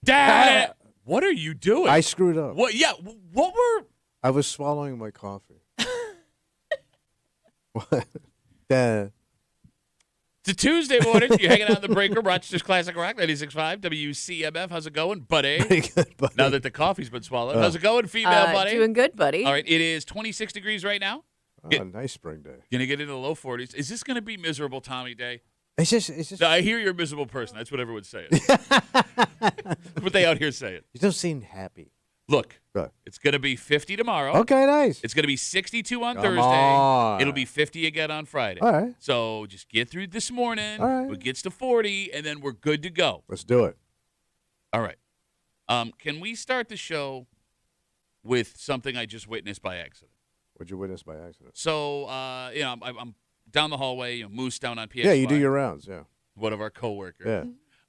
Dad, what are you doing? I screwed up. What? Yeah. What were? I was swallowing my coffee. What? Dad. It's a Tuesday morning. You're hanging out in the break room. Rochester's Classic Rock 96.5 WCMF. How's it going, buddy? Pretty good, buddy. Now that the coffee's been swallowed. How's it going, female buddy? Doing good, buddy. All right. It is 26 degrees right now. Oh, nice spring day. Going to get into the low 40s. Is this going to be miserable Tommy Day? It's just. No, I hear you're a miserable person. That's what everyone's saying. What they out here saying. You don't seem happy. Look, Good. it's going to be 50 tomorrow. Okay, nice. It's going to be 62 on Come Thursday. on. It'll be 50 again on Friday. All right. So just get through this morning. All right. It gets to 40, and then we're good to go. Let's do it. All right. Can we start the show with something I just witnessed by accident? What'd you witness by accident? So, I'm down the hallway, Moose down on PXY. Yeah, you do your rounds, yeah. One of our coworkers.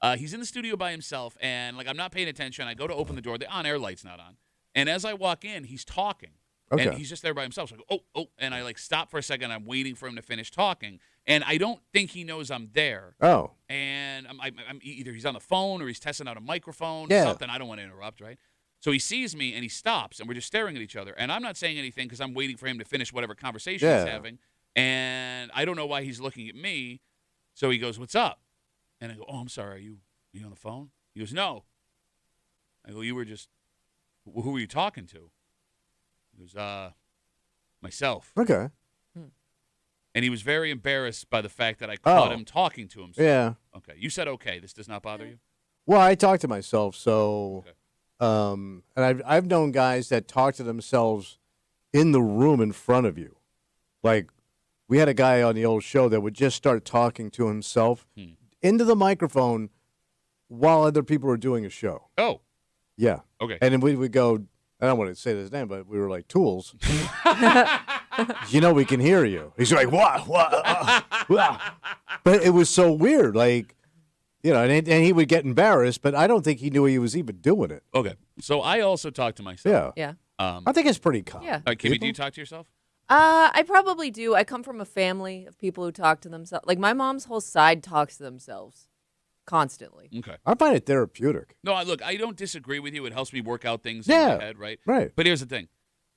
Yeah. He's in the studio by himself, and, I'm not paying attention. I go to open the door. The on-air light's not on. And as I walk in, he's talking. Okay. And he's just there by himself. So I go, oh, and I, stop for a second. I'm waiting for him to finish talking. And I don't think he knows I'm there. Oh. And I'm either he's on the phone or he's testing out a microphone or Yeah. something. I don't want to interrupt, right? So he sees me, and he stops, and we're just staring at each other. And I'm not saying anything because I'm waiting for him to finish whatever conversation Yeah. he's having. And I don't know why he's looking at me. So he goes, what's up? And I go, oh, I'm sorry. Are you on the phone? He goes, no. I go, you were just, who were you talking to? He goes, myself. Okay. And he was very embarrassed by the fact that I caught him talking to himself. Yeah. Okay. You said okay. This does not bother you? Well, I talk to myself, so Okay. and I've known guys that talk to themselves in the room in front of you. Like, we had a guy on the old show that would just start talking to himself into the microphone while other people were doing a show. Oh. Yeah. Okay. And then we would go, I don't want to say his name, but we were like tools. We can hear you. He's like, what? But it was so weird. Like, and he would get embarrassed, but I don't think he knew he was even doing it. Okay. So I also talk to myself. Yeah. Yeah. I think it's pretty common. Yeah. All right, Kimmy, do you talk to yourself? I probably do. I come from a family of people who talk to themselves. Like, my mom's whole side talks to themselves constantly. Okay. I find it therapeutic. No, look, I don't disagree with you. It helps me work out things Yeah. in my head, right? Right. But here's the thing.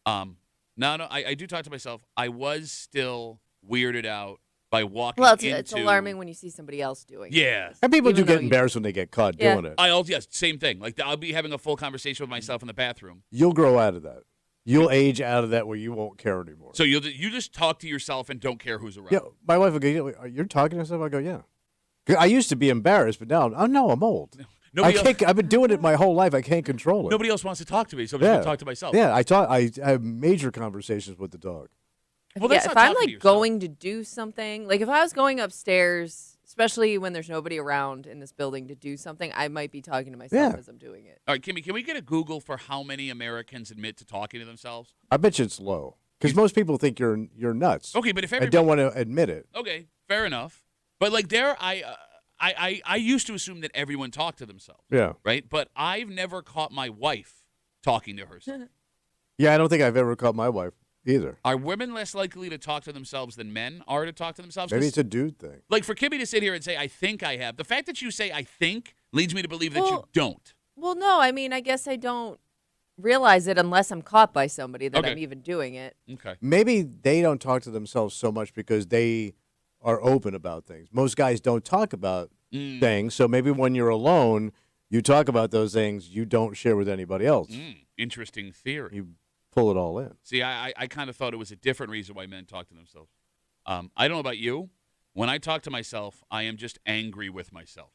I do talk to myself. I was still weirded out by walking Well, into... it's alarming when you see somebody else doing it. Yeah. And people do Even though get embarrassed when they get caught Yeah. doing it. Yes, same thing. Like, I'll be having a full conversation with myself in the bathroom. You'll grow out of that. You'll age out of that where you won't care anymore. So you just talk to yourself and don't care who's around. Yeah, my wife will go, you're talking to yourself? I go, yeah. 'Cause I used to be embarrassed, but now, no, I'm old. I've been doing it my whole life. I can't control it. Nobody else wants to talk to me, so I'm just going to talk to myself. Yeah, I have major conversations with the dog. Well, that's if not I'm talking to like yourself. going to do something, like if I was going upstairs, especially when there's nobody around in this building to do something, I might be talking to myself Yeah. as I'm doing it. All right, Kimmy, can we get a Google for how many Americans admit to talking to themselves? I bet you it's low. Because most people think you're nuts. Okay, but if I everybody... don't want to admit it. Okay, fair enough. But like I used to assume that everyone talked to themselves, Yeah. right? But I've never caught my wife talking to herself. Yeah, I don't think I've ever caught my wife either. Are women less likely to talk to themselves than men are to talk to themselves? Maybe 'Cause, it's a dude thing. like for Kimmy to sit here and say, I think I have, the fact that you say I think leads me to believe that you Well- don't. Well, no, I mean, I guess I don't realize it unless I'm caught by somebody that Okay. I'm even doing it. Okay. Maybe they don't talk to themselves so much because they are open about things. Most guys don't talk about things, so maybe when you're alone, you talk about those things you don't share with anybody else. Interesting theory. You pull it all in. See, I kind of thought it was a different reason why men talk to themselves. I don't know about you. When I talk to myself, I am just angry with myself.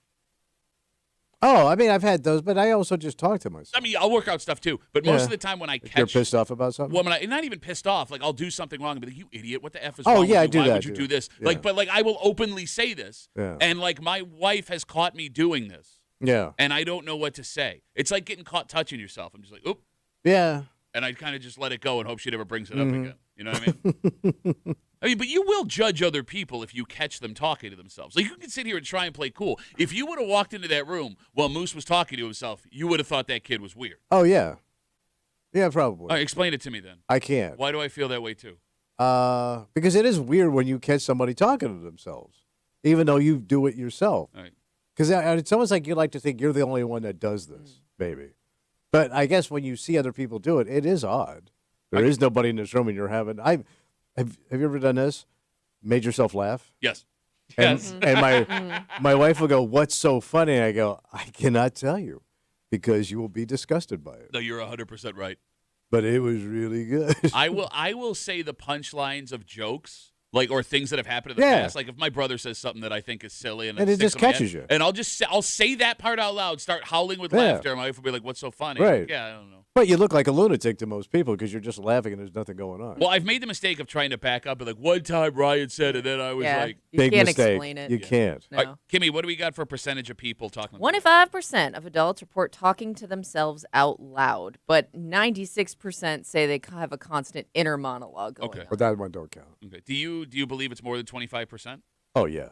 Oh, I mean, I've had those, but I also just talk to myself. I mean, I'll work out stuff too, but most Yeah. of the time when I If you're catch... pissed off about something? Well, when I'm not even pissed off. Like, I'll do something wrong and be like, you idiot, what the F is Oh, wrong with yeah, you? I do Why that, would you too. do this? Yeah. But I will openly say this. Yeah. And, like, my wife has caught me doing this, Yeah. and I don't know what to say. It's like getting caught touching yourself. I'm just like, oop. Yeah. And I kind of just let it go and hope she never brings it up again. You know what I mean? I mean, but you will judge other people if you catch them talking to themselves. Like, you can sit here and try and play cool. If you would have walked into that room while Moose was talking to himself, you would have thought that kid was weird. Oh, yeah. Yeah, probably. All right, explain it to me then. I can't. Why do I feel that way too? Because it is weird when you catch somebody talking to themselves, even though you do it yourself. All right. Because it's almost like you like to think you're the only one that does this. maybe. But I guess when you see other people do it, it is odd. There is nobody in this room, and you're having. Have you ever done this? Made yourself laugh? Yes. And, Yes. and my wife will go, "What's so funny?" And I go, "I cannot tell you, because you will be disgusted by it." No, you're 100% right. But it was really good. I will say the punchlines of jokes, like, or things that have happened in the Yeah. past. Like if my brother says something that I think is silly and And it sticks just in my head, catches you. and I'll say that part out loud, start howling with Yeah. laughter, and my wife will be like, "What's so funny?" Right. Yeah, I don't know. But you look like a lunatic to most people because you're just laughing and there's nothing going on. Well, I've made the mistake of trying to back up and like one time Ryan said, and then I was Yeah. like, You Big can't mistake. explain it. You can't. No. All right, Kimmy, what do we got for percentage of people talking? 25% of adults report talking to themselves out loud, but 96% say they have a constant inner monologue going Okay. on. But that one don't count. Okay. Do you believe it's more than 25%? Oh, yeah.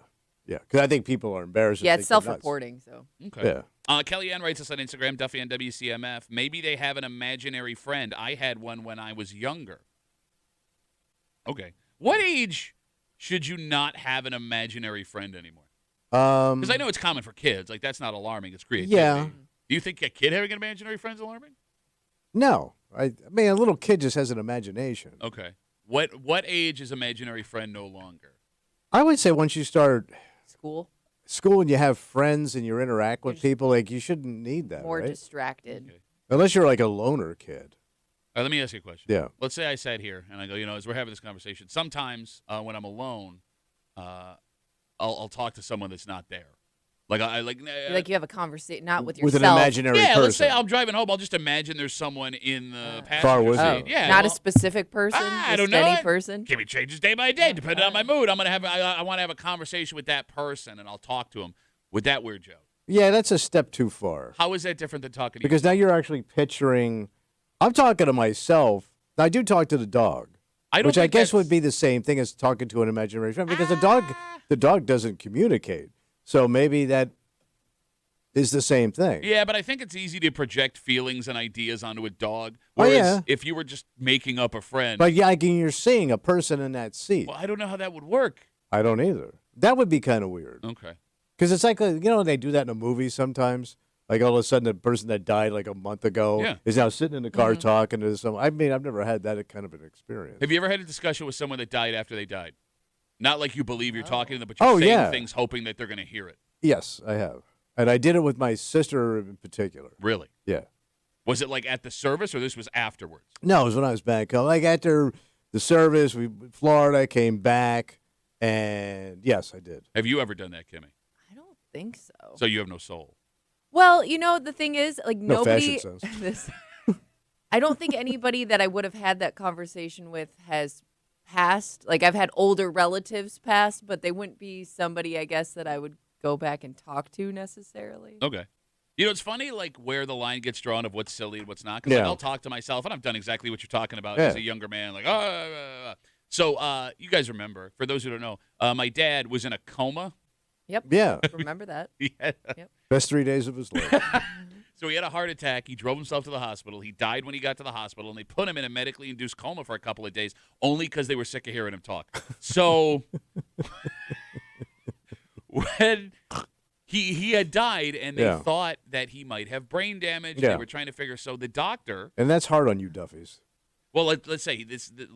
Yeah. Because I think people are embarrassed. and Yeah, think it's they're nuts. self-reporting, so. Okay. Yeah. Kellyanne writes us on Instagram, Duffy on WCMF. Maybe they have an imaginary friend. I had one when I was younger. Okay. What age should you not have an imaginary friend anymore? Because I know it's common for kids. Like, that's not alarming. It's creativity. Yeah. Do you think a kid having an imaginary friend is alarming? No. I mean, a little kid just has an imagination. Okay. What age is imaginary friend no longer? I would say once you start School, and you have friends and you interact with You're just people, like you shouldn't need that, more right? distracted. Okay. Unless you're like a loner kid. Let me ask you a question. Yeah. Let's say I sat here and I go, as we're having this conversation, sometimes when I'm alone, I'll talk to someone that's not there. Like I like Like you have a conversation, not with With yourself. an imaginary yeah. person. Let's say I'm driving home. I'll just imagine there's someone in the Car passenger with seat. you. Yeah, Not a well, specific person, I just don't know. any person. Can be changes day by day, depending on my mood. I want to have a conversation with that person, and I'll talk to him with that weird joke. Yeah, that's a step too far. How is that different than talking to Because now you're actually picturing. I'm talking to myself. I do talk to the dog. I don't Which I think guess that's- would be the same thing as talking to an imaginary friend, because the dog doesn't communicate. So maybe that is the same thing. Yeah, but I think it's easy to project feelings and ideas onto a dog. Oh, Whereas yeah. if you were just making up a friend, But yeah, you're seeing a person in that seat. well, I don't know how that would work. I don't either. That would be kind of weird. Okay. Because it's like, they do that in a movie sometimes. Like all of a sudden, the person that died like a month ago Yeah. is now sitting in the car talking to someone. I mean, I've never had that kind of an experience. Have you ever had a discussion with someone that died after they died? Not like you believe you're talking to them, but you're saying yeah. things hoping that they're going to hear it. Yes, I have. And I did it with my sister in particular. Really? Yeah. Was it like at the service or this was afterwards? No, it was when I was back home. Like after the service, Florida, came back, and yes, I did. Have you ever done that, Kimmy? I don't think so. So you have no soul. Well, the thing is, like No nobody. fashion sense. This, I don't think anybody that I would have had that conversation with has passed. Like I've had older relatives pass, but they wouldn't be somebody, I guess, that I would go back and talk to necessarily. Okay. It's funny, like, where the line gets drawn of what's silly and what's not. Because Yeah. I'll talk to myself, and I've done exactly what you're talking about Yeah. as a younger man. Like, So, you guys remember, for those who don't know, my dad was in a coma. Yep. Yeah. Remember that? Best 3 days of his life. So he had a heart attack. He drove himself to the hospital. He died when he got to the hospital, and they put him in a medically induced coma for a couple of days, only because they were sick of hearing him talk. So when he had died, and they Yeah. thought that he might have brain damage, Yeah. they were trying to figure. So the doctor. And that's hard on you, Duffies. Well, let's say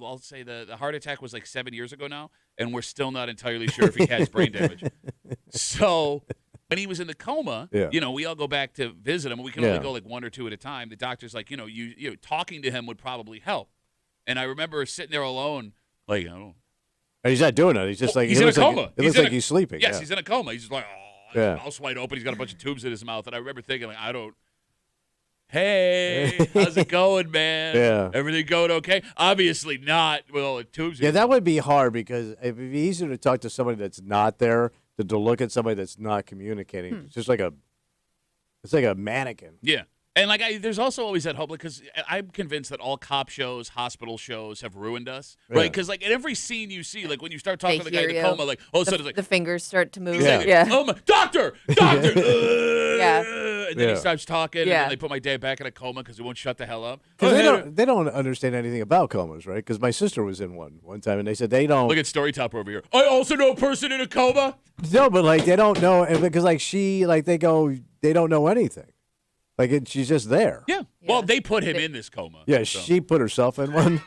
I'll say the heart attack was like 7 years ago now, and we're still not entirely sure if he has brain damage. So when he was in the coma, Yeah. we all go back to visit him. We can Yeah. only go like one or two at a time. The doctor's like, you talking to him would probably help. And I remember sitting there alone, like, I don't. And he's not doing it. He's just like, He's it in a looks like- coma. It looks like he's sleeping. Yes, yeah. he's in a coma. He's just like, Yeah. his mouth's wide open. He's got a bunch of tubes in his mouth. And I remember thinking, like, I don't. Hey, how's it going, man? Yeah. Everything going okay? Obviously not. Well, tubes. Yeah, that would be hard because it'd be easier to talk to somebody that's not there than to look at somebody that's not communicating. It's just like it's like a mannequin. Yeah. And like, there's also always that hope, because I'm convinced that all cop shows, hospital shows have ruined us, right? Yeah. Because like in every scene you see, like when you start talking They to the guy in hear the you. coma, like all of a sudden it's like The fingers start to move. he's like, Yeah. oh my doctor, Yeah. and then Yeah. he starts talking, and Yeah. then they put my dad back in a coma because he won't shut the hell up. Because Oh, they don't understand anything about comas, right? Because my sister was in one time, and they said they don't. Look at Storytopper over here. I also know a person in a coma. No, but like they don't know, and because like they go, they don't know anything. Like she's just there. Yeah. Yeah. Well, they put him in this coma. Yeah, so. she put herself in one.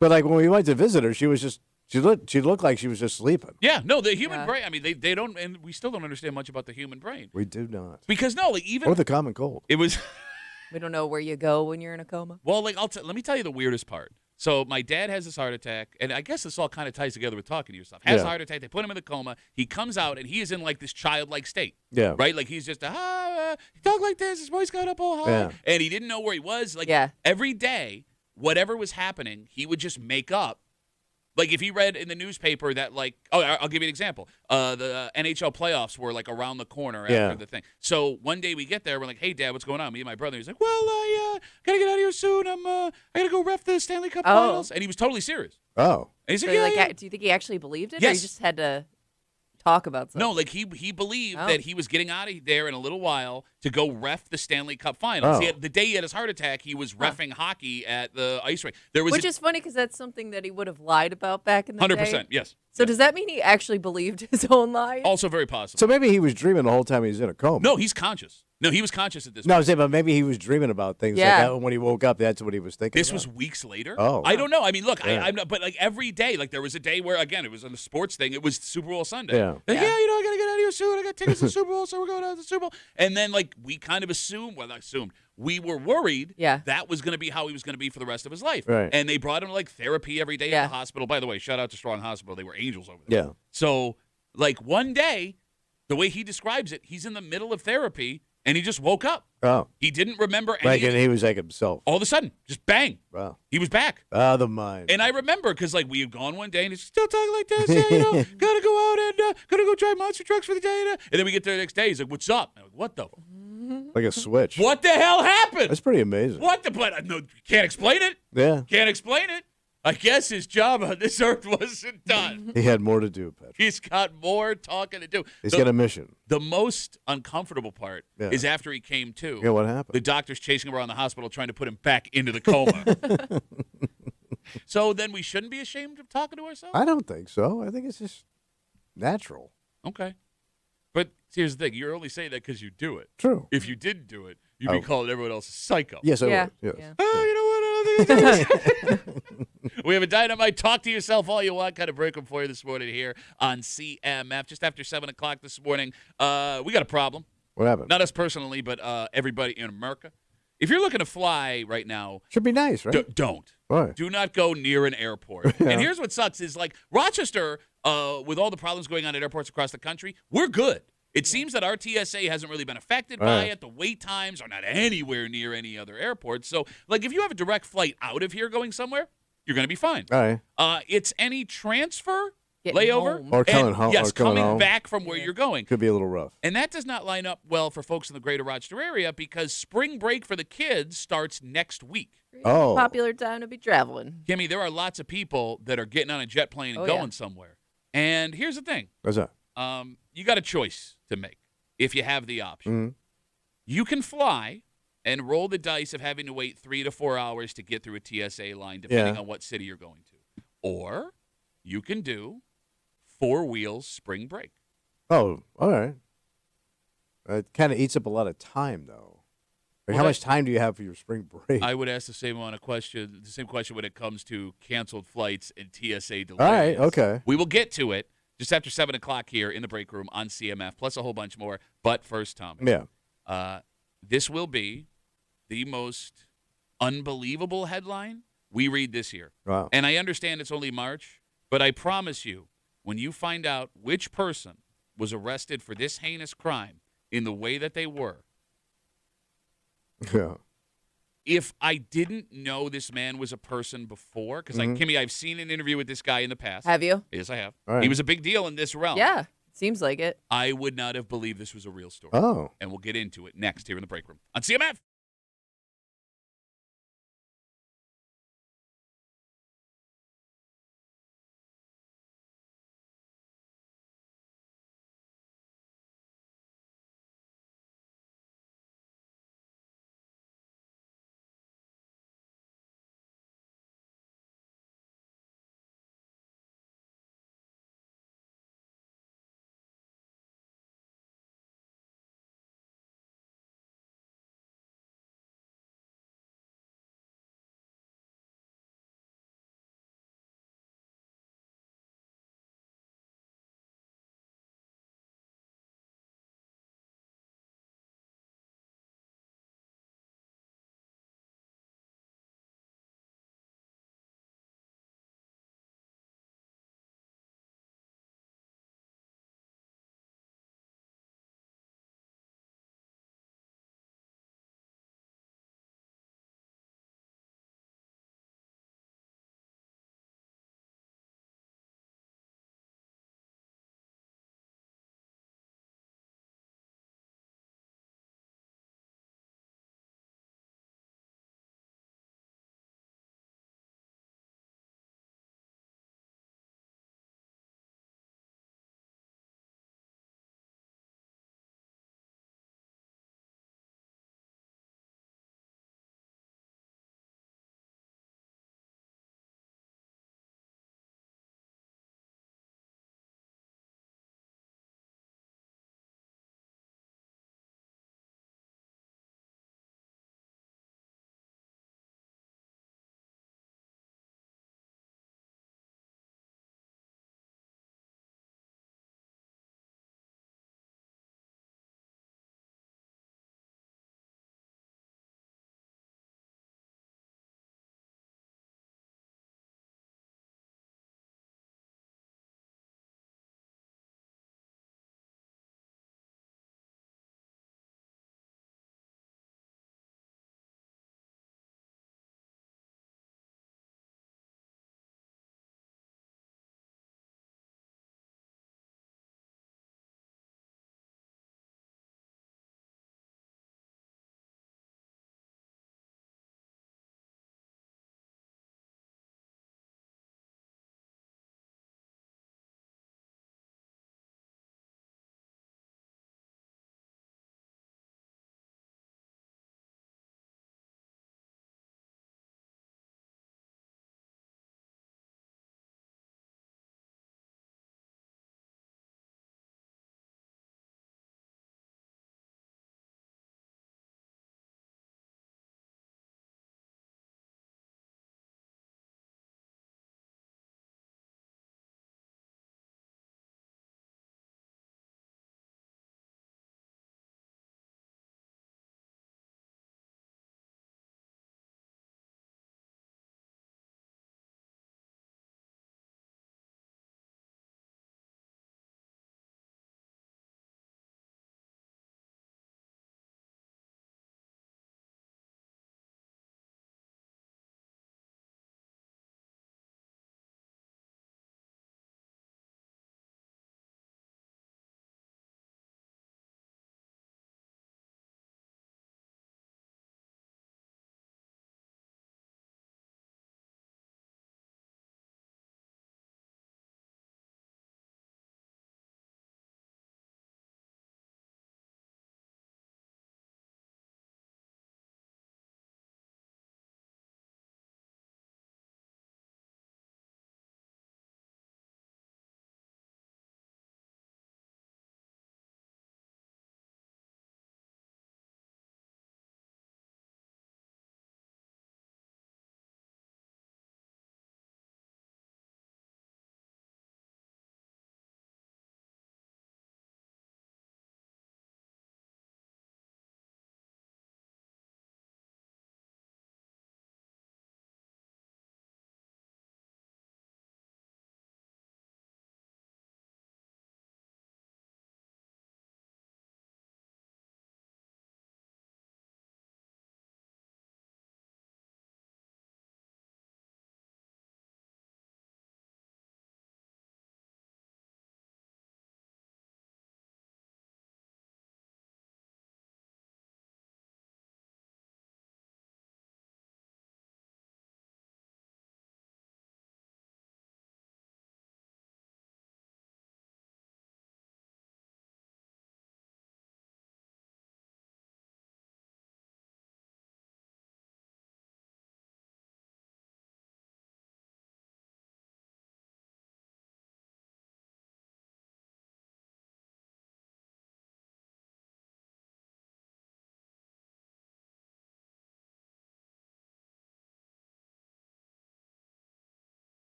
But like when we went to visit her, she looked like she was just sleeping. Yeah. No, the human Yeah. brain. I mean, they don't, and we still don't understand much about the human brain We do not. because no, like even Or the common cold. it was. We don't know where you go when you're in a coma. Well, like let me tell you the weirdest part. So my dad has this heart attack, and I guess this all kind of ties together with talking to yourself. Has a heart attack. They put him in the coma. He comes out, and he is in like this childlike state. Yeah. Right? Like he's just he talked like this. His voice got up all high, Yeah. and he didn't know where he was. Like Yeah. every day, whatever was happening, he would just make up. Like if he read in the newspaper that I'll give you an example. The NHL playoffs were like around the corner after the thing. So one day we get there, we're like, "Hey, Dad, what's going on?" Me and my brother. He's like, "Well, I gotta get out of here soon. I gotta go ref the Stanley Cup Finals." And he was totally serious. Oh. And he's So like, "Yeah." do you think he actually believed it, or Yes. he just had to talk about something? No, like he believed Oh. that he was getting out of there in a little while to go ref the Stanley Cup Finals. Oh. The day he had his heart attack, he was reffing hockey at the ice rink. There was Which is funny because that's something that he would have lied about back in the 100%. day. Yes. So does that mean he actually believed his own lies? Also very possible. So maybe he was dreaming the whole time he was in a coma. No, he's conscious. No, he was conscious at this No, point. I'm saying, but maybe he was dreaming about things. Yeah. Like that. When he woke up, that's what he was thinking. This about. was weeks later. Oh. I don't know. I mean, look, Yeah. I'm not, but like every day, like there was a day where, again, it was on the sports thing. It was Super Bowl Sunday. Yeah. Like, Yeah. I gotta get out of here soon. I got tickets to the Super Bowl, so we're going out to the Super Bowl. And then, like, we kind of assumed, we were worried that was going to be how he was going to be for the rest of his life. Right. And they brought him to, like, therapy every day Yeah. at the hospital. By the way, shout out to Strong Hospital. They were angels over there. Yeah. So, like, one day, the way he describes it, he's in the middle of therapy, and he just woke up. Oh. He didn't remember Like, anything. and he was like himself. All of a sudden, just bang. Wow. He was back. The mind. And I remember because, like, we had gone one day and he's still talking like this. Yeah, gotta go out and gotta go drive monster trucks for the day. And then we get there the next day. He's like, "What's up?" I'm like, "What the? Like a switch. What the hell happened? That's pretty amazing. What the? But no, can't explain it. Yeah. Can't explain it. I guess his job on this earth wasn't done. He had more to do, Patrick. He's got more talking to do. He's got a mission. The most uncomfortable part is after he came to. Yeah, what happened? The doctor's chasing him around the hospital trying to put him back into the coma. So then we shouldn't be ashamed of talking to ourselves? I don't think so. I think it's just natural. Okay. But here's the thing. You're only saying that because you do it. True. If you didn't do it, you'd be calling everyone else a psycho. Yes, I Yeah. would. Yes. Yeah. Oh, you know what? I don't think it's We have a Dynamite Talk to Yourself all you want kind of break for you this morning here on CMF. Just after 7 o'clock this morning, we got a problem. What happened? Not us personally, but everybody in America. If you're looking to fly right now, Should be nice, right? don't. Why? Do not go near an airport. And here's what sucks is like Rochester, with all the problems going on at airports across the country, we're good. It seems that our TSA hasn't really been affected by it. The wait times are not anywhere near any other airport. So, like, if you have a direct flight out of here going somewhere, you're going to be fine. All right. It's any transfer, Getting layover, home. Or coming and, home. yes, or coming coming home. back from where you're going. Could be a little rough. And that does not line up well for folks in the greater Rochester area because spring break for the kids starts next week. Oh. Popular time to be traveling. Kimmy, there are lots of people that are getting on a jet plane and Oh, going yeah. somewhere. And here's the thing. What's that? You got a choice to make if you have the option. Mm-hmm. You can fly and roll the dice of having to wait 3 to 4 hours to get through a TSA line, depending on what city you're going to. Or you can do 4 wheels spring break. Oh, all right. It kind of eats up a lot of time, though. Like, Well, how much time do you have for your spring break? I would ask the same question when it comes to canceled flights and TSA delays. All right, okay. We will get to it just after 7 o'clock here in the break room on CMF, plus a whole bunch more. But first, Tom. Yeah. This will be the most unbelievable headline we read this year. Wow. And I understand it's only March, but I promise you, when you find out which person was arrested for this heinous crime in the way that they were, Yeah. if I didn't know this man was a person before, because like Kimmy, I've seen an interview with this guy in the past. Have you? Yes, I have. All right. He was a big deal in this realm. Yeah. Seems like it. I would not have believed this was a real story. Oh. And we'll get into it next here in the break room on CMF.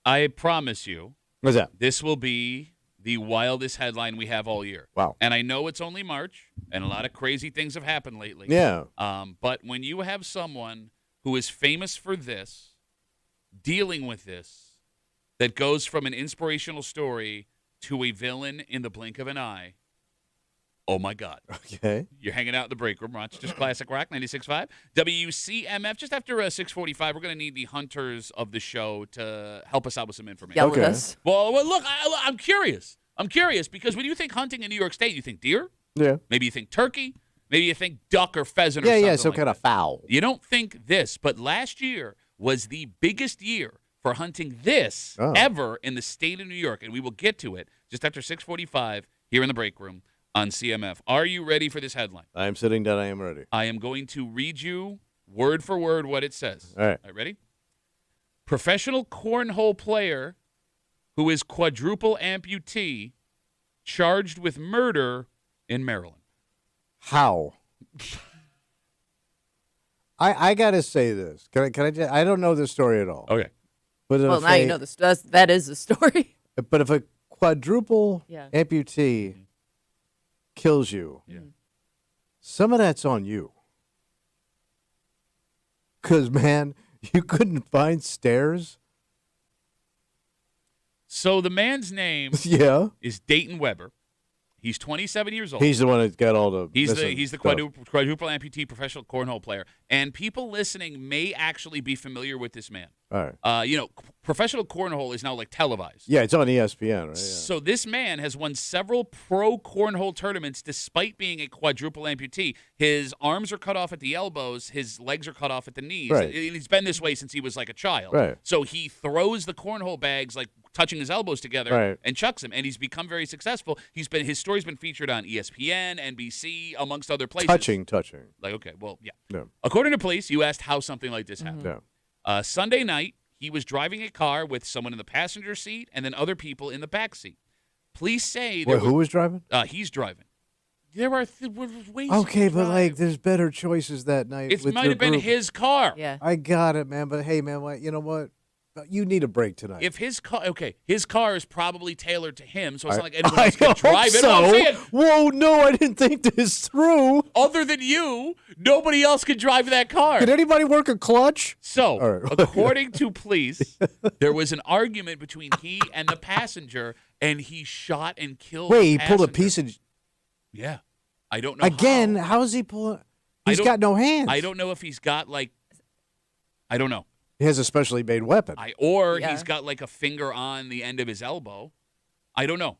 I promise you, What's that? this will be the wildest headline we have all year. Wow. And I know it's only March, and a lot of crazy things have happened lately. Yeah. But when you have someone who is famous for this, dealing with this, that goes from an inspirational story to a villain in the blink of an eye, oh, my God. Okay. You're hanging out in the break room. Rochester's Classic Rock, 96.5. WCMF, just after 6:45, we're going to need the hunters of the show to help us out with some information. Yell at Okay. us. Well, look, I'm curious. I'm curious because when you think hunting in New York State, you think deer. Yeah. Maybe you think turkey. Maybe you think duck or pheasant or Yeah, something yeah, some like kind of that. foul. You don't think this, but last year was the biggest year for hunting this ever in the state of New York, and we will get to it just after 6:45 here in the break room on CMF. Are you ready for this headline? I am sitting down. I am ready. I am going to read you word for word what it says. All right. Ready? Professional cornhole player who is quadruple amputee charged with murder in Maryland. How? I gotta say this. Can I? Just, I don't know this story at all. Okay. But Well, if now you know that is the story. But if a quadruple Yeah. amputee kills you, Yeah. some of that's on you. Because, man, you couldn't find stairs. So the man's name Yeah. is Dayton Weber. He's 27 years old. He's the one that got all the. He's missing the stuff. quadruple amputee professional cornhole player, and people listening may actually be familiar with this man. All right. Professional cornhole is now like televised. Yeah, it's on ESPN, right? Yeah. So this man has won several pro cornhole tournaments despite being a quadruple amputee. His arms are cut off at the elbows. His legs are cut off at the knees. Right. And he's been this way since he was like a child. Right. So he throws the cornhole bags like touching his elbows together Right. and chucks them, and he's become very successful. His story's been featured on ESPN, NBC, amongst other places. Touching. Like, okay, well, yeah. No. According to police, you asked how something like this happened. No. Sunday night, he was driving a car with someone in the passenger seat and then other people in the back seat. Police say Wait, who was driving? he's driving. There are ways. Okay, to but drive. like, there's better choices that night. It with might your have been group. his car. Yeah. I got it, man. But hey, man, you know what? You need a break tonight. If his car is probably tailored to him, so it's not like I anyone else can hope drive it. so. No, I'm saying, Whoa, no, I didn't think this through. other than you, nobody else could drive that car. Did anybody work a clutch? So, All right. according to police, there was an argument between he and the passenger, and he shot and killed. Wait, the he pulled a passenger. piece of. Yeah, I don't know. Again, how. how's he pulling? I He's don't- got no hands. I don't know if he's got like. I don't know. He has a specially made weapon. Or Yeah. he's got like a finger on the end of his elbow. I don't know.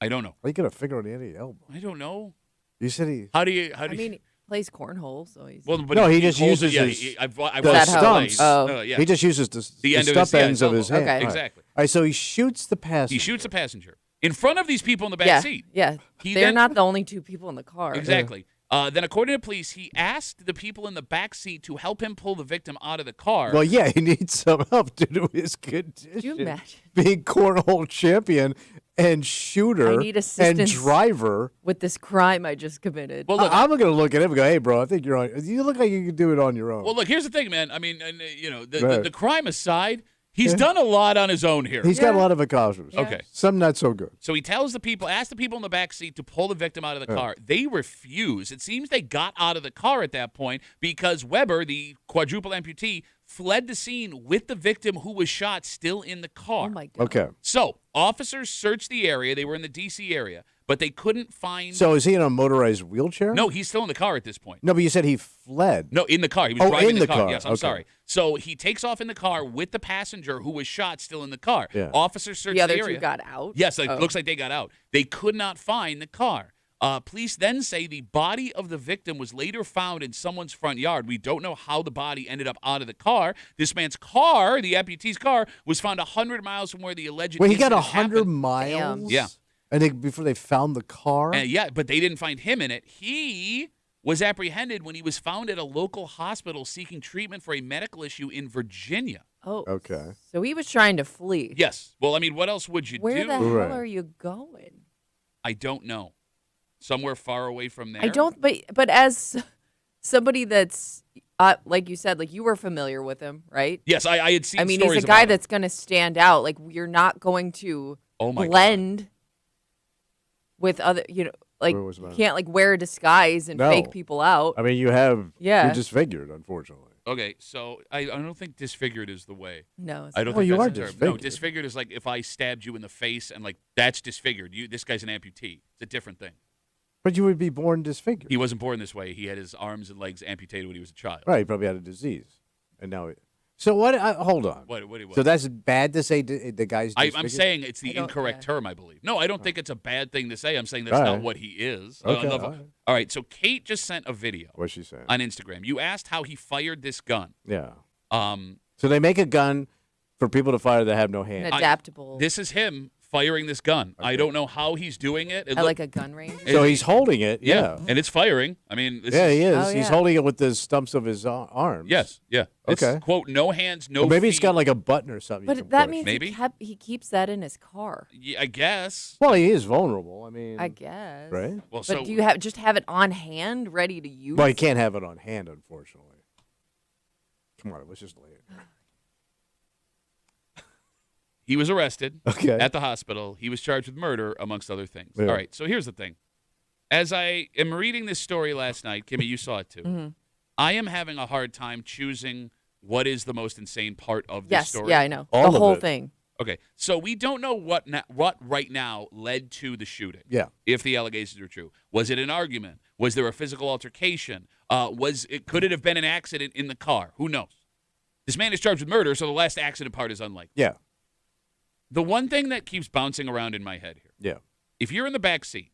Well, you got a finger on the end of your elbow. I don't know. You said he. How do you? I mean, he plays cornhole, so he's. well, but No, he just holds uses it, his- I've the watched That him stumps. play. Oh. Yeah. He just uses the end of stump his- yeah, ends of his elbow. hand. Okay. All right. Exactly. All right, so he shoots the passenger. He shoots a passenger in front of these people in the back yeah, seat. yeah. He They're then- not the only two people in the car. Exactly. Then, according to police, he asked the people in the back seat to help him pull the victim out of the car. Well, yeah, he needs some help due to his condition. Could you imagine Being cornhole champion and shooter I need and assistance. driver. with this crime I just committed? Well, look, I'm going to look at him and go, hey, bro, I think you're on. You look like you can do it on your own. well, look. Here's the thing, man. I mean, Right. the crime aside, he's done a lot on his own here. He's got a Yeah. lot of accomplishments. Okay. Some not so good. So he tells the people, ask the people in the back seat to pull the victim out of the car. They refuse. It seems they got out of the car at that point because Weber, the quadruple amputee, fled the scene with the victim who was shot still in the car. Oh my god. Okay. So officers searched the area. They were in the D.C. area, but they couldn't find. So is he in a motorized wheelchair? No, he's still in the car at this point. No, but you said he fled. No, in the car. He was Oh, driving in the the car. car. Yes, I'm Okay. sorry. So he takes off in the car with the passenger who was shot still in the car. Yeah. Officers searched The other area. two got out. Yes, it Oh. looks like they got out. They could not find the car. Police then say the body of the victim was later found in someone's front yard. We don't know how the body ended up out of the car. This man's car, the amputee's car, was found 100 miles from where the alleged Wait, he got incident 100 happened. miles? Yeah. And before they found the car? Yeah, but they didn't find him in it. He was apprehended when he was found at a local hospital seeking treatment for a medical issue in Virginia. Oh. Okay. So he was trying to flee. Yes. Well, I mean, what else would you Where do? the hell Right. are you going? I don't know. Somewhere far away from there. I don't. But as somebody that's like you said, like you were familiar with him, right? Yes, I had seen. I mean, stories he's a guy about him. that's going to stand out. Like you're not going to Oh my God. blend with other, like Where was you mine? can't like wear a disguise and No. fake people out. I mean, you're Yeah. disfigured, unfortunately. Okay, so I don't think disfigured is the way. No, it's I don't not. Well, think you that's are the term. No, disfigured. disfigured is like if I stabbed you in the face and like that's disfigured. This guy's an amputee. It's a different thing. But you would be born disfigured. He wasn't born this way. He had his arms and legs amputated when he was a child. Right, he probably had a disease. And now so what? Hold on. What? So that's bad to say the guy's disfigured? I'm saying it's the I don't- incorrect yeah. term, I believe. No, I don't think it's a bad thing to say. I'm saying that's All not right. what he is. Okay, All all right. all right, so Kate just sent a video What's she saying? on Instagram. You asked how he fired this gun. Yeah. Um, So they make a gun for people to fire that have no An hands. adaptable. this is him firing this gun. I Okay. don't know how he's doing it. It I look- like a gun range. So he's holding it. yeah, Yeah. and it's firing. I mean, this Yeah, is, he is. Oh, He's yeah. holding it with the stumps of his arms. Yes, yeah. It's, Okay. quote, no hands, no Or maybe feet. it's got like a button or something. you But can that push. means Maybe. he keeps that in his car. Yeah, I guess. Well, he is vulnerable. I mean, I guess. right? Well, But so do you just have it on hand, ready to use? Well, he can't have it on hand, unfortunately. Come on, let's just lay it. he was arrested Okay. at the hospital. He was charged with murder, amongst other things. Yeah. All right, so here's the thing. As I am reading this story last night, Kimmy, you saw it too. Mm-hmm. I am having a hard time choosing what is the most insane part of this Yes. story. Yeah, I know. All the of whole it. thing. Okay, so we don't know what right now led to the shooting. Yeah. If the allegations are true, was it an argument? Was there a physical altercation? Could it have been an accident in the car? Who knows? This man is charged with murder, so the last accident part is unlikely. Yeah. The one thing that keeps bouncing around in my head here: Yeah. if you're in the back seat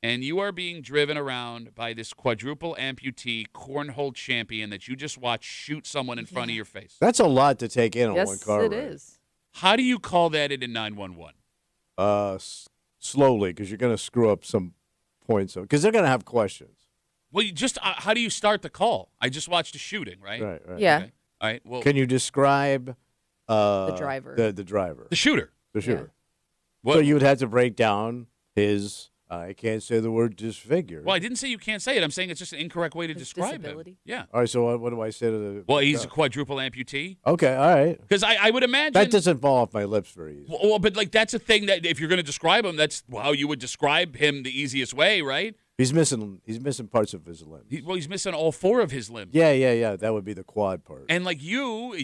and you are being driven around by this quadruple amputee cornhole champion that you just watched shoot someone in front of your face, That's a lot to take in on one Yes, car it ride. is. how do you call that into 911? Slowly, because you're going to screw up some points. Because they're going to have questions. Well, you just how do you start the call? I just watched a shooting, right? Right. Yeah. Okay. All right. Well, Can you describe The driver. The driver. the shooter. The shooter. What? So you would have to break down his, I can't say the word disfigure. Well, I didn't say you can't say it. I'm saying it's just an incorrect way to His describe disability? him. Yeah. All right, so what do I say to the. Well, he's a quadruple amputee. Okay, all right. Because I would imagine That doesn't fall off my lips very easy. Well, but like that's a thing that if you're going to describe him, that's how you would describe him the easiest way, right? He's missing parts of his limbs. He's missing all four of his limbs. Yeah. That would be the quad part. And like you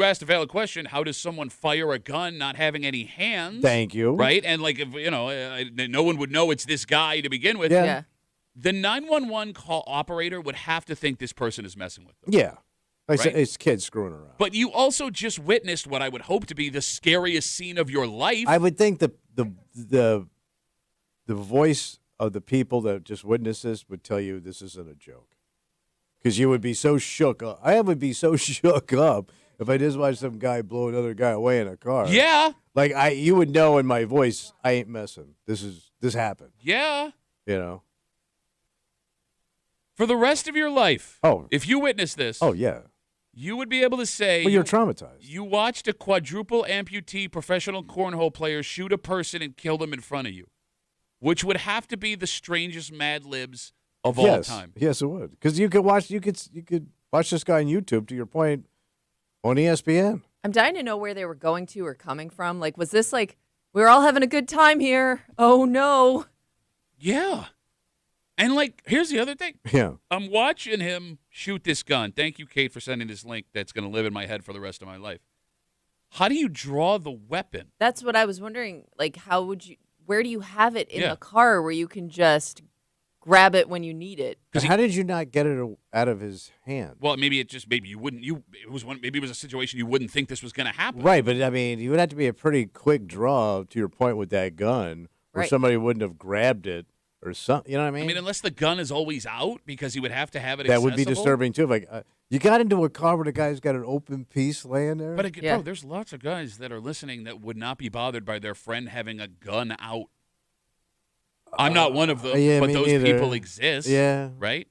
asked a valid question. How does someone fire a gun not having any hands? Thank you. Right, and like if no one would know it's this guy to begin with. Yeah. Yeah. The 911 call operator would have to think this person is messing with them. Yeah. Like I said, Right. it's kids screwing around. But you also just witnessed what I would hope to be the scariest scene of your life. I would think the voice of the people that just witnessed this would tell you this isn't a joke. Because you would be so shook up. I would be so shook up if I just watched some guy blow another guy away in a car. Yeah, Like you would know in my voice, I ain't messing. This happened. yeah. You know? For the rest of your life, Oh. if you witness this, Oh yeah. you would be able to say Well, you're traumatized. you watched a quadruple amputee professional cornhole player shoot a person and kill them in front of you, which would have to be the strangest Mad Libs of all time. Yes, it would. Because you could watch this guy on YouTube. To your point, on ESPN. I'm dying to know where they were going to or coming from. Like, was this like, we're all having a good time here? Oh, no. Yeah. And like, here's the other thing. Yeah. I'm watching him shoot this gun. Thank you, Kate, for sending this link that's going to live in my head for the rest of my life. How do you draw the weapon? That's what I was wondering. Like, where do you have it in Yeah. the car where you can just grab it when you need it? How did you not get it out of his hand? Well, maybe you wouldn't. Maybe it was a situation you wouldn't think this was going to happen. Right, but I mean, you would have to be a pretty quick draw to your point with that gun, where Right. somebody wouldn't have grabbed it or something. You know what I mean? I mean, unless the gun is always out, because he would have to have it. that would be accessible. disturbing too. Like you got into a car where the guy's got an open piece laying there. But again, Yeah. bro, there's lots of guys that are listening that would not be bothered by their friend having a gun out. I'm not one of them, yeah, but me those neither. people exist. Yeah. Right?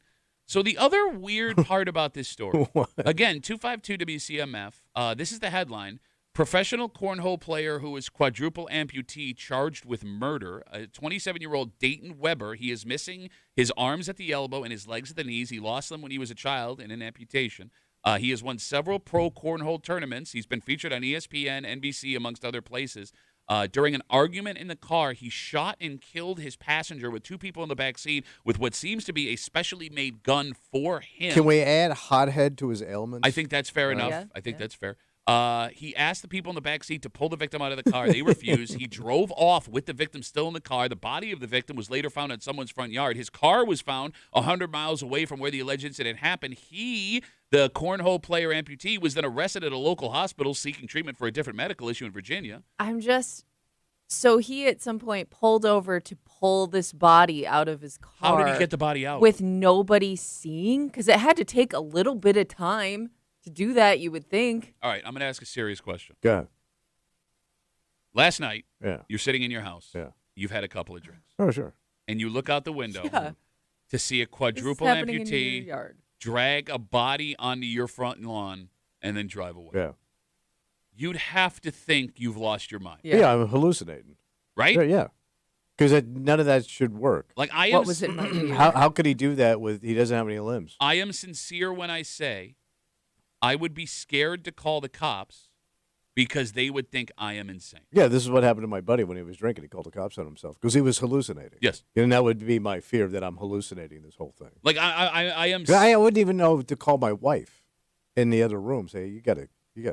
So the other weird part about this story, What? again, 252 WCMF, this is the headline. Professional cornhole player who is quadruple amputee charged with murder. A 27-year-old Dayton Weber. He is missing his arms at the elbow and his legs at the knees. He lost them when he was a child in an amputation. He has won several pro cornhole tournaments. He's been featured on ESPN, NBC, amongst other places. During an argument in the car, he shot and killed his passenger with two people in the back seat with what seems to be a specially made gun for him. Can we add hothead to his ailments? I think that's fair enough. Yeah, I think yeah. that's fair. He asked the people in the back seat to pull the victim out of the car. They refused. He drove off with the victim still in the car. The body of the victim was later found in someone's front yard. His car was found 100 miles away from where the alleged incident happened. He, the cornhole player amputee, was then arrested at a local hospital seeking treatment for a different medical issue in Virginia. So he at some point pulled over to pull this body out of his car. How did he get the body out? With nobody seeing? Because it had to take a little bit of time to do that, you would think. All right, I'm going to ask a serious question. Go ahead. Last night, Yeah. you're sitting in your house. Yeah. You've had a couple of drinks. Oh, sure. And you look out the window Yeah. to see a This is quadruple happening in your amputee yard. drag a body onto your front lawn and then drive away. Yeah. You'd have to think you've lost your mind, Yeah, I'm hallucinating. right? Yeah. Because none of that should work. Like I am. What was it in my ear? How could he do that with he doesn't have any limbs? I am sincere when I say I would be scared to call the cops because they would think I am insane. Yeah, this is what happened to my buddy when he was drinking. He called the cops on himself because he was hallucinating. Yes. And that would be my fear that I'm hallucinating this whole thing. Like I am. 'Cause I wouldn't even know to call my wife in the other room. Say, you gotta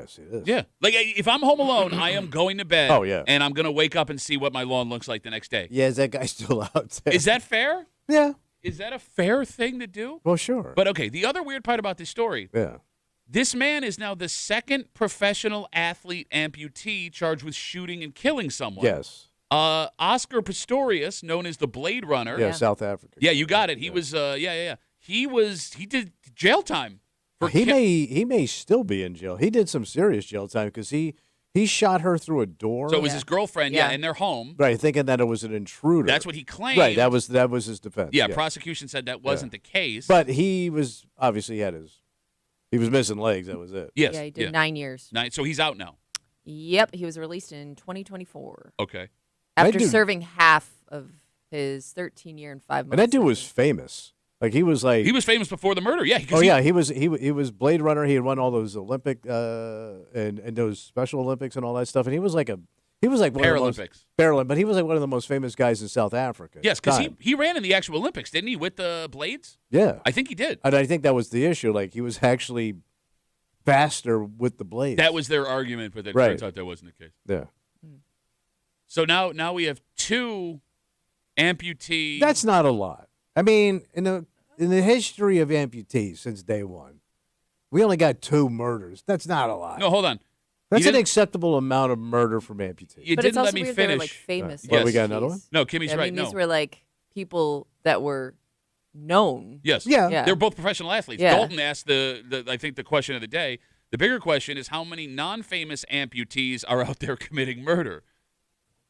see this. Yeah. Like if I'm home alone, I am going to bed. Oh, yeah. And I'm going to wake up and see what my lawn looks like the next day. Yeah, is that guy still out there? Is that fair? Yeah. Is that a fair thing to do? Well, sure. But okay, the other weird part about this story. Yeah. This man is now the second professional athlete amputee charged with shooting and killing someone. Yes. Oscar Pistorius, known as the Blade Runner. Yeah, South Africa. Yeah, you got it. He was. He did jail time. He may still be in jail. He did some serious jail time because he shot her through a door. So it was his girlfriend. Yeah. In their home. Right, thinking that it was an intruder. That's what he claimed. Right, that was his defense. Yeah, prosecution said that wasn't the case. But he was obviously he was missing legs. That was it. yes, Yeah, he did 9 years. So he's out now. Yep, he was released in 2024 Okay. after dude- serving half of his 13-year and 5 months. And that dude was sentence. famous. Like he was like He was famous before the murder. Yeah. 'cause Oh yeah, he was Blade Runner. He had won all those Olympic and those Special Olympics and all that stuff. And he was like one of the most, Paralympics. but he was like one of the most famous guys in South Africa. at Yes, the because time. he ran in the actual Olympics, didn't he, with the blades? Yeah, I think he did. and I think that was the issue. Like he was actually faster with the blades. That was their argument, but it Right. turns out that wasn't the case. yeah. So now we have two amputees. That's not a lot. I mean, in the history of amputees since day one, we only got 2 murders. That's not a lot. No, hold on. That's You an didn't- acceptable amount of murder from amputees. You But it's didn't also let me weird they were, finish. like famous. What, we got another one? amputees. No, Kimmy's I right. mean, No. these were like people that were known. Yes. Yeah. Yeah. They're both professional athletes. Yeah. Dalton asked I think the question of the day. The bigger question is how many non-famous amputees are out there committing murder?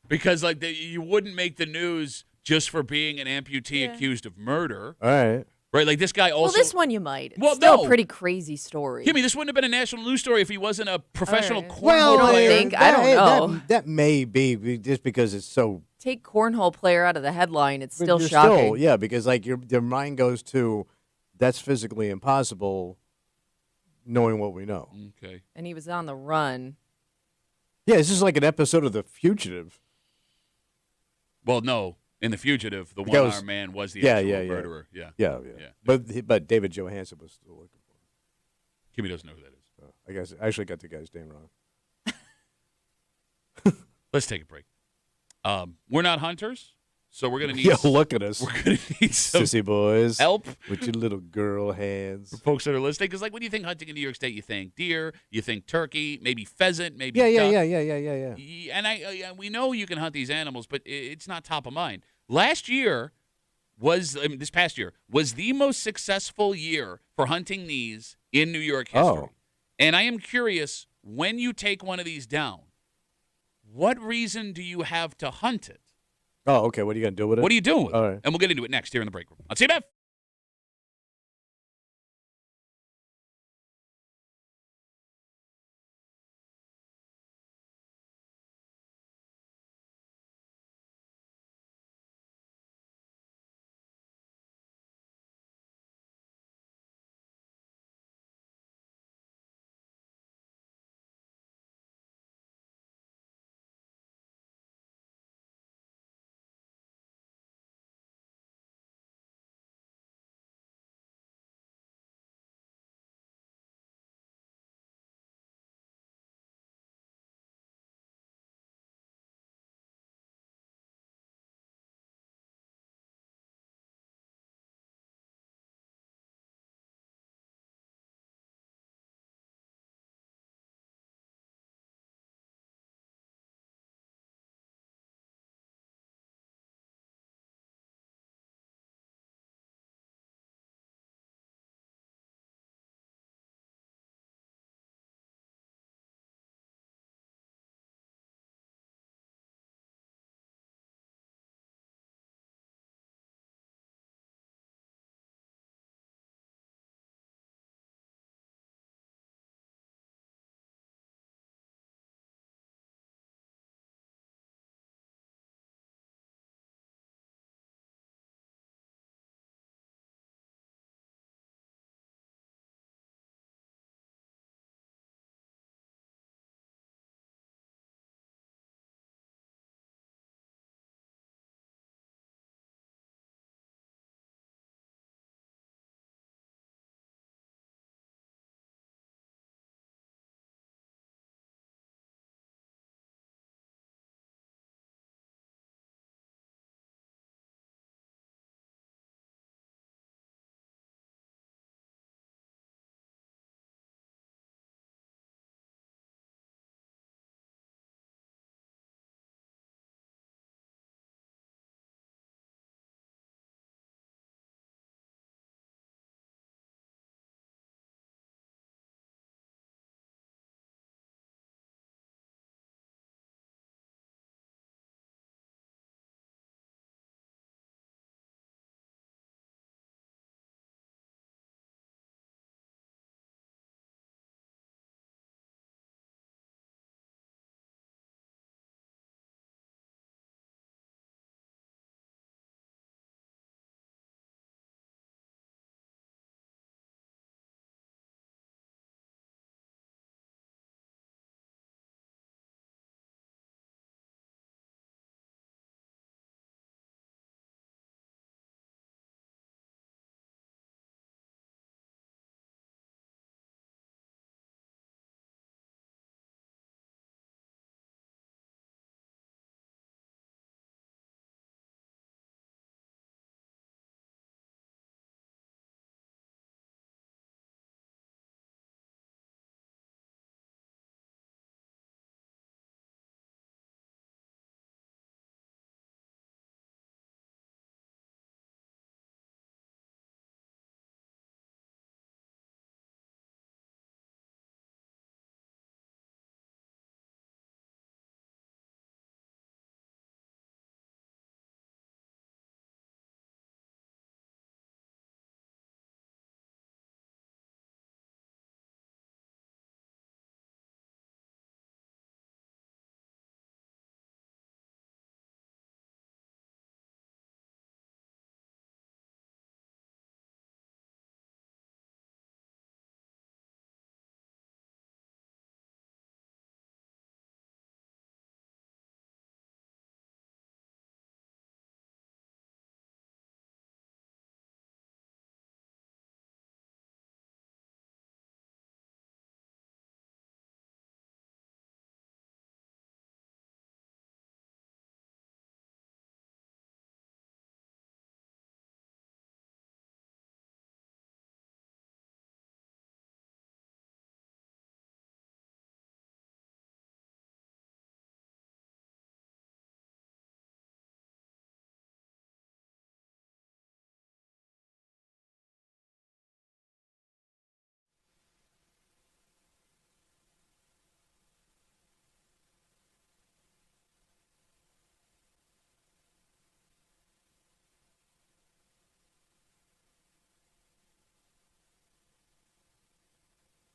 Because you wouldn't make the news just for being an amputee Yeah. accused of murder, All right. right? Like this guy also. Well, this one you might. It's Well, still no. a pretty crazy story. Kimmy, this wouldn't have been a national news story if he wasn't a professional All right. cornhole Well, don't player. think- I don't know. That may be just because it's so. Take cornhole player out of the headline, it's but still you're shocking. yeah, because like your mind goes to, that's physically impossible, knowing what we know. Okay. And he was on the run. Yeah, it's just like an episode of The Fugitive. Well, no. In The Fugitive, the That was- one-armed man was the Yeah, actual yeah, yeah. murderer. Yeah. Yeah. But David Johansen was still looking for him. Kimmy doesn't know who that is. I guess I actually got the guy's name wrong. Let's take a break. We're not hunters, so we're gonna need. Yeah, look at us, We're gonna need some sissy boys, help with your little girl hands. for folks that are listening. Because, like, when you think hunting in New York State, you think deer, you think turkey, maybe pheasant, maybe Yeah. duck. And we know you can hunt these animals, but it's not top of mind. This past year was the most successful year for hunting these in New York history. Oh. And I am curious, when you take one of these down, what reason do you have to hunt it? Oh, okay. What are you gonna do with it? What are you doing with it? All right. And we'll get into it next here in the break room on CMF.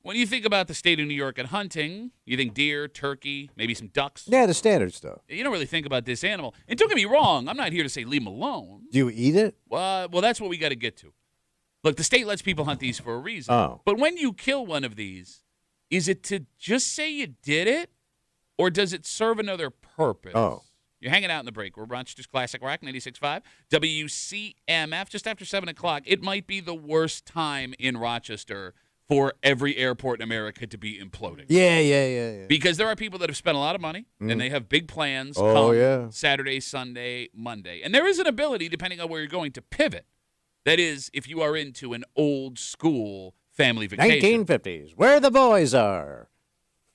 When you think about the state of New York and hunting, you think deer, turkey, maybe some ducks. Yeah, the standard stuff. You don't really think about this animal. And don't get me wrong, I'm not here to say leave them alone. Do you eat it? Well, that's what we got to get to. Look, the state lets people hunt these for a reason. Oh. But when you kill one of these, is it to just say you did it, or does it serve another purpose? Oh. You're hanging out in the break. We're Rochester's Classic Rock 96.5, WCMF, just after 7 o'clock. It might be the worst time in Rochester for every airport in America to be imploding. Yeah. Because there are people that have spent a lot of money, and they have big plans Saturday, Sunday, Monday. And there is an ability, depending on where you're going, to pivot. That is, if you are into an old school family vacation. 1950s, where the boys are.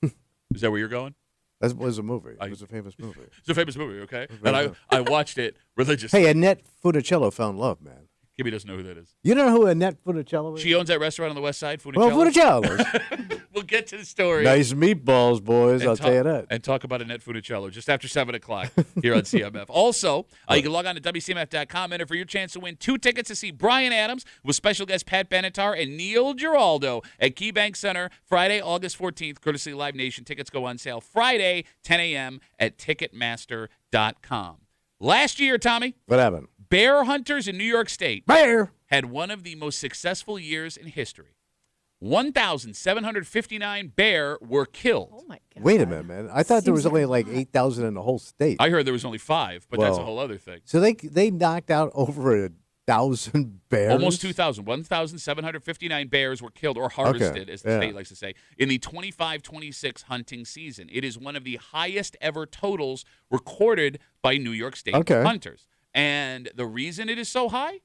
Is that where you're going? That was a movie. It was a famous movie. It's a famous movie, okay? And I watched it religiously. Hey, Annette Funicello found love, man. Kimmy doesn't know who that is. You don't know who Annette Funicello is? She owns that restaurant on the west side, Funicello. Well, Funicello's. We'll get to the story. Nice meatballs, boys. I'll tell you that. And talk about Annette Funicello just after 7 o'clock here on CMF. Also, you can log on to WCMF.com, enter for your chance to win 2 tickets to see Bryan Adams with special guest Pat Benatar and Neil Giraldo at KeyBank Center Friday, August 14th, courtesy Live Nation. Tickets go on sale Friday, 10 a.m. at Ticketmaster.com. Last year, Tommy. What happened? Bear hunters in New York State had one of the most successful years in history. 1,759 bear were killed. Oh, my God. Wait a minute, man. I thought there was only like 8,000 in the whole state. I heard there was only 5, but that's a whole other thing. So they knocked out over 1,000 bears? Almost 2,000. 1,759 bears were killed or harvested, as the state likes to say, in the 25-26 hunting season. It is one of the highest ever totals recorded by New York State hunters. And the reason it is so high?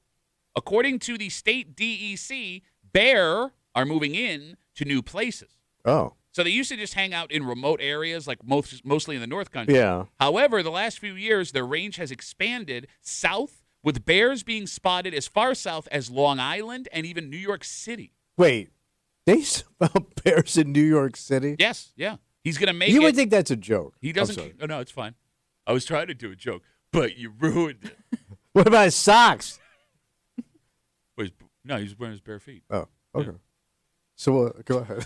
According to the state DEC, bear are moving in to new places. Oh. So they used to just hang out in remote areas, like mostly in the North Country. Yeah. However, the last few years, their range has expanded south, with bears being spotted as far south as Long Island and even New York City. Wait, they spot bears in New York City? Yes, yeah. He's going to make You would think that's a joke. He doesn't. Oh, no, it's fine. I was trying to do a joke, but you ruined it. What about his socks? No, he's wearing his bare feet. Oh, okay. Yeah. So go ahead.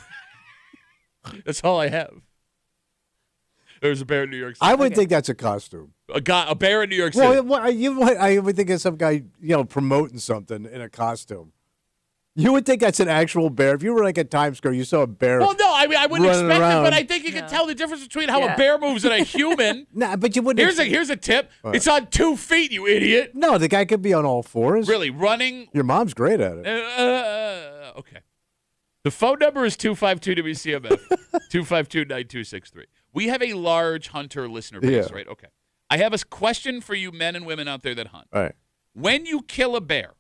That's all I have. There's a bear in New York City. I would think that's a costume. A bear in New York City. Well, I would think it's some guy, promoting something in a costume. You would think that's an actual bear. If you were like at Times Square, you saw a bear. Well, no, I mean I wouldn't expect around. it, but I think you can tell the difference between how a bear moves and a human. Nah, but you wouldn't. Here's a tip. It's on 2 feet, you idiot. No, the guy could be on all fours. Really, running. Your mom's great at it. Okay. The phone number is 252-WCMF, 252-9263. We have a large hunter listener base, right? Okay. I have a question for you men and women out there that hunt. All right. When you kill a bear,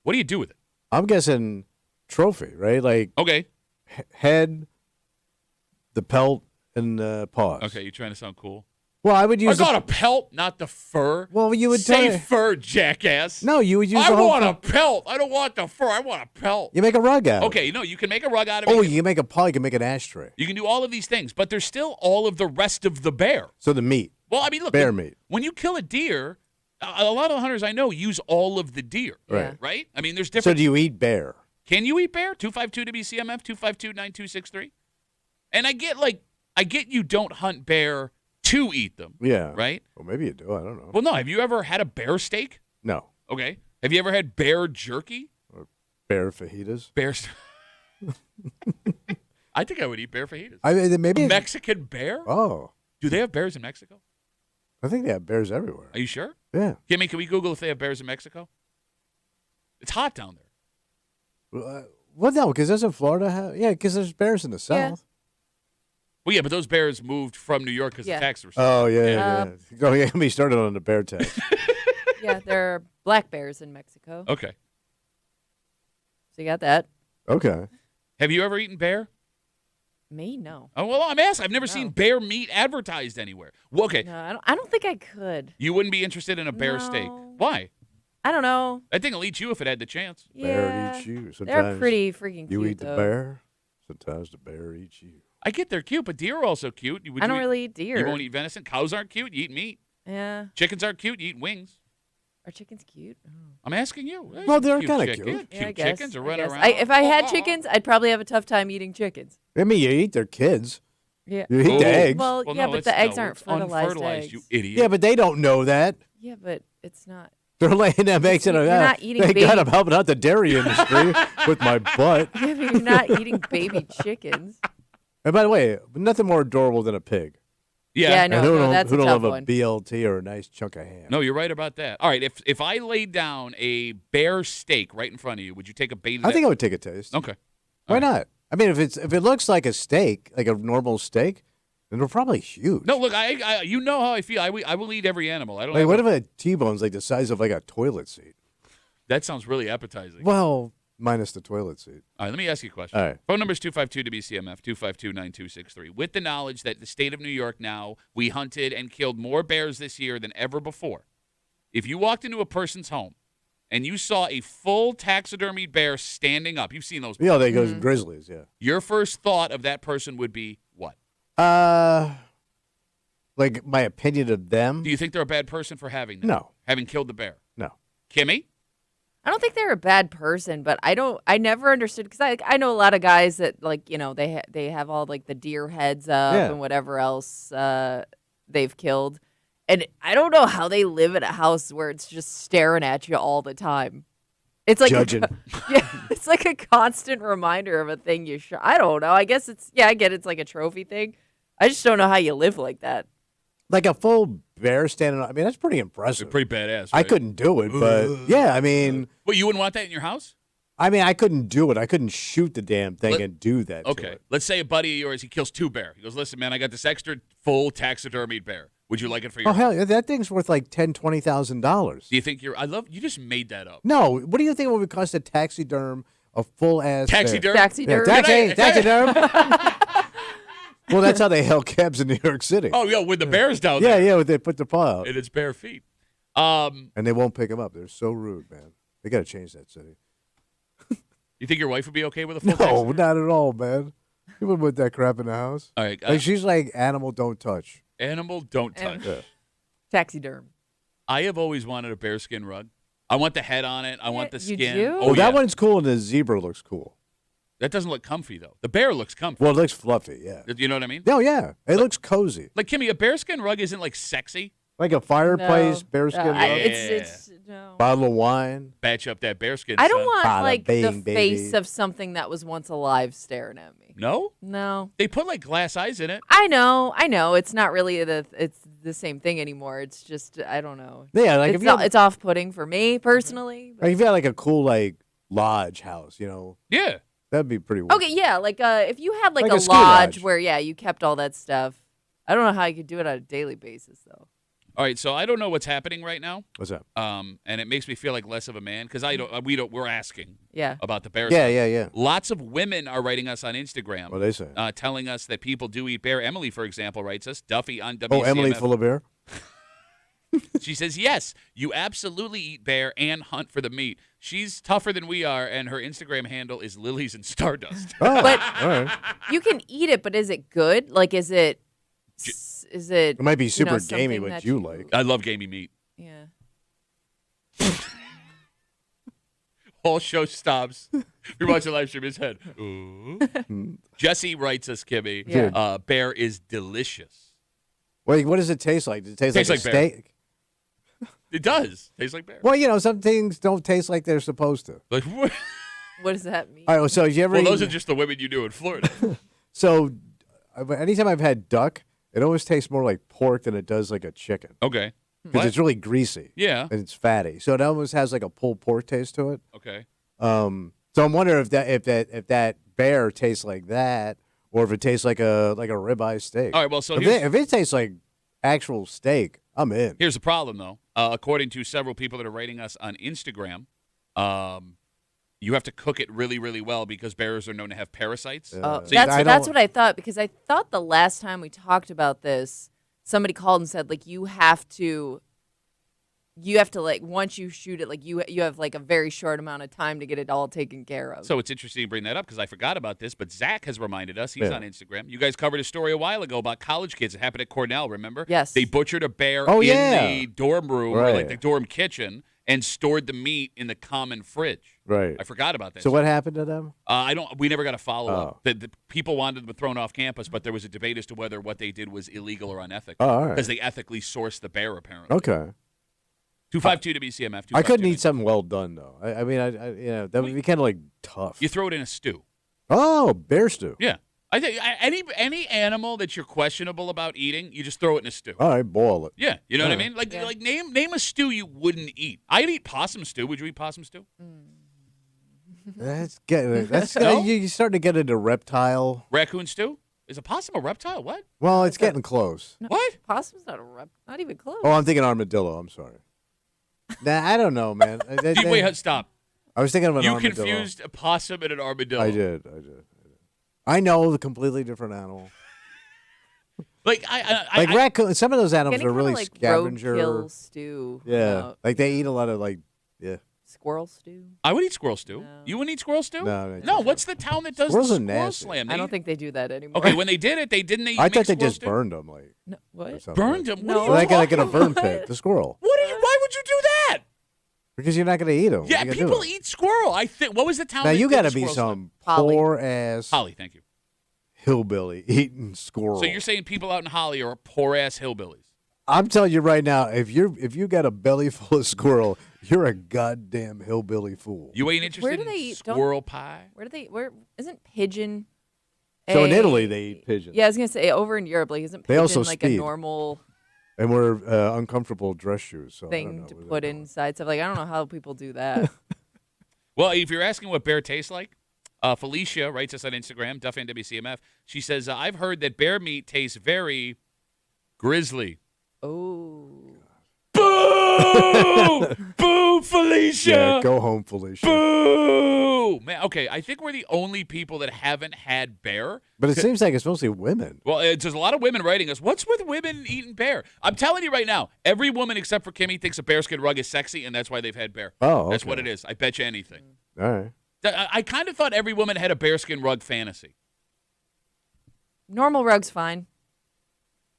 what do you do with it? I'm guessing trophy, right? Like head, the pelt, and the paws. Okay, you're trying to sound cool. Well, I would use. I got a pelt, not the fur. Well, you would say fur, jackass. No, you would use. I want a pelt. I don't want the fur. I want a pelt. You make a rug out. Okay, no, you can make a rug out of it. Oh, you can make a paw. You can make an ashtray. You can do all of these things, but there's still all of the rest of the bear. So the meat. Well, I mean, look, bear meat. When you kill a deer, a lot of the hunters I know use all of the deer. Right. Right. I mean, there's different. So do you eat bear? Can you eat bear? 252-WCMF, 252-9263. And I get you don't hunt bear to eat them. Yeah. Right? Well, maybe you do. I don't know. Well, no. Have you ever had a bear steak? No. Okay. Have you ever had bear jerky? Or bear fajitas? I think I would eat bear fajitas. I mean, maybe Mexican bear? Oh. Do they have bears in Mexico? I think they have bears everywhere. Are you sure? Yeah. Kimmy, can we Google if they have bears in Mexico? It's hot down there. Well, no, because doesn't Florida have? Yeah, because there's bears in the south. Well, yeah, but those bears moved from New York because the tax were. Oh yeah. Go get me started on the bear tax. Yeah, there are black bears in Mexico. Okay. So you got that. Okay. Have you ever eaten bear? Me, no. Oh well, I'm asking. I've never seen bear meat advertised anywhere. Well, okay. No, I don't think I could. You wouldn't be interested in a bear steak. Why? I don't know. I think it'll eat you if it had the chance. Bear eats you. Sometimes they're pretty freaking cute. You eat though. the bear. Sometimes the bear eats you. I get they're cute, but deer are also cute. I don't really eat deer. You won't eat venison. Cows aren't cute. You eat meat. Yeah. Chickens aren't cute. You eat wings. Are chickens cute? Oh. I'm asking you. There's Well, some they're cute kinda chick- cute. yeah, Yeah, I cute guess. chickens are I running guess. around. If I had chickens, I'd probably have a tough time eating chickens. I mean, you eat their kids. Yeah. You eat Oh. the eggs. Well, yeah, no, but it's- the eggs no, aren't it's fertilized unfertilized, you eggs. idiot. Yeah, but they don't know that. Yeah, but it's not. They're laying them eggs in You're a. not eating Thank baby- God I'm helping out the dairy industry with my butt. Yeah, but you're not eating baby chickens. And by the way, nothing more adorable than a pig. Yeah, no, and who no, don't, that's who a don't tough love one. a BLT or a nice chunk of ham? No, you're right about that. All right, if I laid down a bear steak right in front of you, would you take a bait of I that? think I would take a taste. Okay. Why not? I mean, if it looks like a steak, like a normal steak, then they're probably huge. No, look, I you know how I feel. I will eat every animal. I don't. Like, have what a- if a T-bone's like the size of like a toilet seat? that sounds really appetizing. Well, minus the toilet seat. All right, let me ask you a question. All right. Phone number is 252-WCMF, 252-9263. With the knowledge that the state of New York now, we hunted and killed more bears this year than ever before. If you walked into a person's home and you saw a full taxidermied bear standing up, you've seen those. Yeah, they go grizzlies. Yeah. Your first thought of that person would be what? Like my opinion of them? Do you think they're a bad person for having that? No. Having killed the bear? No. Kimmy? I don't think they're a bad person, but I never understood because I know a lot of guys that like they have all like the deer heads up Yeah. and whatever else they've killed, and I don't know how they live in a house where it's just staring at you all the time. It's like Judging. yeah, it's like a constant reminder of a thing you shot. I don't know. I guess I get it's like a trophy thing. I just don't know how you live like that. Like a full bear standing up. I mean, that's pretty They're impressive. pretty badass, I right? couldn't do it, but yeah, I mean, Well, you wouldn't want that in your house? I couldn't do it. I couldn't shoot the damn thing Let- and do that. to Okay. it. Let's say a buddy of yours, he kills 2 bear. He goes, listen, man, I got this extra full taxidermied bear. Would you like it for your Oh hell, yeah, that thing's worth like $10,000-$20,000. Do you think you just made that up. No, what do you think it would cost to taxiderm a full ass Taxiderm? Taxiderm. Yeah, taxiderm. Good Well, that's how they hail cabs in New York City. Oh, yeah, with the bears down yeah, there. yeah, they put the paw out And it's bare feet. and they won't pick them up. They're so rude, man. They got to change that city. You think your wife would be okay with a full No, taxiderm? not at all, man. You wouldn't put that crap in the house. All right. Like she's like animal, don't touch. Animal, don't touch. Yeah. Taxiderm. I have always wanted a bearskin rug. I want the head on it. I want the You skin. do? Oh, that yeah. one's cool, and the zebra looks cool. That doesn't look comfy, though. The bear looks comfy. Well, it looks fluffy, yeah. You know what I mean? Oh, yeah. It looks cozy. Like, Kimmy, a bearskin rug isn't, like, sexy. Like a fireplace, No. bearskin rug, It's no. bottle of wine. Batch up that bearskin. I don't son. want Bada like bing, the face baby. of something that was once alive staring at me. No? No. They put, like, glass eyes in it. I know. It's not really it's the same thing anymore. It's just I don't know. Yeah, like if you had, It's off-putting for me personally. but- like if you had like a cool like lodge house, you know, Yeah. that'd be pretty weird. Okay, yeah, like if you had like Like a a ski lodge lodge. where you kept all that stuff. I don't know how you could do it on a daily basis though. All right, so I don't know what's happening right now, What's that? and it makes me feel like less of a man because we're asking Yeah. about the bear. Yeah, stuff. yeah. Lots of women are writing us on Instagram, What they say? telling us that people do eat bear. Emily, for example, writes us. Duffy on WCMF. Oh, Emily full of bear. She says, yes, you absolutely eat bear and hunt for the meat. She's tougher than we are, and her Instagram handle is Lilies and Stardust. Oh, But- all right. You can eat it, but is it good? Like is it It might be super something gamey, that what you like. I love gamey meat. Yeah. Whole show stops. You're watching live stream. His head. Ooh. Jesse writes us, Kimmy. Yeah. Bear is delicious. Wait, what does it taste like? Does it taste Tastes like a like bear. steak? It does. Tastes like bear. Well, you know, some things don't taste like they're supposed to. Like, what? What does that mean? All right, so you ever Well, eat- those are just the women you knew in Florida. so anytime I've had duck, it always tastes more like pork than it does like a chicken Okay. because What? it's really greasy Yeah. and it's fatty. So it almost has like a pulled pork taste to it. Okay. So I'm wondering if that bear tastes like that, or if it tastes like a ribeye steak. All right. Well, so if it tastes like actual steak, I'm in. here's the problem, though. According to several people that are writing us on Instagram, you have to cook it really, really well because bears are known to have parasites. Yeah. So I That's don't- what I thought because I thought the last time we talked about this, somebody called and said like you have to like once you shoot it like you have like a very short amount of time to get it all taken care of. So it's interesting to bring that up because I forgot about this, but Zach has reminded us. He's Yeah. on Instagram. You guys covered a story a while ago about college kids. It happened at Cornell, remember? Yes. They butchered a bear Oh, in yeah. the dorm room or Right. like the dorm kitchen, and stored the meat in the common fridge. Right. I forgot about that. So what happened to them? We never got a follow-up. Oh. The people wanted them thrown off campus, but there was a debate as to whether what they did was illegal or unethical. Oh, all right. Because they ethically sourced the bear, apparently. Okay. 252 WCMF. I couldn't eat something well done though. I mean, that would be kind of like tough. You throw it in a stew. Oh, bear stew. Yeah. I think any animal that you're questionable about eating, you just throw it in a stew. All right, boil it. Yeah, you know what I Yeah. mean? Like name a stew you wouldn't eat. I'd eat possum stew. Would you eat possum stew? That's No? you're starting to get into reptile. Raccoon stew? Is a possum a reptile? What? Well, it's getting close. No, What? Possum's not even close. Oh, I'm thinking armadillo. I'm sorry. Nah, I don't know, man. Wait, stop. I was thinking of an You armadillo. confused a possum and an armadillo. I did. I know the completely different animal. Like Like raccoon. Some of those animals Getting are really like scavenger. roadkill stew. Yeah, like they eat a lot of Squirrel stew. I would eat squirrel stew. No. You wouldn't eat squirrel stew? No, No, what's the town that does Squirrels the are squirrel nasty. slam? I don't think they do that anymore. Okay, when they did it, they didn't. I thought they squirrel just stew? burned them. Like No, what? or something. Burned them. What No. are you Like talking in a burn about? pit. The squirrel. Why would you do that? Because you're not going to eat them. Yeah, people eat squirrel. I think. What was the town? Now that you did got the to be squirrel slam? some Holly. poor ass Holly. Thank you. hillbilly eating squirrel. So you're saying people out in Holly are poor ass hillbillies? I'm telling you right now, if you got a belly full of squirrel, you're a goddamn hillbilly fool. You ain't interested Where do in they eat? squirrel pie? Where isn't pigeon? So in a- Italy they eat pigeons. Yeah, I was gonna say over in Europe, like isn't They pigeon also like a speed. normal And we're uncomfortable dress shoes. So I don't thing know to what put they're doing. inside stuff? Like I don't know how people do that. Well, if you're asking what bear tastes like, Felicia writes us on Instagram, Duffy WCMF. She says, I've heard that bear meat tastes very grisly. Oh. Boo! Boo, Felicia! Yeah, go home, Felicia. Boo! Man, okay, I think we're the only people that haven't had bear. But it seems like it's mostly women. Well, there's a lot of women writing us. What's with women eating bear? I'm telling you right now, every woman except for Kimmy thinks a bearskin rug is sexy, and that's why they've had bear. Oh, That's okay. what it is. I bet you anything. All right. I kind of thought every woman had a bearskin rug fantasy. Normal rug's fine.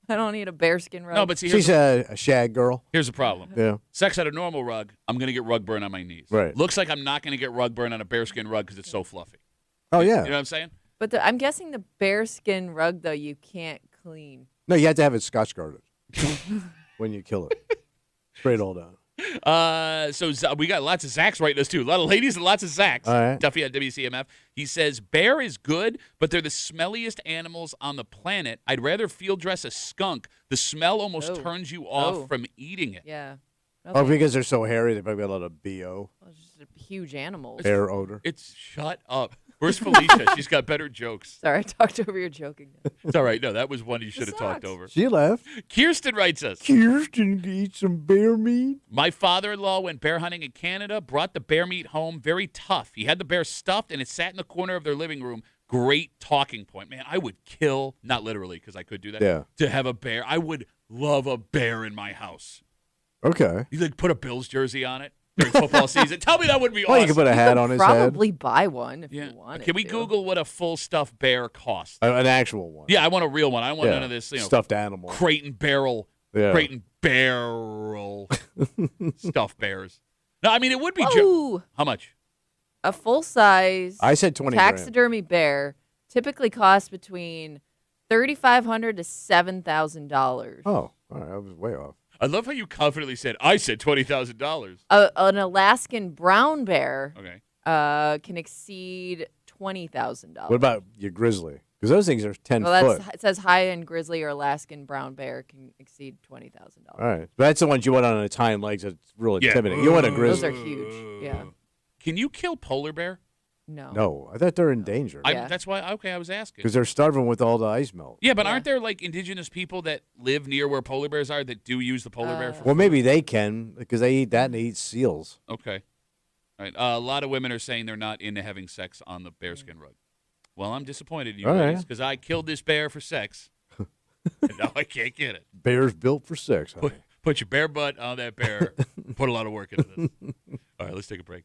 I don't need a bearskin rug. No, but see, She's a shag girl. here's the problem. Yeah. Sex at a normal rug, I'm going to get rug burn on my knees. Right. Looks like I'm not going to get rug burn on a bearskin rug because it's so fluffy. Oh, yeah. You know what I'm saying? But I'm guessing the bearskin rug though you can't clean. No, you have to have it scotch guarded when you kill it. Straight all down. So we got lots of Zachs writing us too. A lot of ladies and lots of Zachs. All right. Duffy at WCMF. He says bear is good, but they're the smelliest animals on the planet. I'd rather field dress a skunk. The smell almost Oh. turns you off Oh. from eating it. Yeah. Oh, because they're so hairy, they've probably got a lot of BO, Well, it's just a huge animal. hair odor. It's shut up. Where's Felicia? She's got better jokes. Sorry, I talked over your joke again. It's all right. No, that was one you should have talked sucks. over. She left. Kirsten writes us. Kirsten eat some bear meat. My father-in-law went bear hunting in Canada, brought the bear meat home, very tough. He had the bear stuffed, and it sat in the corner of their living room. Great talking point. Man, I would kill, not literally because I could do that, Yeah. to have a bear. I would love a bear in my house. Okay. You like put a Bills jersey on it during football season. Tell me that wouldn't be Well, you awesome. can put a hat on his head. Probably buy one if Yeah. you want. Can we Google what a full stuffed bear costs? An actual one. Yeah, I want a real one. I don't want Yeah. none of this, Stuffed animal. crate and barrel, Yeah. crate and barrel stuffed bears. No, I mean it would be. Ooh, How much? a full size I said 20 grand. taxidermy bear typically costs between $3,500 to $7,000. Oh, all right. I was way off. I love how you confidently said, I said $20,000. An Alaskan brown bear Okay. can exceed $20,000. What about your grizzly? Because those things are 10 Well, foot. it says high-end grizzly or Alaskan brown bear can exceed $20,000. All right. But that's the ones you want on its hind legs. That's real Yeah. intimidating. You want a Those grizzly. are huge. Yeah. Can you kill polar bear? No. No, I thought they're in danger. Yeah. That's why, okay, I was asking. Because they're starving with all the ice melt. Yeah, but Yeah. aren't there like indigenous people that live near where polar bears are that do use the polar bear for Well, food? maybe they can because they eat that and they eat seals. Okay. All right. A lot of women are saying they're not into having sex on the bearskin rug. Well, I'm disappointed in you All right. ladies because I killed this bear for sex. And now I can't get it. Bears built for sex. honey. Put your bare butt on that bear. Put a lot of work into this. All right, let's take a break.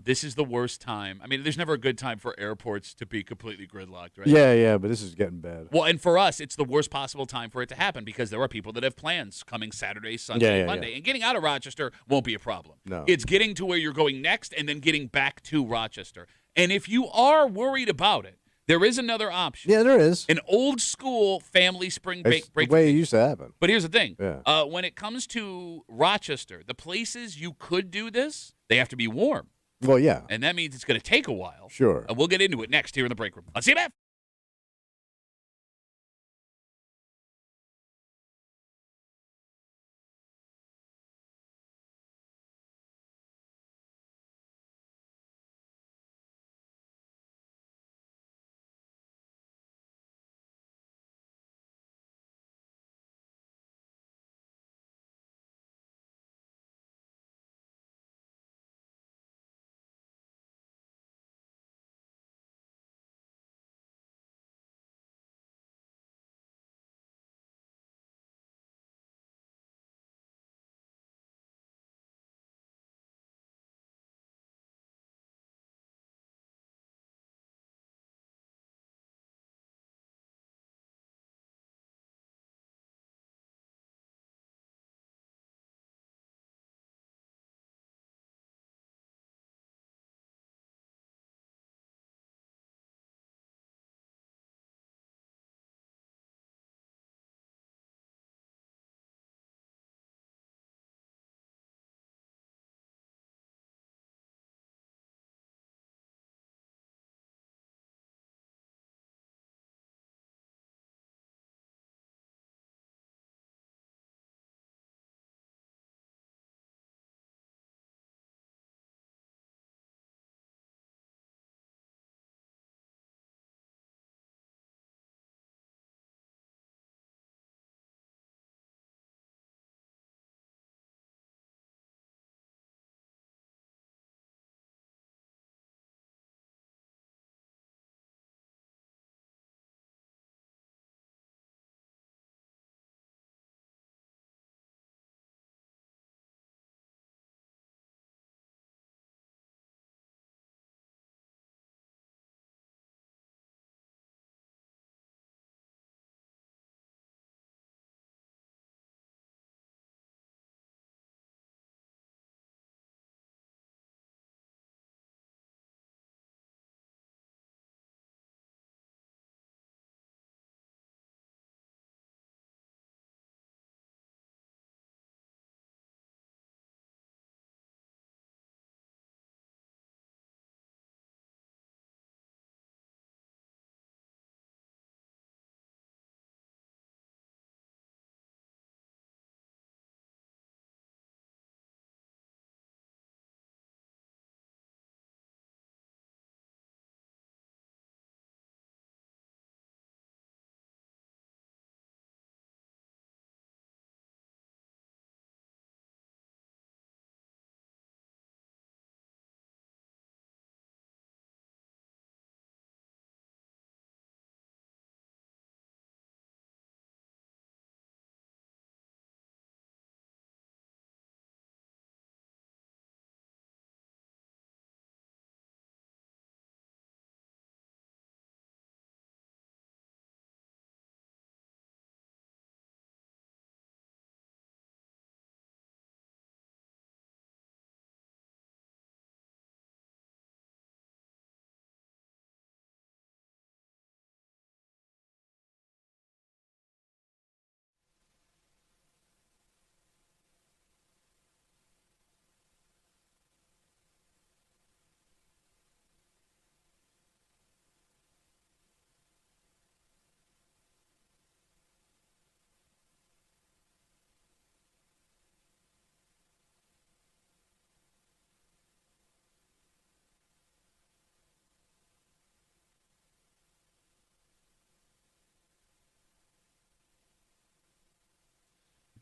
This is the worst time. I mean, there's never a good time for airports to be completely gridlocked, right? Yeah, but this is getting bad. Well, and for us, it's the worst possible time for it to happen because there are people that have plans coming Saturday, Sunday, Monday. And getting out of Rochester won't be a problem. No. It's getting to where you're going next and then getting back to Rochester. And if you are worried about it, there is another option. Yeah, there is. An old school family spring It's break. the way it used to happen. But here's the thing. Yeah. When it comes to Rochester, the places you could do this, they have to be warm. Well, yeah. And that means it's going to take a while. Sure. And we'll get into it next here in the break room. On CMF.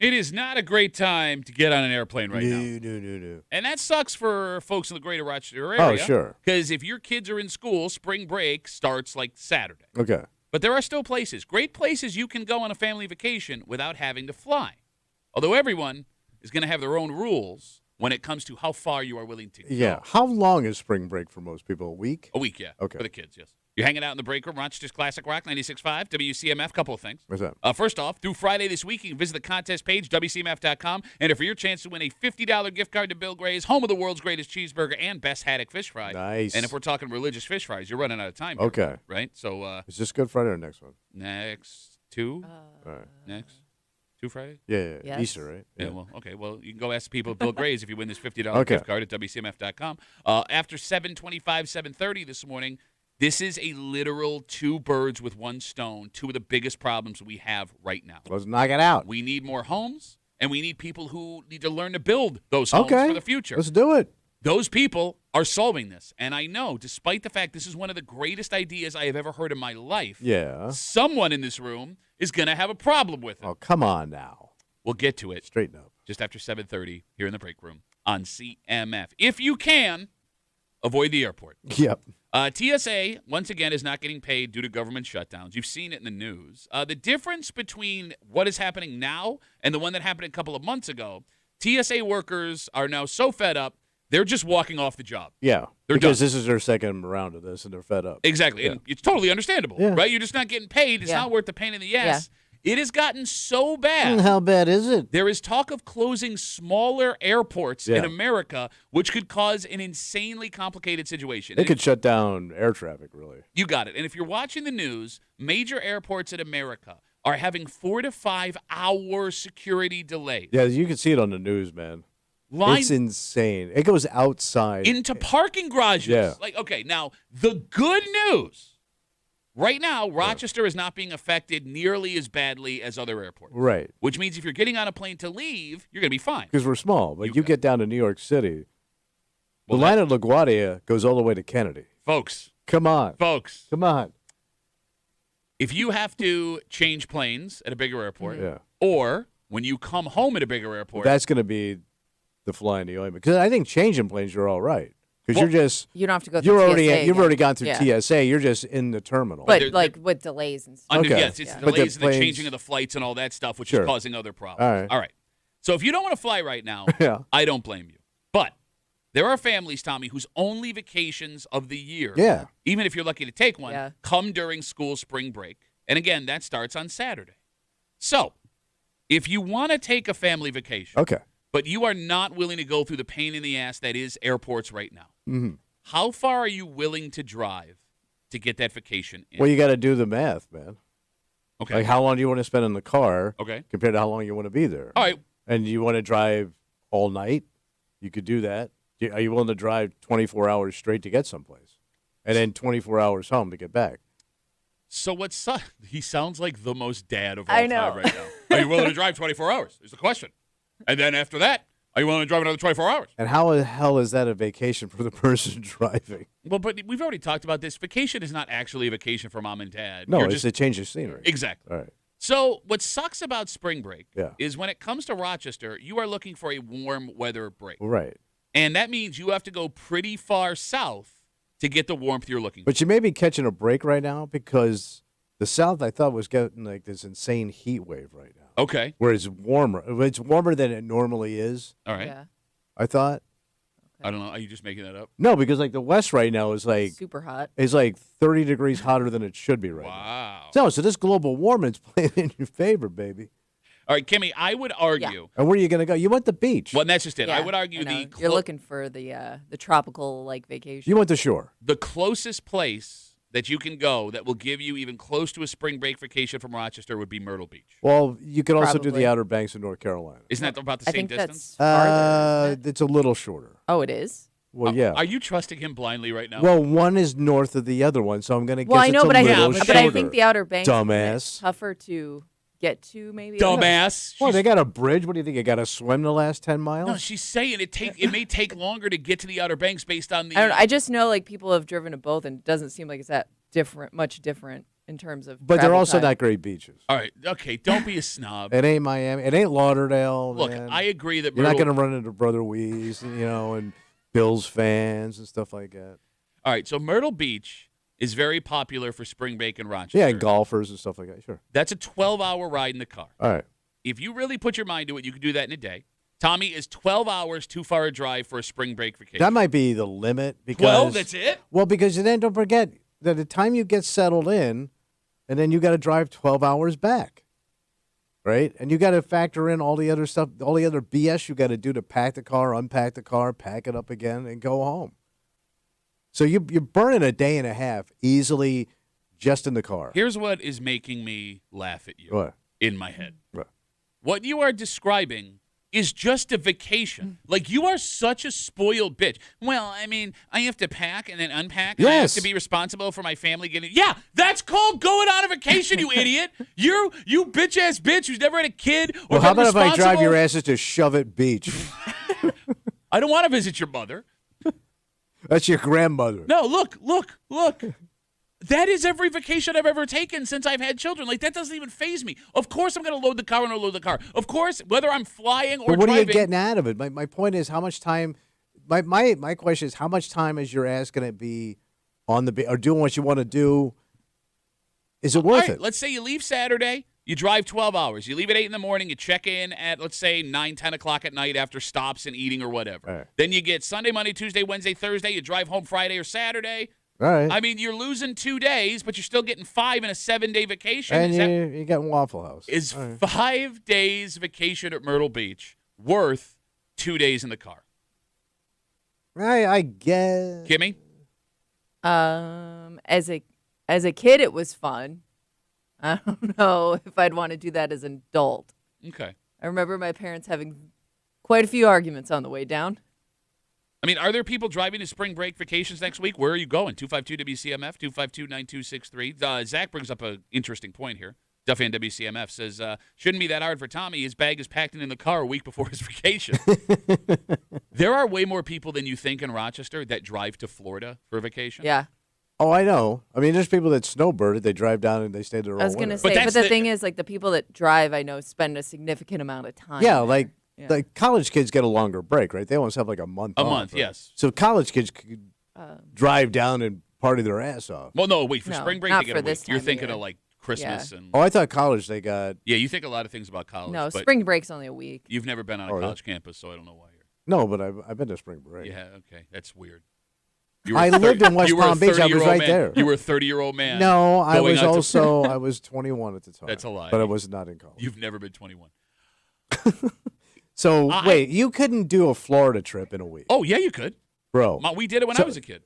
It is not a great time to get on an airplane right now. No. And that sucks for folks in the greater Rochester area. Oh, sure. Because if your kids are in school, spring break starts like Saturday. Okay. But there are still places, great places you can go on a family vacation without having to fly. Although everyone is going to have their own rules when it comes to how far you are willing to go. Yeah. How long is spring break for most people? A week? A week, yeah. Okay. For the kids, yes. You're hanging out in the break room, Rochester's Classic Rock, 96.5, WCMF. Couple of things. What's that? First off, through Friday this week, you can visit the contest page, WCMF.com, and for your chance to win a $50 gift card to Bill Gray's, home of the world's greatest cheeseburger and best haddock fish fry. Nice. And if we're talking religious fish fries, you're running out of time here, Okay. right? So Is this Good Friday or next one? next two? All right. Next two Fridays? Yeah. Yes. Easter, right? Yeah, well, okay. Well, you can go ask the people at Bill Gray's if you win this $50 Okay. gift card at WCMF.com. After 7:25, 7:30 this morning, this is a literal two birds with one stone, two of the biggest problems we have right now. Let's knock it out. We need more homes, and we need people who need to learn to build those homes Okay. for the future. Let's do it. Those people are solving this. And I know, despite the fact this is one of the greatest ideas I have ever heard in my life, Yeah. someone in this room is going to have a problem with it. Oh, come on now. We'll get to it Straighten up. just after 7:30 here in the break room on CMF. If you can, avoid the airport. Yep. TSA, once again, is not getting paid due to government shutdowns. You've seen it in the news. The difference between what is happening now and the one that happened a couple of months ago, TSA workers are now so fed up, they're just walking off the job. Yeah. They're because done. this is their second round of this, and they're fed up. Exactly. Yeah. And it's totally understandable, Yeah. right? You're just not getting paid. It's Yeah. not worth the pain in the ass. It has gotten so bad. How bad is it? There is talk of closing smaller airports in Yeah. America, which could cause an insanely complicated situation. They And could shut down air traffic, really. You got it. And if you're watching the news, major airports in America are having 4 to 5 hour security delays. Yeah, you can see it on the news, man. Line It's insane. It goes outside. into parking garages. Yeah. Like, okay, now the good news. Right now, Rochester is not being affected nearly as badly as other airports. Right. Which means if you're getting on a plane to leave, you're going to be fine. Because we're small. But You you got get down to New York City, Well, the line at LaGuardia goes all the way to Kennedy. Folks, Come on. Come on. if you have to change planes at a bigger airport, Yeah. or when you come home at a bigger airport, That's going to be the fly in the ointment. Because I think changing planes are all right. Because Well, you're just You don't have to go through you've TSA already again. gone through Yeah. TSA. You're just in the terminal. But They're- like with delays and stuff. Under, Okay. yes, it's Yeah. the But the delays and the planes- changing of the flights and all that stuff, which Sure. is causing other problems. All right. So if you don't want to fly right now, Yeah. I don't blame you. But there are families, Tommy, whose only vacations of the year, Yeah. even if you're lucky to take one, Yeah. come during school spring break. And again, that starts on Saturday. So if you want to take a family vacation, Okay. but you are not willing to go through the pain in the ass that is airports right now, hmm how far are you willing to drive to get that vacation in? Well, you got to do the math, man. Okay. Like, how long do you want to spend in the car Okay. compared to how long you want to be there? All right. And you want to drive all night? You could do that. Are you willing to drive 24 hours straight to get someplace? And then 24 hours home to get back? So he sounds like the most dad of all I know. time right now. Are you willing to drive 24 hours? Is the question. And then after that, are you willing to drive another 24 hours? And how the hell is that a vacation for the person driving? Well, but we've already talked about this. Vacation is not actually a vacation for mom and dad. No, You're it's just a change of scenery. exactly. All right. So what sucks about spring break Yeah. is when it comes to Rochester, you are looking for a warm weather break. Right. And that means you have to go pretty far south to get the warmth you're looking for. But you may be catching a break right now because the South, I thought, was getting like this insane heat wave right now. Okay. Where it's warmer. It's warmer than it normally is, All right. Yeah. I thought. I don't know. Are you just making that up? No, because like the West right now is like Super hot. 30 degrees hotter than it should be right Wow. now. So this global warming's playing in your favor, baby. All right, Kimmy, I would argue. And where are you going to go? You went the beach. Well, that's just it. I Yeah, would argue I know. the You're looking for the tropical like vacation. You went to shore. the closest place that you can go that will give you even close to a spring break vacation from Rochester would be Myrtle Beach. Well, you could also do Probably. the Outer Banks of North Carolina. Isn't that about the I same think distance? that's farther. Isn't it? It's a little shorter. Oh, it is. Well, yeah. Are you trusting him blindly right now? Well, one is north of the other one, so I'm going to guess Well, I know, it's a but I little think, shorter. but I think the Outer Banks Dumbass. is tougher to get to. Maybe Dumbass. Well, She's- they got a bridge. What do you think? You got to swim the last 10 miles? no, she's saying it may take longer to get to the Outer Banks based on the. I don't know. I just know like people have driven to both, and it doesn't seem like it's that much different in terms of. But they're travel also time. not great beaches. All right. Okay. Don't be a snob. It ain't Miami. It ain't Lauderdale. Look, man. I agree that You're not Myrtle. going to run into Brother Weeze, and Bills fans and stuff like that. All right. So Myrtle Beach is very popular for spring break in Rochester. Yeah, and golfers and stuff like that. Sure. That's a 12-hour ride in the car. All right. If you really put your mind to it, you can do that in a day. Tommy, is 12 hours too far a drive for a spring break vacation? That might be the limit. Because 12? That's it? Well, because then don't forget that the time you get settled in, and then you got to drive 12 hours back, right? And you got to factor in all the other stuff, all the other BS you got to do to pack the car, unpack the car, pack it up again, and go home. So you're burning a day and a half easily just in the car. Here's what is making me laugh at you What? in my head. What? What you are describing is just a vacation. Like, you are such a spoiled bitch. Well, I mean, I have to pack and then unpack. And I have Yes. to be responsible for my family getting. Yeah, that's called going on a vacation, you idiot. You bitch ass bitch who's never had a kid. Or Well, how been about if I drive your responsible- asses to Shove It Beach? I don't want to visit your mother. That's your grandmother. No, look. That is every vacation I've ever taken since I've had children. Like, that doesn't even faze me. Of course I'm going to load the car and unload the car. Of course, whether I'm flying or But what driving. are you getting out of it? My point is, how much time? My question is, how much time is your ass going to be on the or doing what you want to do? Is it All worth right, it? let's say you leave Saturday. You drive 12 hours. You leave at 8 in the morning. You check in at, let's say, 9, 10 o'clock at night after stops and eating or whatever. All right. Then you get Sunday, Monday, Tuesday, Wednesday, Thursday. You drive home Friday or Saturday. All right. I mean, you're losing 2 days, but you're still getting 5 in a 7-day vacation. And you got Waffle House. Is All right. 5 days vacation at Myrtle Beach worth 2 days in the car? I guess. Kimmy? As a kid, it was fun. I don't know if I'd want to do that as an adult. Okay. I remember my parents having quite a few arguments on the way down. I mean, are there people driving to spring break vacations next week? Where are you going? 252-WCMF, 252-9263. Zach brings up an interesting point here. Duffy on WCMF says, shouldn't be that hard for Tommy. His bag is packed in the car a week before his vacation. There are way more people than you think in Rochester that drive to Florida for vacation. Yeah. Oh, I know. I mean, there's people that snowbirded. They drive down and they stay there all I was going to winter. say, But but that's the the- thing is, like, the people that drive, I know, spend a significant amount of time. Yeah, there. like college kids get a longer break, right? They almost have like a month. A off, month, right? yes. So college kids could drive down and party their ass off. Well, no, wait. For No, spring break, not they get for a week. this You're time of thinking year. of, like, Christmas and... Oh, I thought college they got. Yeah, you think a lot of things about college. No, but spring break's only a week. You've never been on a Oh, really? college campus, so I don't know why you're... No, but I've been to spring break. Yeah, okay. That's weird. I lived in West Palm Beach. I was right there. You were a 30-year-old man. No, I going was out to- also I was 21 at the time. That's a lie. But I was not in college. You've never been 21. So wait, you couldn't do a Florida trip in a week, Oh, yeah, you could. bro? We did it when So- I was a kid.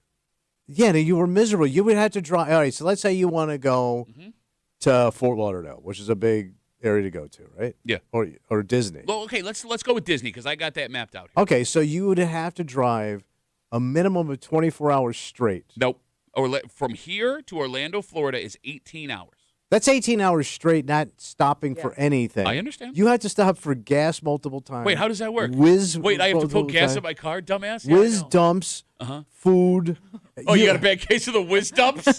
Yeah, no, you were miserable. You would have to drive. All right, so let's say you want to go Mm-hmm. to Fort Lauderdale, which is a big area to go to, right? Yeah. Or Disney. Well, okay, let's go with Disney because I got that mapped out here. Okay, so you would have to drive a minimum of 24 hours straight. Nope. From here to Orlando, Florida is 18 hours. That's 18 hours straight, not stopping for anything. I understand. You have to stop for gas multiple times. Wait, how does that work? Wait, I have to put gas in my car, dumbass? Yeah, I Whiz know. dumps, Uh-huh. food. Oh, you got a bad case of the whiz dumps?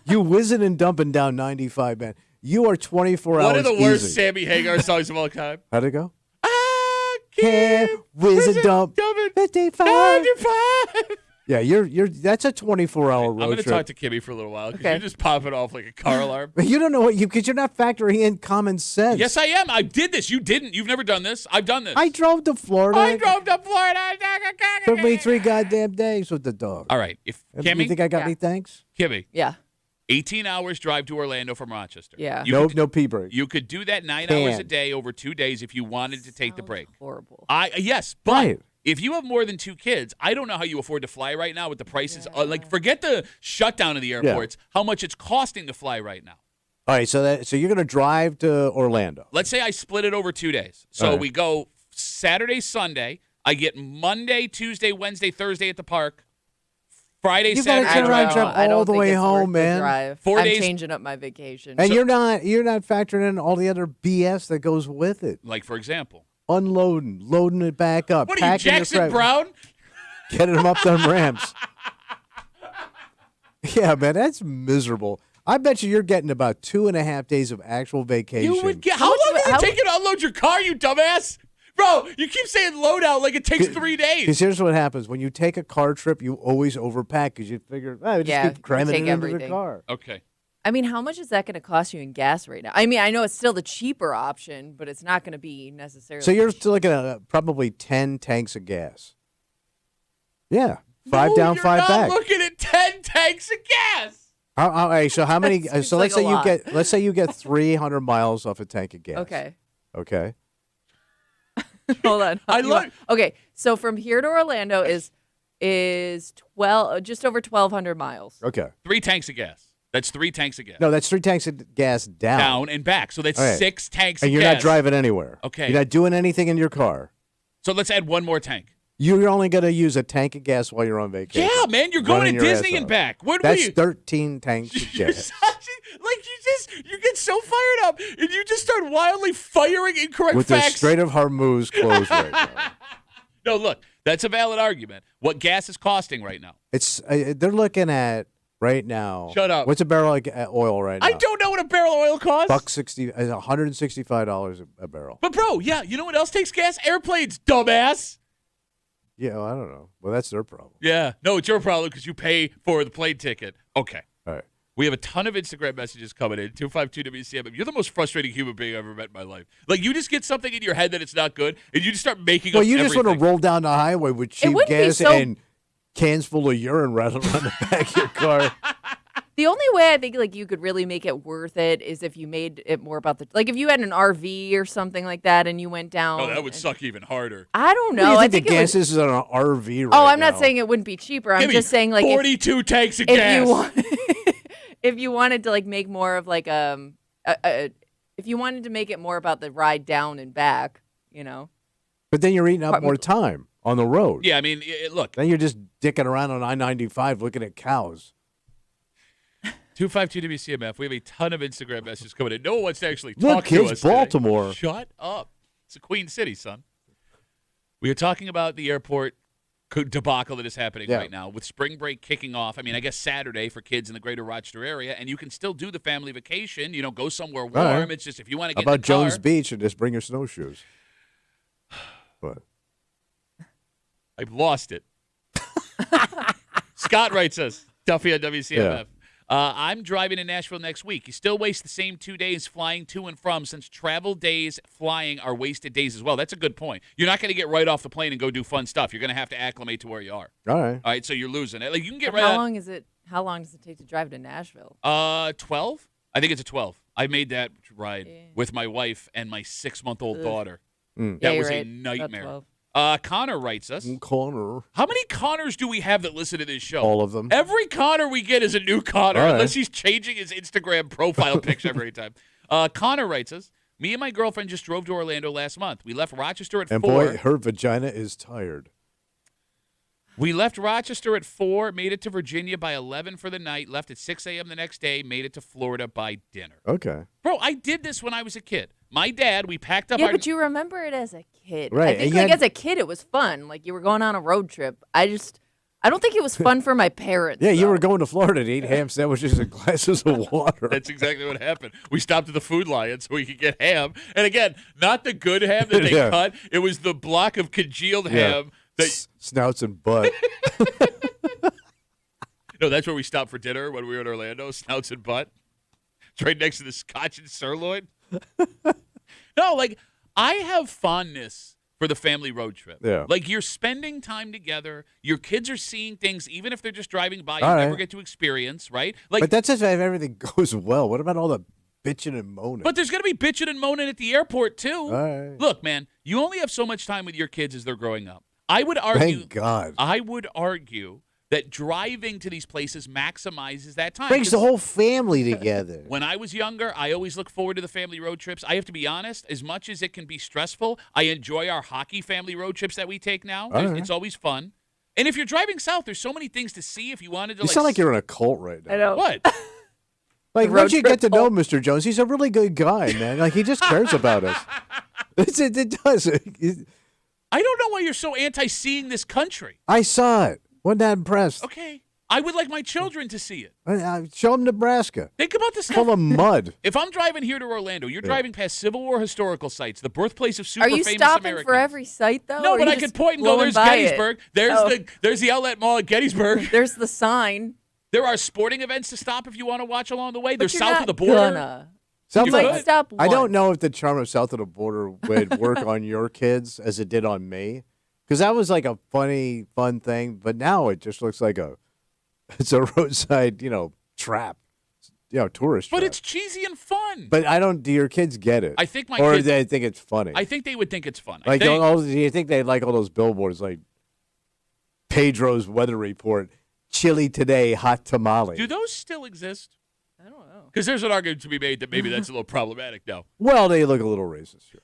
You whizzing and dumping down 95, man. You are 24 hours One of the worst easy. Sammy Hagar songs of all time. How'd it go? I Can't can't whiz and dump it 55. 95. Yeah, you're. That's a 24-hour road I'm going to trip. talk to Kimmy for a little while because Okay. you're just popping off like a car alarm. You don't know what because you're not factoring in common sense. Yes, I am. I did this. You didn't. You've never done this. I've done this. I drove to Florida. I drove to Florida. Took me 3 goddamn days with the dog. All right. If You Kimmy, think I got Yeah. any thanks? Kimmy, Yeah. 18 hours drive to Orlando from Rochester. Yeah. No pee break. You could do that 9 hours a Can. day over 2 days if you wanted to take the Sounds break. Horrible. Yes, but Right. if you have more than 2 kids, I don't know how you afford to fly right now with the prices. Like, forget the shutdown of the airports. How much it's costing to fly right now? All right, so you're gonna drive to Orlando. Let's say I split it over 2 days. So All right. we go Saturday, Sunday. I get Monday, Tuesday, Wednesday, Thursday at the park. Friday, You gotta Saturday. turn around and drive drive home. I don't all the think way it's home, worth the man. drive. 4 I'm days- changing up my vacation. And you're not factoring in all the other BS that goes with it. Like, for example. Unloading, loading it back up, What are you, packing your Jackson crap, Brown? getting them up them ramps. Yeah, man, that's miserable. I bet you're getting about 2.5 days of actual vacation. You would get. How long does it take you to unload your car, you dumbass? Bro, you keep saying loadout like it takes 3 days. Because here's what happens. When you take a car trip, you always overpack because you figure, just Yeah, keep cramming take it into the everything. car. Okay. I mean, how much is that going to cost you in gas right now? I mean, I know it's still the cheaper option, but it's not going to be necessarily. So you're still looking at probably 10 tanks of gas. Yeah, 5 No, down, you're 5 not back. looking at 10 tanks of gas. Hey, so how many? That So seems like a lot. let's say you get 300 miles off a tank of gas. Okay. Okay. Hold on. I You love- want- Okay, so from here to Orlando is 12, just over 1,200 miles. Okay. 3 tanks of gas. That's 3 tanks of gas. No, that's 3 tanks of gas down. Down and back. So that's All right. 6 tanks And of you're gas. not driving anywhere. Okay. You're not doing anything in your car. So let's add one more tank. You're only going to use a tank of gas while you're on vacation. Yeah, man, you're going Running to your ass Disney and off. back. What That's you? 13 tanks of You're gas. you get so fired up and you just start wildly firing incorrect With the facts. Strait of Hormuz closed right now. No, look, that's a valid argument. What gas is costing right now? It's they're looking at right now. Shut up. What's a barrel of oil right now? I don't know what a barrel of oil costs. $160, $165 a barrel. But bro, yeah, you know what else takes gas? Airplanes, dumbass. Yeah, well, I don't know. Well, that's their problem. Yeah, no, it's your problem because you pay for the plane ticket. Okay. All right. We have a ton of Instagram messages coming in. 252 WCMF. You're the most frustrating human being I've ever met in my life. Like, you just get something in your head that it's not good, and you just start making Well, up you just want to everything. roll down the highway with cheap wouldn't be gas so- and cans full of urine rattling around the back of your car. The only way I think like you could really make it worth it is if you made it more about the like if you had an RV or something like that and you went down. Oh, that would and- suck even harder. I don't What know. do you I think think the it gas would, is on an RV right Oh, I'm now? not saying it wouldn't be cheaper. I'm Give me just saying like 42 tanks of if gas. you want, if you wanted to like make more of like if you wanted to make it more about the ride down and back, you know. But then you're eating up more time on the road. Yeah, I mean, look, Then you're just dicking around on I-95 looking at cows. 252 WCMF. We have a ton of Instagram messages coming in. No one wants to actually Look, talk to kids, us today. Baltimore. Shut up. It's a Queen City, son. We are talking about the airport debacle that is happening Yeah. right now with spring break kicking off. I mean, I guess Saturday for kids in the greater Rochester area, and you can still do the family vacation, go somewhere warm. right. It's just if you want to How get in about the car. Jones Beach and just bring your snowshoes? What? I've lost it. Scott writes us, Duffy on WCMF. I'm driving to Nashville next week. You still waste the same 2 days flying to and from since travel days flying are wasted days as well. That's a good point. You're not going to get right off the plane and go do fun stuff. You're going to have to acclimate to where you are. All right. All right, so you're losing it. Like you can get But right how out. long is it? How long does it take to drive to Nashville? 12? I think it's a 12. I made that ride Yeah. with my wife and my 6-month-old Ugh. daughter. Mm. Yeah, That you're was a right. About nightmare. 12. Connor writes us. Connor. How many Connors do we have that listen to this show? All of them. Every Connor we get is a new Connor, All right. unless he's changing his Instagram profile picture every time. Connor writes us, me and my girlfriend just drove to Orlando last month. We left Rochester at And 4. boy, her vagina is tired. We left Rochester at 4, made it to Virginia by 11 for the night, left at 6 a.m. the next day, made it to Florida by dinner. Okay. Bro, I did this when I was a kid. My dad, we packed up Yeah, our... but you remember it as a kid. Right, I and think you like had- as a kid it was fun. Like you were going on a road trip. I don't think it was fun for my parents. Yeah, you though. were going to Florida to eat ham sandwiches and glasses of water. That's exactly what happened. We stopped at the Food Lion so we could get ham. And again, not the good ham that they Yeah. cut. It was the block of congealed Yeah. ham. That, Snouts and butt. no, that's where we stopped for dinner when we were in Orlando, Snouts and Butt. It's right next to the Scotch and Sirloin. No, like, I have fondness for the family road trip. Yeah. Like, you're spending time together. Your kids are seeing things, even if they're just driving by, you All never right. get to experience, right? Like, But that's if everything goes well. What about all the bitching and moaning? But there's going to be bitching and moaning at the airport, too. All right. Look, man, you only have so much time with your kids as they're growing up. I would argue. Thank God. I would argue that driving to these places maximizes that time. Brings the 'Cause whole family together. when I was younger, I always look forward to the family road trips. I have to be honest, as much as it can be stressful, I enjoy our hockey family road trips that we take now. All right. It's always fun. And if you're driving south, there's so many things to see if you wanted to. You sound like you're in a cult right now. I know. What? Like, The road once you get to trip know cult. Mr. Jones, he's a really good guy, man. Like, he just cares about us. It does. I don't know why you're so anti-seeing this country. I saw it. Wasn't that impressed? Okay. I would like my children to see it. Show him Nebraska. Think about the stuff. Full of mud. If I'm driving here to Orlando, you're driving past Civil War historical sites, the birthplace of super Are you famous stopping Americans. for every site though? No, or but you I just could point and go, blowing there's by it? Gettysburg. There's Oh. there's the outlet mall at Gettysburg. There's the sign. There are sporting events to stop if you want to watch along the way. They're But you're south not of the border. gonna. South You of- might stop I don't once. know if the charm of south of the border would work on your kids as it did on me, because that was like a fun thing. But now it just looks like it's a roadside, trap, tourist. But trap. it's cheesy and fun. But I don't. Do your kids get it? I think my or kids. they think it's funny. I think they would think it's fun. like, I think, do you think they like all those billboards like Pedro's weather report? Chilly today, hot tamale. do those still exist? I don't know. Because there's an argument to be made that maybe that's a little problematic now. Well, they look a little racist. Sure.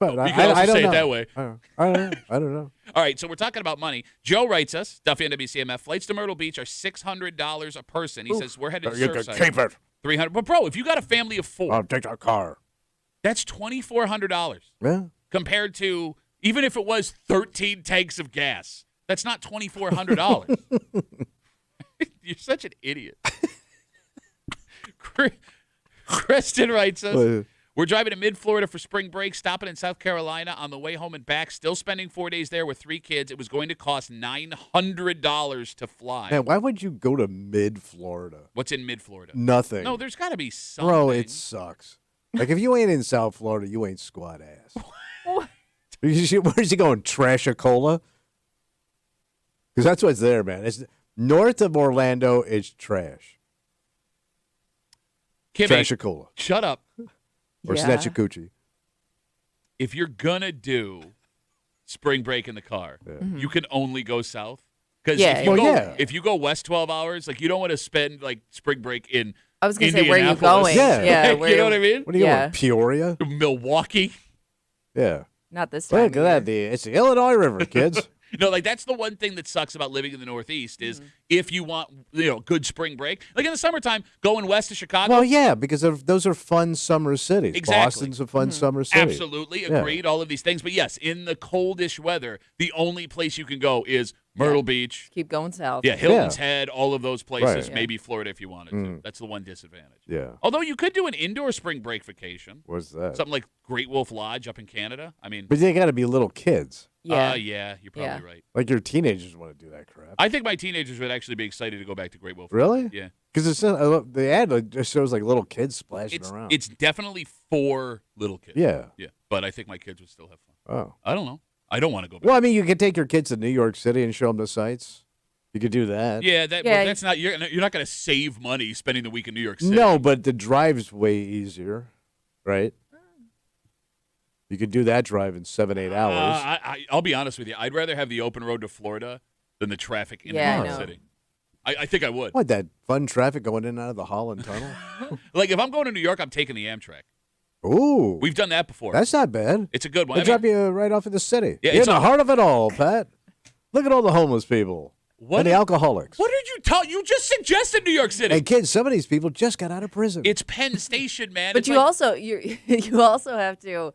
But You can also I don't say know. it that way. I don't know. All right, so we're talking about money. Joe writes us, Duffy and WCMF, flights to Myrtle Beach are $600 a person. He says, we're headed to You can Surfside. keep it. $300. But, bro, if you got a family of 4, I'll take that car. that's $2,400 Yeah. compared to, even if it was 13 tanks of gas, that's not $2,400. You're such an idiot. Kristen writes us, we're driving to mid-Florida for spring break, stopping in South Carolina on the way home and back, still spending 4 days there with 3 kids. It was going to cost $900 to fly. Man, why would you go to mid-Florida? What's in mid-Florida? Nothing. No, there's got to be something. Bro, it sucks. Like, if you ain't in South Florida, you ain't squat ass. Where's he going? Trashicola? Because that's what's there, man. It's north of Orlando, it's trash. Kimmy, Trashicola. shut up. Or Yeah. Snatchacucci. If you're going to do spring break in the car, you can only go south. Because Yeah, if you go west 12 hours, like, you don't want to spend, like, spring break in I was gonna say, where are you Indianapolis. going? Yeah. where You know what I mean? What are you Yeah. going, Peoria? Milwaukee. Yeah. Not this time. Look at that. It's the Illinois River, kids. No, like, that's the one thing that sucks about living in the Northeast is if you want, good spring break. Like, in the summertime, going west to Chicago. Well, yeah, because those are fun summer cities. Exactly. Boston's a fun summer city. Absolutely Yeah. agreed. All of these things, but yes, in the coldish weather, the only place you can go is Myrtle Beach. Keep going south. Yeah, Hilton's Head, all of those places. Right. Yeah. Maybe Florida if you wanted to. That's the one disadvantage. Yeah. Although you could do an indoor spring break vacation, What's that? something like Great Wolf Lodge up in Canada. I mean, But they got to be little kids. Yeah. yeah, you're probably right. Like your teenagers want to do that crap. I think my teenagers would actually be excited to go back to Great Wolf. Really? Yeah. Because the ad just shows like little kids splashing around. It's definitely for little kids. Yeah. Yeah. But I think my kids would still have fun. Oh. I don't know. I don't want to go back. Well, I mean, you could take your kids to New York City and show them the sights. You could do that. Yeah, Yeah. But that's not. You're not going to save money spending the week in New York City. No, but the drive's way easier, right? You could do that drive in 7-8 hours. I'll be honest with you. I'd rather have the open road to Florida than the traffic in Yeah, New I York know. City. I think I would. What, that fun traffic going in and out of the Holland Tunnel? Like, if I'm going to New York, I'm taking the Amtrak. Ooh, We've done that before. that's not bad. It's a good one. They I drop mean, you right off in the city. Yeah, You're it's in the a- heart of it all, Pat. Look at all the homeless people What and the did- alcoholics. what did you tell? You just suggested New York City. And kids, some of these people just got out of prison. It's Penn Station, man. But It's you like- also you also have to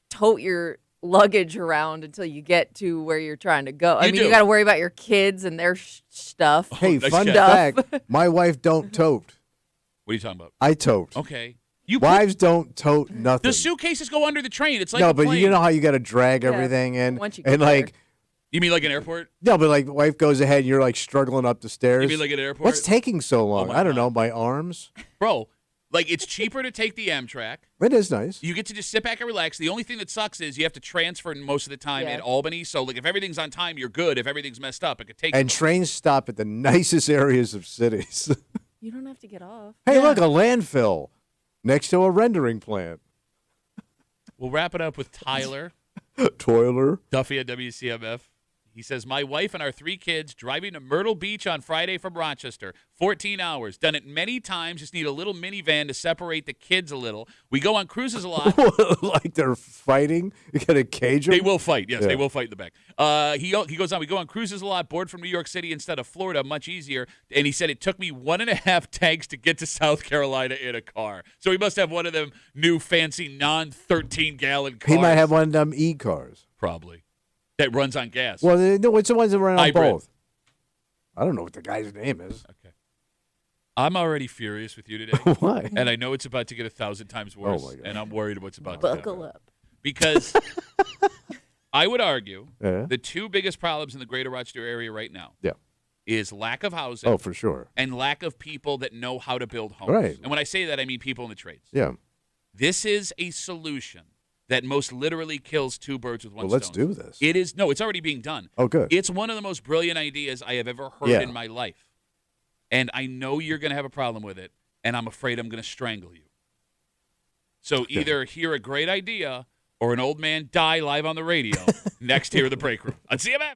tote your luggage around until you get to where you're trying to go. I You mean, do. you got to worry about your kids and their stuff. Hey, nice fun catch. fact, my wife don't tote. What are you talking about? I tote. Okay. You put, Wives don't tote nothing. the suitcases go under the train. It's like no, a but plane. you know how you got to drag Yeah, everything in, once you get and like there. You mean like an airport? no, but like the wife goes ahead, and you're like struggling up the stairs. You mean like an airport? What's taking so long? my I don't God. know. My arms. Bro, like, it's cheaper to take the Amtrak. It is nice. You get to just sit back and relax. The only thing that sucks is you have to transfer most of the time Yeah. in Albany. So, like, if everything's on time, you're good. If everything's messed up, it could take And you. trains stop at the nicest areas of cities. You don't have to get off. Hey, Yeah. look, a landfill next to a rendering plant. We'll wrap it up with Tyler Toiler. Duffy at WCMF. He says, my wife and our 3 kids driving to Myrtle Beach on Friday from Rochester. 14 hours. Done it many times. Just need a little minivan to separate the kids a little. We go on cruises a lot. Like they're fighting. You got to cage them. They will fight. Yes, Yeah. they will fight in the back. He goes on. We go on cruises a lot. Bored from New York City instead of Florida. Much easier. And he said it took me 1.5 tanks to get to South Carolina in a car. So he must have one of them new fancy non-13-gallon cars. He might have one of them e-cars. Probably. That runs on gas. Well, no, it's the ones that run on Hybrid. both. I don't know what the guy's name is. Okay. I'm already furious with you today. Why? And I know it's about to get 1,000 times worse. my God. And I'm worried what's about to Buckle happen. up. Because I would argue Yeah. the 2 biggest problems in the greater Rochester area right now. Yeah. is lack of housing Oh, for sure. and lack of people that know how to build homes. Right. And when I say that, I mean people in the trades. Yeah. This is a solution that most literally kills two birds with one Well, let's stone. do this. It's already being done. Oh, good. It's one of the most brilliant ideas I have ever heard Yeah. in my life. And I know you're going to have a problem with it, and I'm afraid I'm going to strangle you. So either hear a great idea or an old man die live on the radio next here in the break room. On CMF.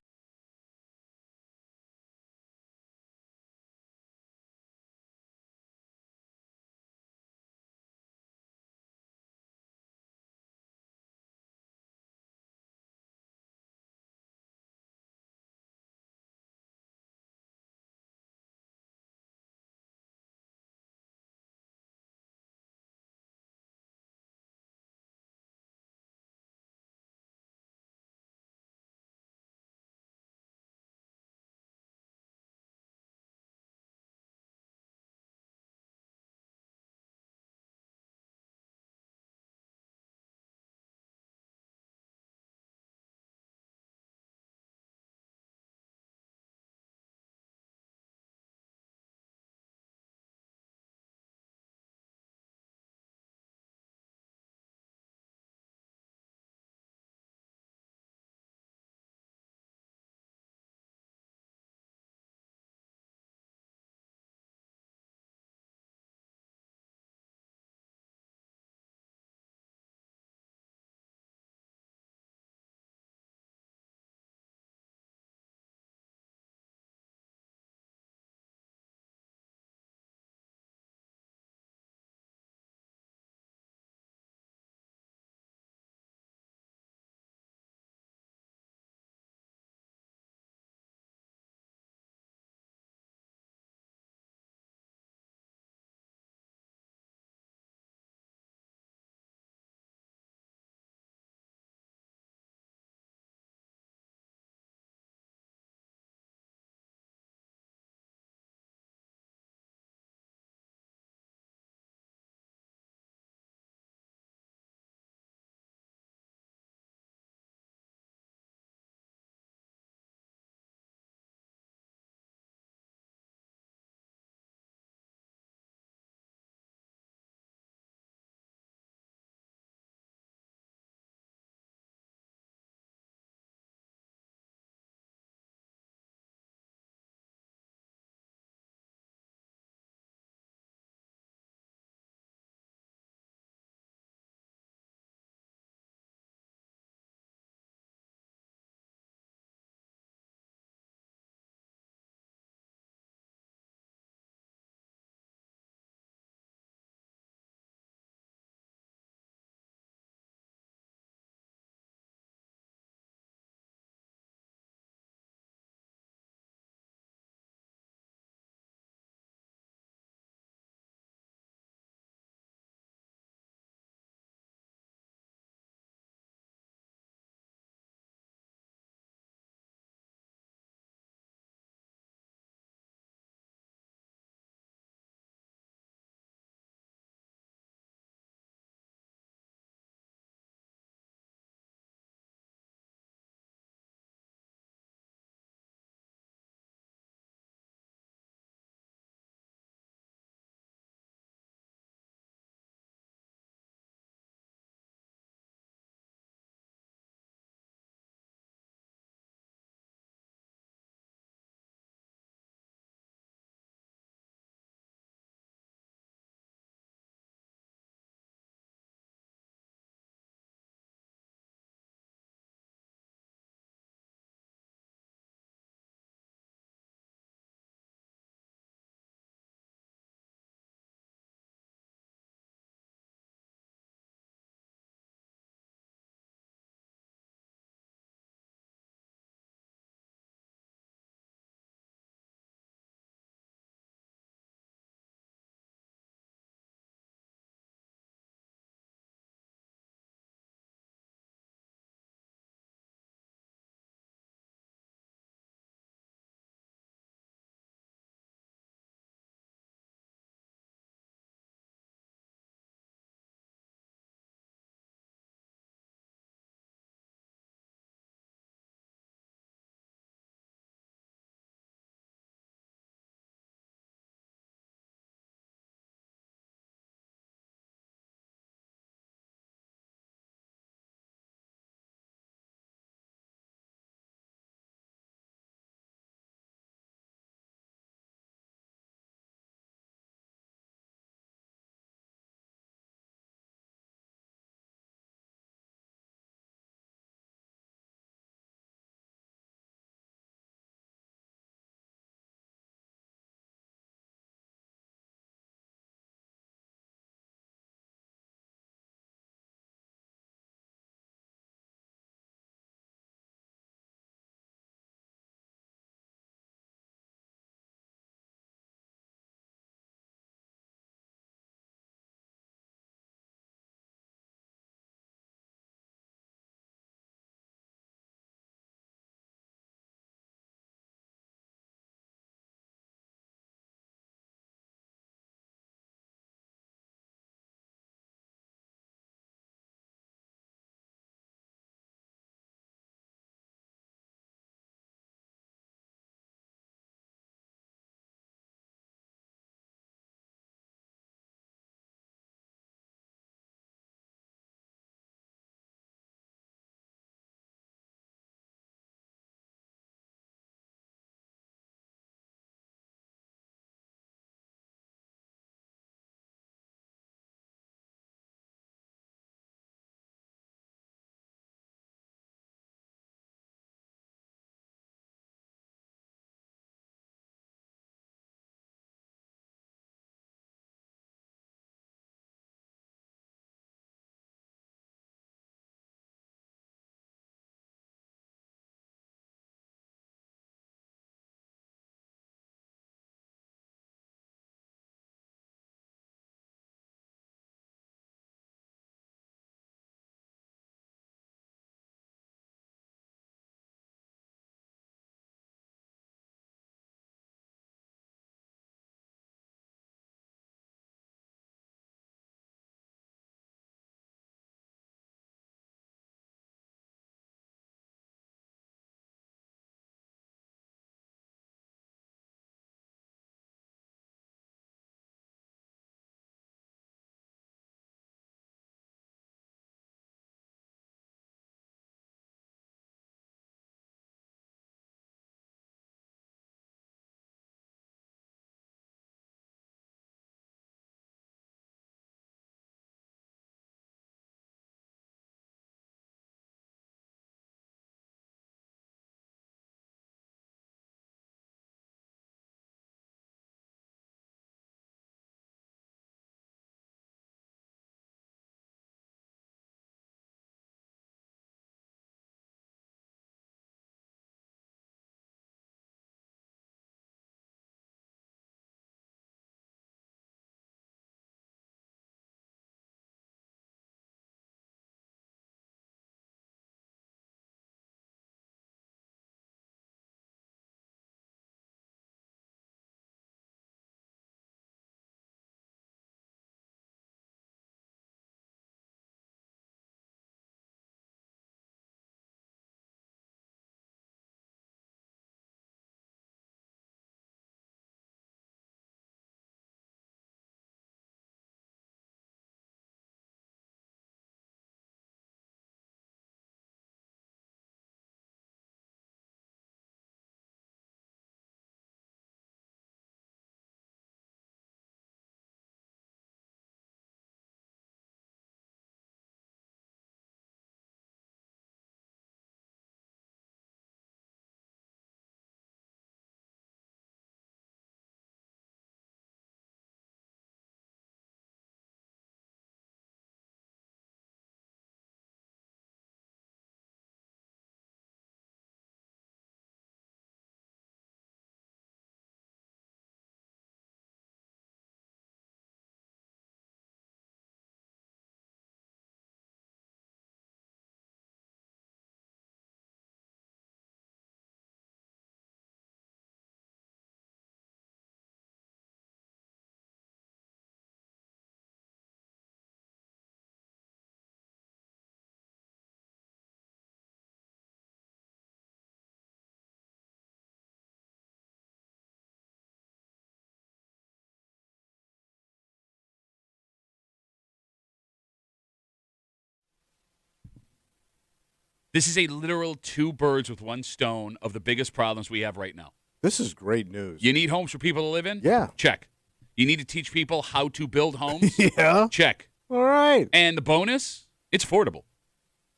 This is a literal two birds with one stone of the biggest problems we have right now. This is great news. You need homes for people to live in? Yeah. Check. You need to teach people how to build homes? Yeah. Check. All right. And the bonus, it's affordable.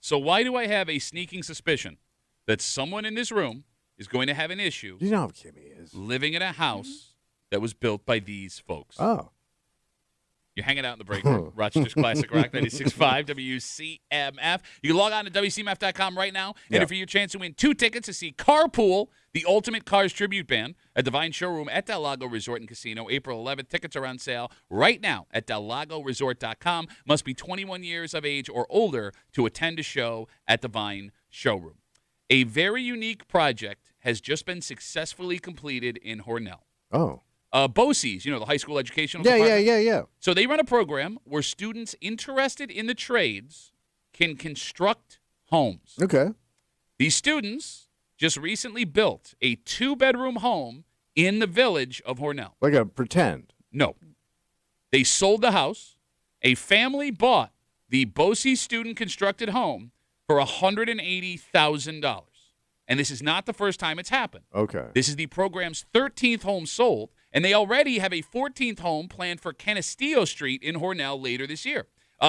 So why do I have a sneaking suspicion that someone in this room is going to have an issue You know how Kimmy is. living in a house that was built by these folks? Oh. You're hanging out in the break room. Rochester's Classic Rock 96.5 WCMF. You can log on to WCMF.com right now. Enter for your chance to win 2 tickets to see Carpool, the Ultimate Cars Tribute Band, at the Vine Showroom at Del Lago Resort and Casino, April 11th. Tickets are on sale right now at DelLagoResort.com. Must be 21 years of age or older to attend a show at the Vine Showroom. A very unique project has just been successfully completed in Hornell. Oh. BOCES, the high school educational Yeah, department. yeah. So they run a program where students interested in the trades can construct homes. Okay. These students just recently built a 2-bedroom home in the village of Hornell. Like a pretend. No. They sold the house. A family bought the BOCES student constructed home for $180,000. And this is not the first time it's happened. Okay. This is the program's 13th home sold, and they already have a 14th home planned for Canastillo Street in Hornell later this year.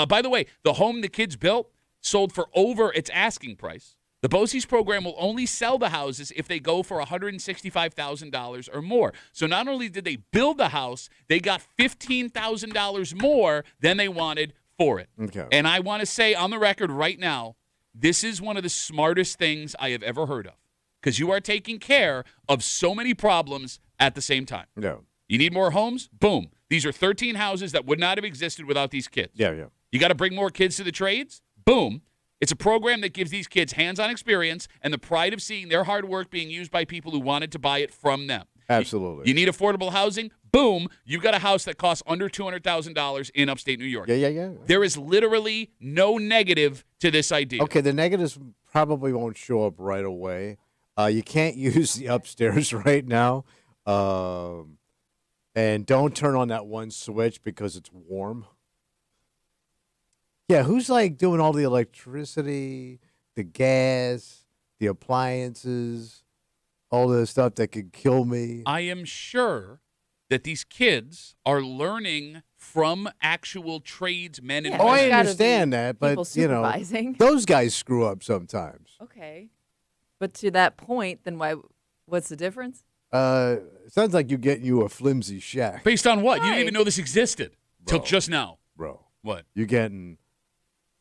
By the way, the home the kids built sold for over its asking price. The BOCES program will only sell the houses if they go for $165,000 or more. So not only did they build the house, they got $15,000 more than they wanted for it. Okay. And I want to say on the record right now, this is one of the smartest things I have ever heard of, because you are taking care of so many problems at the same time. Yeah. You need more homes? Boom. These are 13 houses that would not have existed without these kids. Yeah. You got to bring more kids to the trades? Boom. It's a program that gives these kids hands-on experience and the pride of seeing their hard work being used by people who wanted to buy it from them. Absolutely. You need affordable housing? Boom. You've got a house that costs under $200,000 in upstate New York. Yeah. There is literally no negative to this idea. Okay, the negatives probably won't show up right away. You can't use the upstairs right now. And don't turn on that one switch because it's warm. Yeah, who's like doing all the electricity, the gas, the appliances, all the stuff that could kill me? I am sure that these kids are learning from actual tradesmen and Yeah, Oh, I there's gotta understand be that, but people supervising. those guys screw up sometimes. Okay. But to that point, then what's the difference? It sounds like you're getting you a flimsy shack, Based on what? You didn't Right. even know this existed till just now. bro. What? You're getting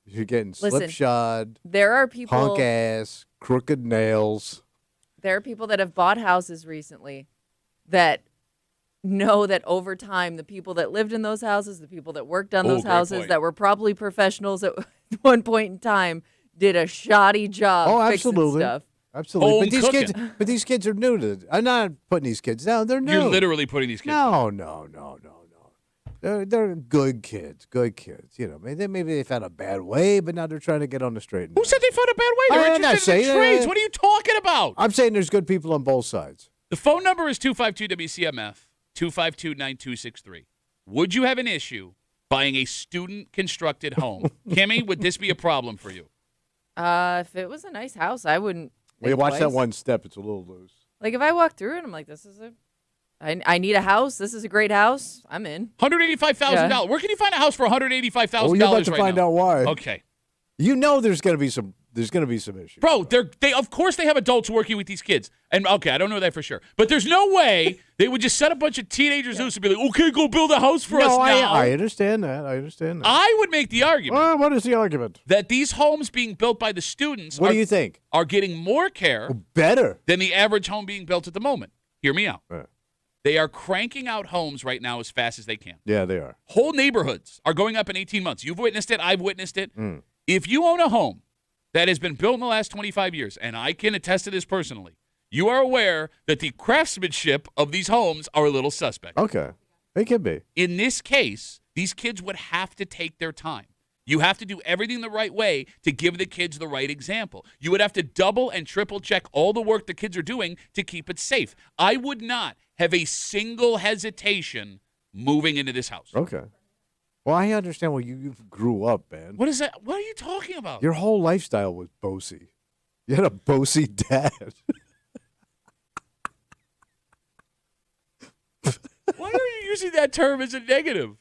Listen, slipshod, There are people punk ass, crooked nails. There are people that have bought houses recently that know that over time, the people that lived in those houses, the people that worked on those great houses, point. that were probably professionals at one point in time, did a shoddy job Oh, fixing absolutely. stuff. Absolutely. Home cooking. But these kids are new to it. I'm not putting these kids down. They're new. You're literally putting these kids. No. They're good kids. Good kids. Maybe they found a bad way, but now they're trying to get on the straight and Who narrow. said they found a bad way? They're I'm not interested in the saying- trades. What are you talking about? I'm saying there's good people on both sides. The phone number is 252-WCMF, 252-9263. Would you have an issue buying a student-constructed home? Kimmy, would this be a problem for you? If it was a nice house, I wouldn't. Well, you think watch that twice. one step. It's a little loose. Like if I walk through it, I'm like, I need a house. This is a great house. I'm in. $185,000. Yeah. Where can you find a house for $185,000 Oh, you're about to right find now? out why. Okay. There's going to be some issues. Bro, they of course they have adults working with these kids. And okay, I don't know that for sure. But there's no way they would just set a bunch of teenagers loose and be like, okay, go build a house for us now. I understand that. I would make the argument Well, what is the argument? that these homes being built by the students What do you think? are getting more care Better. than the average home being built at the moment. Hear me out. Yeah. They are cranking out homes right now as fast as they can. Yeah, they are. Whole neighborhoods are going up in 18 months. You've witnessed it. I've witnessed it. If you own a home that has been built in the last 25 years, and I can attest to this personally, you are aware that the craftsmanship of these homes are a little suspect. Okay. They could be. In this case, these kids would have to take their time. You have to do everything the right way to give the kids the right example. You would have to double and triple check all the work the kids are doing to keep it safe. I would not have a single hesitation moving into this house. Okay. Well, I understand where you grew up, man. What is that? What are you talking about? Your whole lifestyle was BOCES. You had a bossy dad. Why are you using that term as a negative?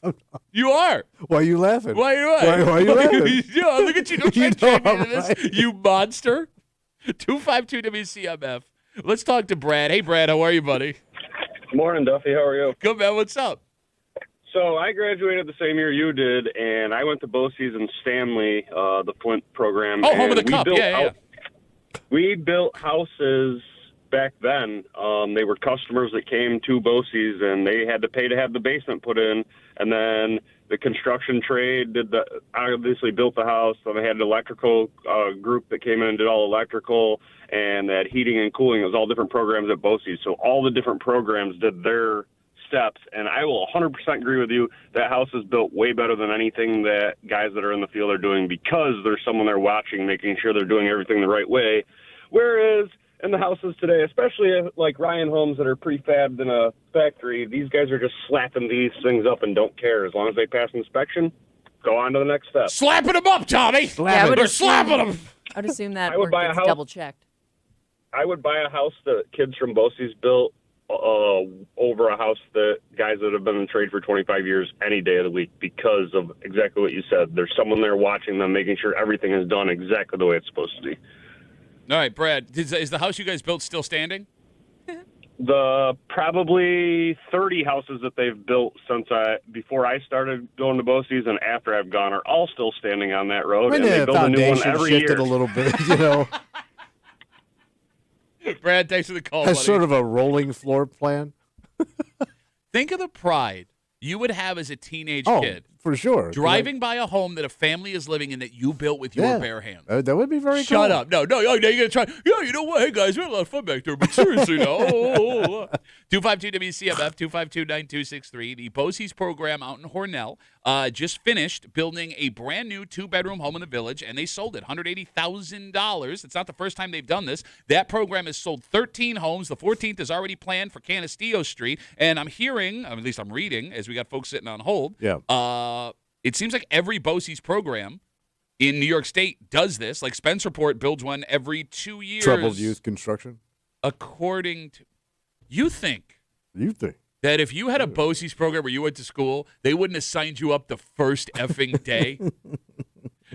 You are. Why are you laughing? Why are you? Why are you laughing? Yeah, look at you. Don't try You to drag me know into I'm this, right. you monster. 252 WCMF. Let's talk to Brad. Hey, Brad, how are you, buddy? Morning, Duffy. How are you? Good, man. What's up? So I graduated the same year you did, and I went to BOCES in Stanley, the Flint program. Oh, home of and the cup. Yeah. We built houses back then. They were customers that came to BOCES, and they had to pay to have the basement put in. And then the construction trade obviously built the house. So they had an electrical group that came in and did all electrical, and they had heating and cooling. It was all different programs at BOCES. So all the different programs did their steps, and I will 100% agree with you. That house is built way better than anything that guys that are in the field are doing, because there's someone there watching, making sure they're doing everything the right way. Whereas in the houses today, especially like Ryan homes that are prefabbed in a factory, these guys are just slapping these things up and don't care. As long as they pass inspection, go on to the next step. Slapping them up, Tommy. They're slapping them. I'd assume that I would work buy a gets house. double checked. I would buy a house that kids from BOCES built over a house that guys that have been in trade for 25 years any day of the week, because of exactly what you said. There's someone there watching them, making sure everything is done exactly the way it's supposed to be. All right, Brad, is the house you guys built still standing? The probably 30 houses that they've built since before I started going to BOCES and after I've gone are all still standing on that road. When And they the build a new one foundation every shifted year. a little bit, you know, Brad, thanks for the call, as buddy. sort of a rolling floor plan. Think of the pride you would have as a teenage Oh, kid for sure. driving by a home that a family is living in that you built with your Yeah. bare hands. That would be very Shut cool. up. No, oh, now you're going to try. Yeah, you know what? Hey, guys, we had a lot of fun back there, but seriously, no. 252 WCMF, 252-9263. The BOCES program out in Hornell just finished building a brand new 2-bedroom home in the village, and they sold it $180,000. It's not the first time they've done this. That program has sold 13 homes. The 14th is already planned for Canastillo Street, and I'm hearing, at least I'm reading, as we got folks sitting on hold, it seems like every BOCES program in New York State does this. Like Spencerport builds one every 2 years. Troubled youth construction. According to you think You think? that if you had a BOCES program where you went to school, they wouldn't have signed you up the first effing day?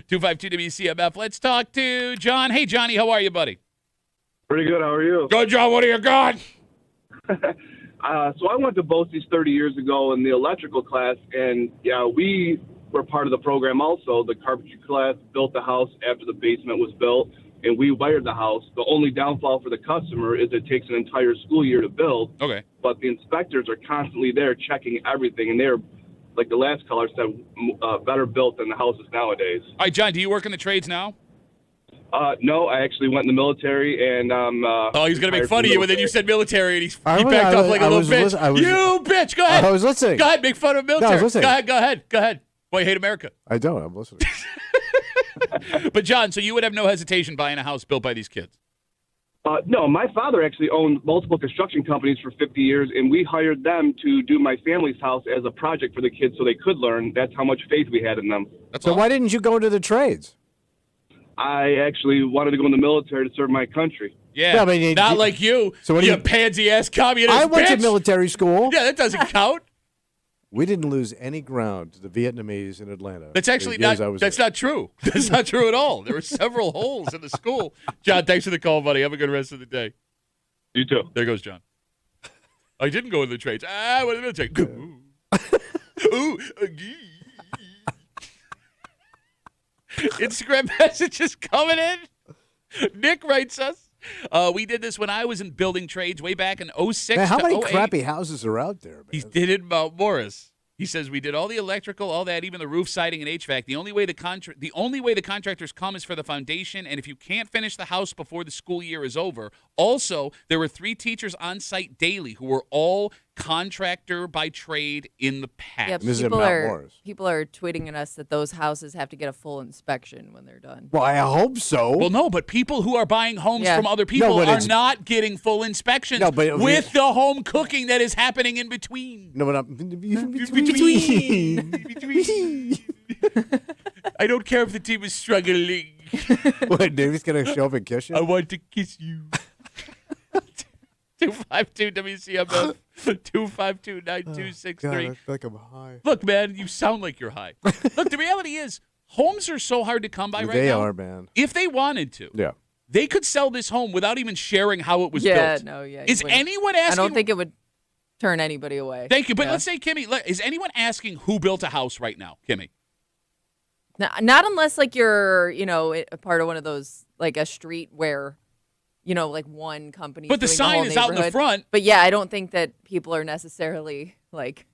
252 WCMF. Let's talk to John. Hey, Johnny, how are you, buddy? Pretty good. How are you? Good, John. What do you got? So I went to BOCES 30 years ago in the electrical class, and we were part of the program also. The carpentry class built the house after the basement was built, and we wired the house. The only downfall for the customer is it takes an entire school year to build. Okay. But the inspectors are constantly there checking everything, and they're, like the last caller said, better built than the houses nowadays. All right, John, do you work in the trades now? No, I actually went in the military, and Oh, he's going to make fun of you, and then you said military, and he I was- backed I off was- like a I little was bitch. lis- I was- You bitch. Go ahead. I was listening. Go ahead, make fun of military. No, I was listening. Go ahead. Boy, you hate America. I don't. I'm listening. But, John, so you would have no hesitation buying a house built by these kids? No, my father actually owned multiple construction companies for 50 years, and we hired them to do my family's house as a project for the kids so they could learn. That's how much faith we had in them. That's So all. why didn't you go into the trades? I actually wanted to go in the military to serve my country. Yeah, Yeah, I mean, not like you. So what do you you- pansy-ass communist I went bitch. to military school. Yeah, that doesn't count. We didn't lose any ground to the Vietnamese in Atlanta. That's actually the years I not. was That's there. not true. That's not true at all. There were several holes in the school. John, thanks for the call, buddy. Have a good rest of the day. You too. There goes John. I didn't go in the trades. I went in the military. Ooh. Instagram messages coming in. Nick writes us. We did this when I was in building trades way back in 06 Man, how to many 08. crappy houses are out there, man? He did it in Mount Morris. He says we did all the electrical, all that, even the roof siding and HVAC. The only way the contractors come is for the foundation, and if you can't finish the house before the school year is over. Also, there were 3 teachers on site daily who were all contractor by trade in the past. Yep, This is in people Mount are Morris. people are tweeting at us that those houses have to get a full inspection when they're done. Well, I hope so. Well, no, but people who are buying homes Yeah. from other people but are it's- not getting full inspections No, but if with the home cooking that is happening in between. No, but I'm Between. I don't care if the team is struggling. What, Davy's going to show up and kiss you? I want to kiss you. 252 WCMF 252-9263. God, I feel like I'm high. Look, man, you sound like you're high. Look, the reality is, homes are so hard to come by right They now. are, man. If they wanted to, Yeah. they could sell this home without even sharing how it was Yeah, built. no, yeah. Is you wouldn't. anyone I asking? don't think it would turn anybody away. Thank you. But Yeah. let's say, Kimmy, is anyone asking who built a house right now, Kimmy? Not unless like you're, a part of one of those like a street where, like one company. But the doing sign whole is out in the neighborhood. front. But yeah, I don't think that people are necessarily like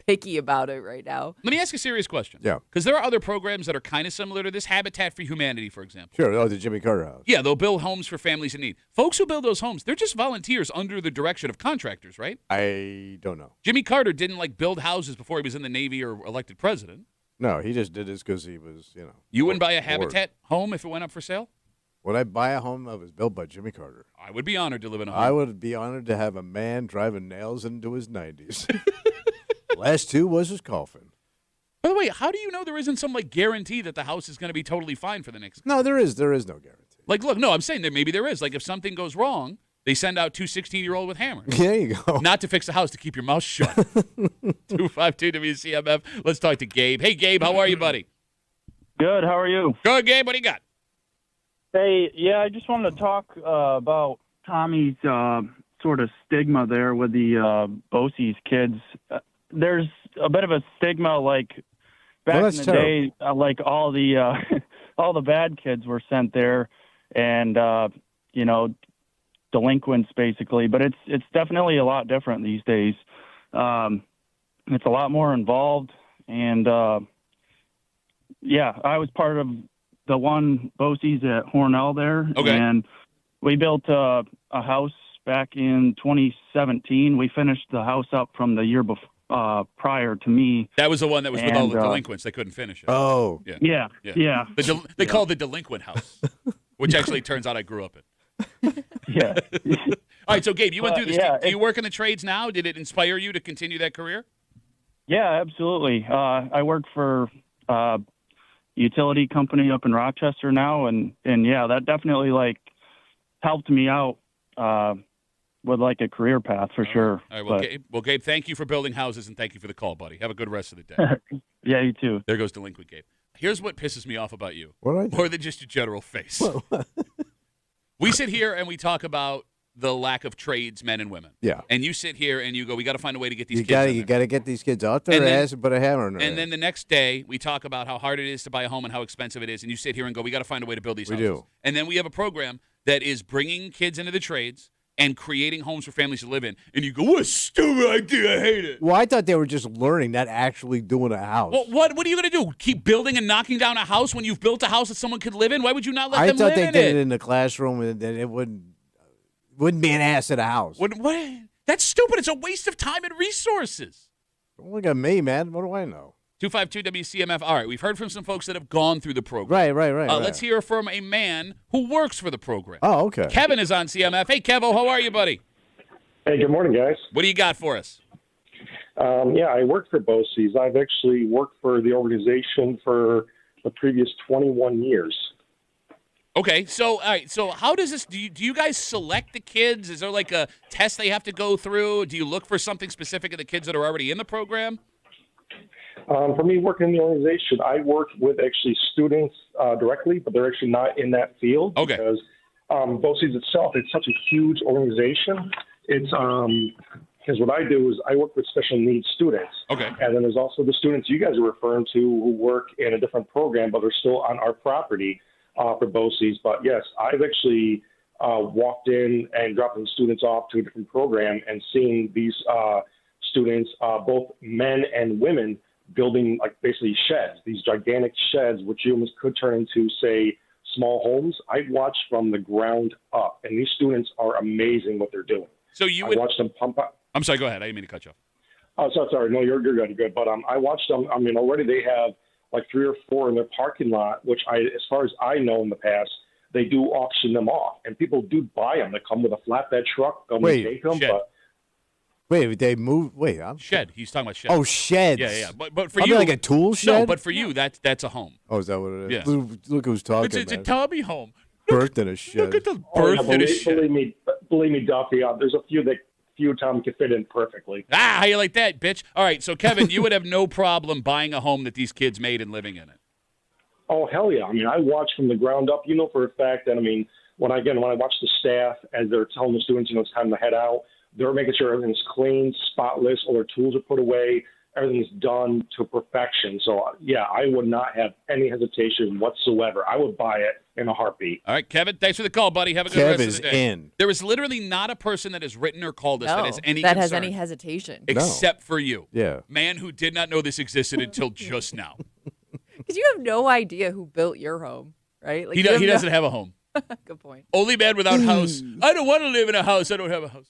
picky about it right now. Let me ask you a serious question. Yeah. Because there are other programs that are kind of similar to this. Habitat for Humanity, for example. Sure. Oh, the Jimmy Carter house. Yeah, they'll build homes for families in need. Folks who build those homes, they're just volunteers under the direction of contractors, right? I don't know. Jimmy Carter didn't build houses before he was in the Navy or elected president. No, he just did this because he was, You wouldn't buy a bored. Habitat home if it went up for sale? Would I buy a home that was built by Jimmy Carter? I would be honored to live in a home. I would be honored to have a man driving nails into his 90s. Last two was his coffin. By the way, how do you know there isn't some guarantee that the house is going to be totally fine for the next? No, there is no guarantee. Look, no, I'm saying that maybe there is. If something goes wrong, they send out two 16-year-old with hammers. There you go. Not to fix the house, to keep your mouth shut. 252 WCMF. Let's talk to Gabe. Hey, Gabe, how are you, buddy? Good. How are you? Good, Gabe. What do you got? Hey, yeah, I just wanted to talk about Tommy's sort of stigma there with the Bosie's kids. There's a bit of a stigma, back in that's the terrible. day, all the all the bad kids were sent there, and delinquents basically. But it's definitely a lot different these days. It's a lot more involved, and yeah, I was part of the one Bosie's at Hornell there, Okay. and we built a house back in 2017. We finished the house up from the year prior to me. That was the one that was with all And, the delinquents. They couldn't finish it. Oh. Yeah. They call it the delinquent house, which actually turns out I grew up in. Yeah. All right, so Gabe, you went through this. Yeah, Do you work in the trades now? Did it inspire you to continue that career? Yeah, absolutely. I work for a utility company up in Rochester now, and yeah, that definitely helped me out with a career path for sure. All right, Gabe, thank you for building houses and thank you for the call, buddy. Have a good rest of the day. Yeah, you too. There goes delinquent Gabe. Here's what pisses me off about you. What did I do? More than just your general face. We sit here and we talk about the lack of trades, men and women. Yeah. And you sit here and you go, we got to find a way to get these You kids gotta, in you there. gotta get these kids out their And then- ass and put a hammer in their And ass. then the next day, we talk about how hard it is to buy a home and how expensive it is. And you sit here and go, we got to find a way to build these We houses. do. And then we have a program that is bringing kids into the trades and creating homes for families to live in. And you go, what a stupid idea. I hate it. Well, I thought they were just learning, not actually doing a house. Well, what are you going to do? Keep building and knocking down a house when you've built a house that someone could live in? Why would you not let I them thought live they in did it? it in the classroom and then it wouldn't be an ass at a house. What? That's stupid. It's a waste of time and resources. Don't look at me, man. What do I know? 252 WCMF. All right, we've heard from some folks that have gone through the program. Right. Let's hear from a man who works for the program. Oh, okay. Kevin is on CMF. Hey, Kevo, how are you, buddy? Hey, good morning, guys. What do you got for us? Yeah, I work for BOCES. I've actually worked for the organization for the previous 21 years. Okay, so all right, so how does this? Do you guys select the kids? Is there a test they have to go through? Do you look for something specific in the kids that are already in the program? For me, working in the organization, I work with actually students directly, but they're actually not in that field. Okay. Because BOCES itself, it's such a huge organization. It's because what I do is I work with special needs students. Okay. And then there's also the students you guys are referring to who work in a different program, but they're still on our property for BOCES. But yes, I've actually walked in and dropped the students off to a different program and seen these students, both men and women, building basically sheds, these gigantic sheds, which humans could turn into, say, small homes. I've watched from the ground up, and these students are amazing what they're doing. So you I would. watched them pump up. I'm sorry. Go ahead. I didn't mean to cut you off. Oh, sorry. No, you're good. You're good. But I watched them. I mean, already they have 3 or 4 in their parking lot, which as far as I know in the past, they do auction them off, and people do buy them. They come with a flatbed truck, come and Wait, take them. shed. But Wait, they moved. Wait, I'm Shed. He's talking about shed. Oh, sheds. Yeah. But for I you, mean like a tool shed. no. But for you, that's a home. Oh, is that what it is? Yeah. Look who's talking. It's a man. Tommy home. Birthed in a shed. Look at the Oh, yeah, birth in a shed. believe me, Duffy. There's a few Tom can fit in perfectly. How you like that, bitch? All right, so Kevin, you would have no problem buying a home that these kids made and living in it. Oh, hell yeah. I mean, I watch from the ground up. You know for a fact that, I mean, when I watch the staff as they're telling the students, it's time to head out, they're making sure everything's clean, spotless, all their tools are put away, everything's done to perfection. So, yeah, I would not have any hesitation whatsoever. I would buy it in a heartbeat. All right, Kevin, thanks for the call, buddy. Have a good Kev rest is of the day. in. There is literally not a person that has written or called us No, that has any that concern, has any hesitation. except for you. Yeah. Man who did not know this existed until just now. Because you have no idea who built your home, right? Like He you have doesn't have a home. Good point. Only man without house. I don't want to live in a house. I don't have a house.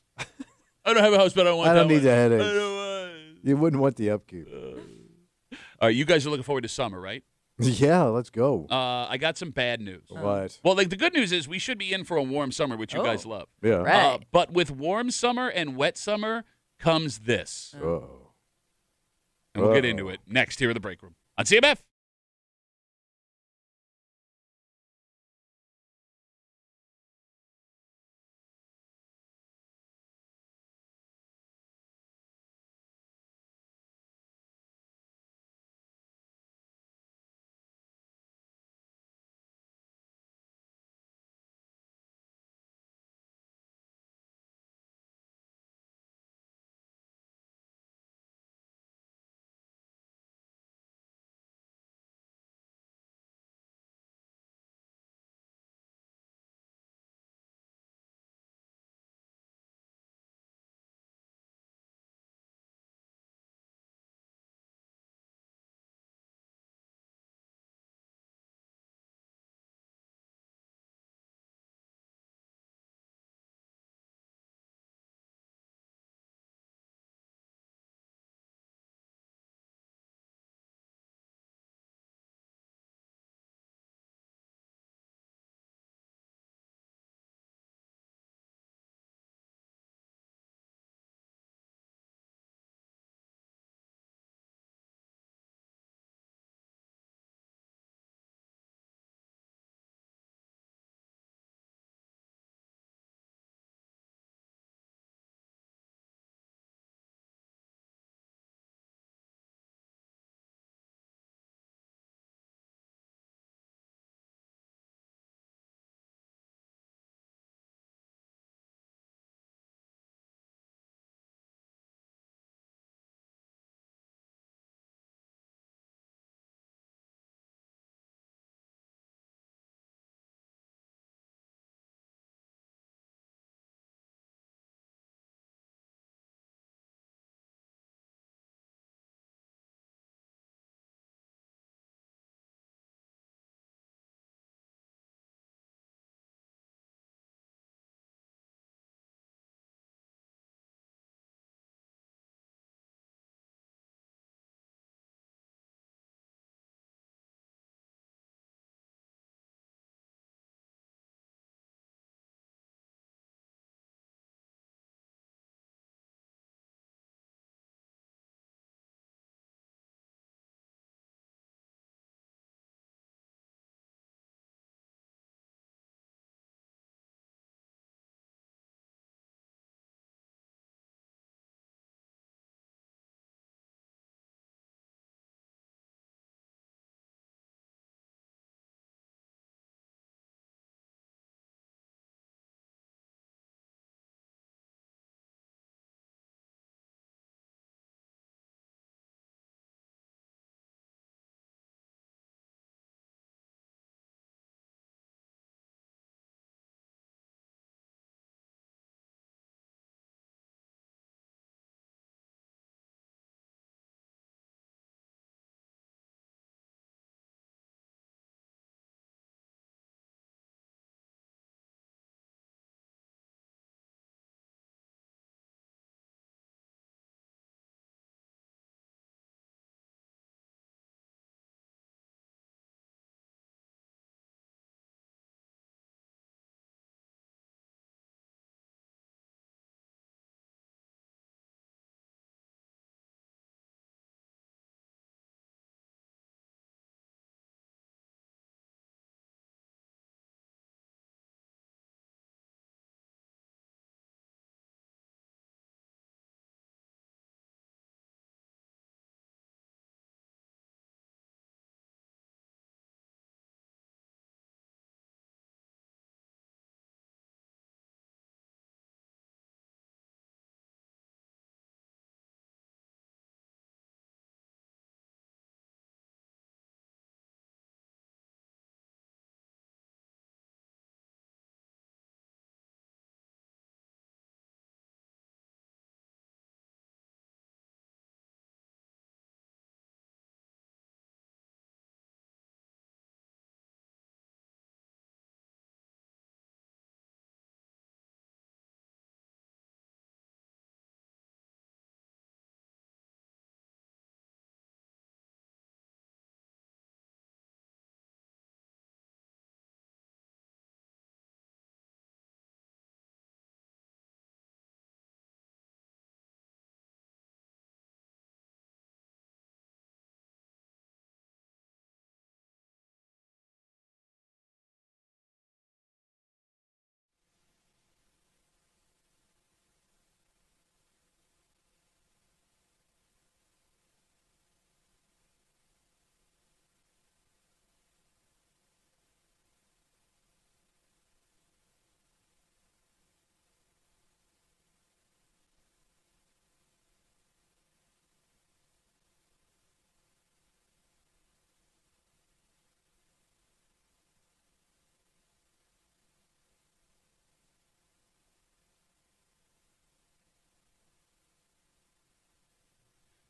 I don't have a house, but I want I don't that need the one. headaches. I don't want... You wouldn't want the upkeep. All right, you guys are looking forward to summer, right? Yeah, let's go. I got some bad news. What? Well, like the good news is we should be in for a warm summer, which you guys love. Yeah. Right. But with warm summer and wet summer comes this. Oh. And we'll get into it next here in the break room on CMF.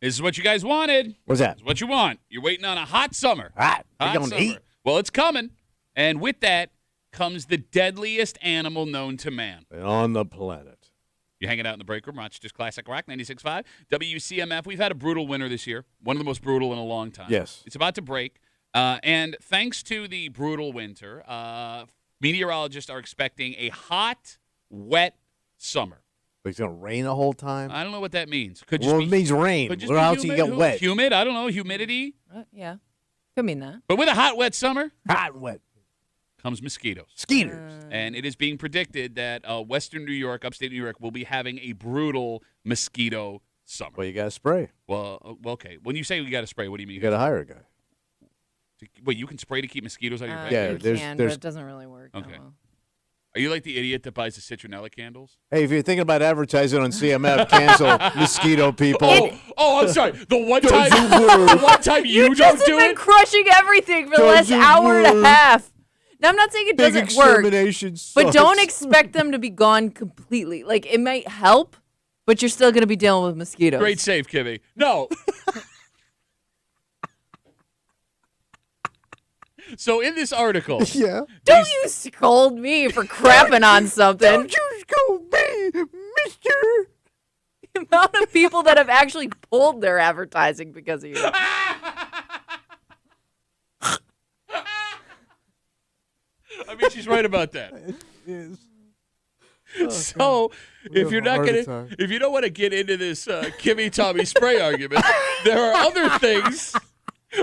This is what you guys wanted. What's that? This is what you want. You're waiting on a hot summer. Hot. Hot You're going summer. to eat. Well, it's coming. And with that comes the deadliest animal known to man. On the planet. You're hanging out in the break room, Rochester's Classic Rock 96.5. WCMF. We've had a brutal winter this year. One of the most brutal in a long time. Yes. It's about to break. And thanks to the brutal winter, meteorologists are expecting a hot, wet summer. But it's going to rain the whole time? I don't know what that means. Could just Well, be, it means rain. could just Where be else you humid. get wet? Humid? I don't know. Humidity. Yeah. Could mean that. But with a hot, wet summer Hot and wet. comes mosquitoes. Skeeters. And it is being predicted that Western New York, upstate New York, will be having a brutal mosquito summer. Well, you got to spray. Well, okay. When you say you got to spray, what do you mean? You got to hire a guy. Wait, you can spray to keep mosquitoes out of your Yeah, backyard? you there's- can, there's- but it doesn't really work. Okay. Well. Are you like the idiot that buys the citronella candles? Hey, if you're thinking about advertising on CMF, cancel mosquito people. Oh, I'm sorry. The one time you just don't do have been it? crushing everything for the last Doesn't hour and a work. half. Now, I'm not saying it Big doesn't work, extermination but don't sucks. expect them to be gone completely. Like, it might help, but you're still going to be dealing with mosquitoes. Great save, Kimmy. No. So in this article, Yeah. Don't you scold me for crapping on something. Don't you scold me, mister. The amount of people that have actually pulled their advertising because of you. I mean, she's right about that. Yes. So if you're not Heart gonna, attack. if you don't want to get into this Kimmy Tommy spray argument, there are other things,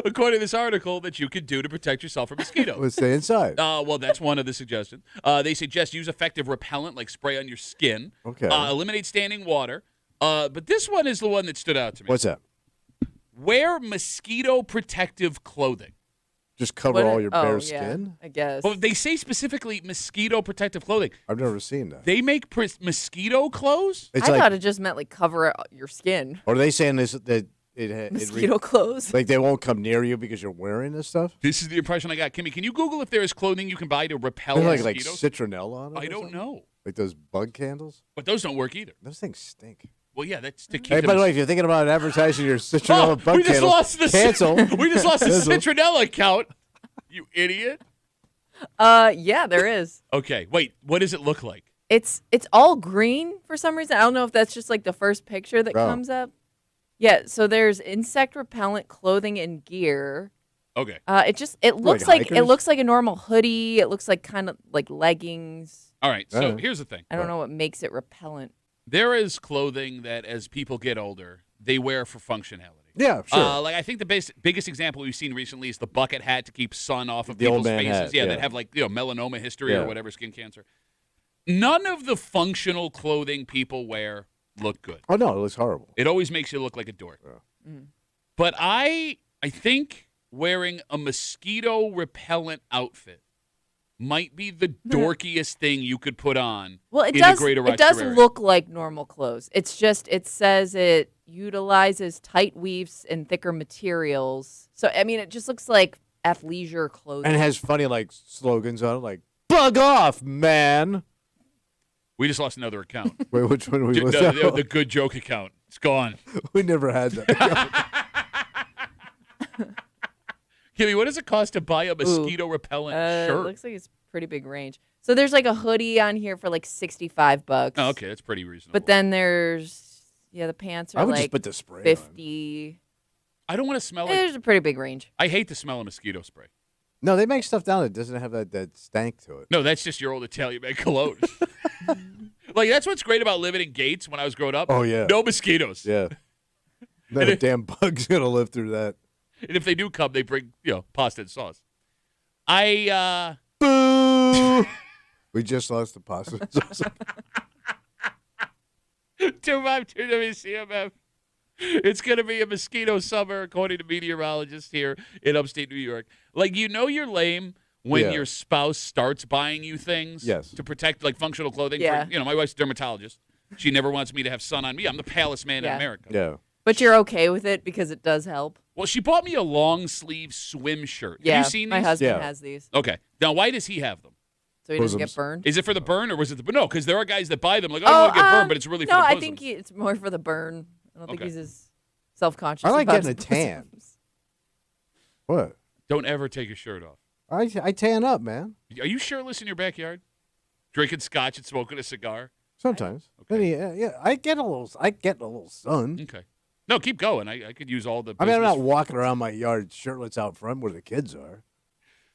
according to this article, that you can do to protect yourself from mosquitoes. Let's stay inside. Well, that's one of the suggestions. They suggest use effective repellent like spray on your skin. Okay. Eliminate standing water. But this one is the one that stood out to me. What's that? Wear mosquito protective clothing. Just cover all your bare yeah, skin? I guess. Well, they say specifically mosquito protective clothing. I've never seen that. They make mosquito clothes? It's I like, thought it just meant like cover your skin. or are they saying this that it Mosquito clothes. like they won't come near you because you're wearing this stuff? This is the impression I got. Kimmy, can you Google if there is clothing you can buy to repel There's like mosquitoes? citronella on it. I or don't something? know. Like those bug candles. But those don't work either. Those things stink. Well, yeah, that's to keep Hey, them. by the way, if you're thinking about advertising your citronella bug we just candles, lost the cancel. We just lost the Cancel. citronella account. You idiot. Yeah, there is. Okay, wait. What does it look like? It's all green for some reason. I don't know if that's just like the first picture that Oh. comes up. Yeah, so there's insect repellent clothing and gear. Okay. It looks like it hikers? looks like a normal hoodie. It looks like kind of like leggings. All right. So Uh. here's the thing. I don't know what makes it repellent. There is clothing that, as people get older, they wear for functionality. Yeah, sure. Like I think the biggest example we've seen recently is the bucket hat to keep sun off of The old people's man faces. hat, Yeah, yeah. that have like melanoma history Yeah. or whatever, skin cancer. None of the functional clothing people wear look good. Oh no, it looks horrible. It always makes you look like a dork. Yeah. But I think wearing a mosquito repellent outfit might be the dorkiest thing you could put on. Well, it in does. the greater It does Rochester area. look like normal clothes. It's just it says it utilizes tight weaves and thicker materials. So I mean, it just looks like athleisure clothing. And it has funny like slogans on it, like "Bug off, man." We just lost another account. Wait, which one we the, was the good joke account. It's gone. We never had that. Kimmy, what does it cost to buy a mosquito repellent It shirt? looks like it's pretty big range. So there's like a hoodie on here for like $65. Oh, okay, that's pretty reasonable. But then there's the pants I are would like just put the spray on. 50. I don't want to smell like. There's a pretty big range. I hate the smell of mosquito spray. No, they make stuff down that doesn't have that stank to it. No, that's just your old Italian man cologne. Like that's what's great about living in Gates when I was growing up. Oh, yeah. No mosquitoes. Yeah. Not a damn bug's gonna live through that. And if they do come, they bring pasta and sauce. Boo! We just lost the pasta. 252 WCMF. It's going to be a mosquito summer, according to meteorologists here in upstate New York. Like, you're lame when Yeah. your spouse starts buying you things Yes. to protect, like, functional clothing. Yeah. For, my wife's a dermatologist. She never wants me to have sun on me. I'm the palest man in Yeah. America. Yeah. But you're okay with it because it does help. Well, she bought me a long-sleeve swim shirt. Yeah, Have you seen my these? husband Yeah. has these, Okay. Now, why does he have them? so he doesn't Bosoms. get burned. Is it for the burn or was it the no? Because there are guys that buy them like, I don't want to get burned, but it's really for no. the I bosoms. think it's more for the burn. I don't think Okay. he's as self-conscious. I like about getting a his tan. bosoms. What? Don't ever take your shirt off. I tan up, man. Are you shirtless in your backyard? Drinking scotch and smoking a cigar? Sometimes. Okay. Yeah, I get a little sun. Okay. No, keep going. I could use all the I mean, I'm business not walking around my yard shirtless out front where the kids are.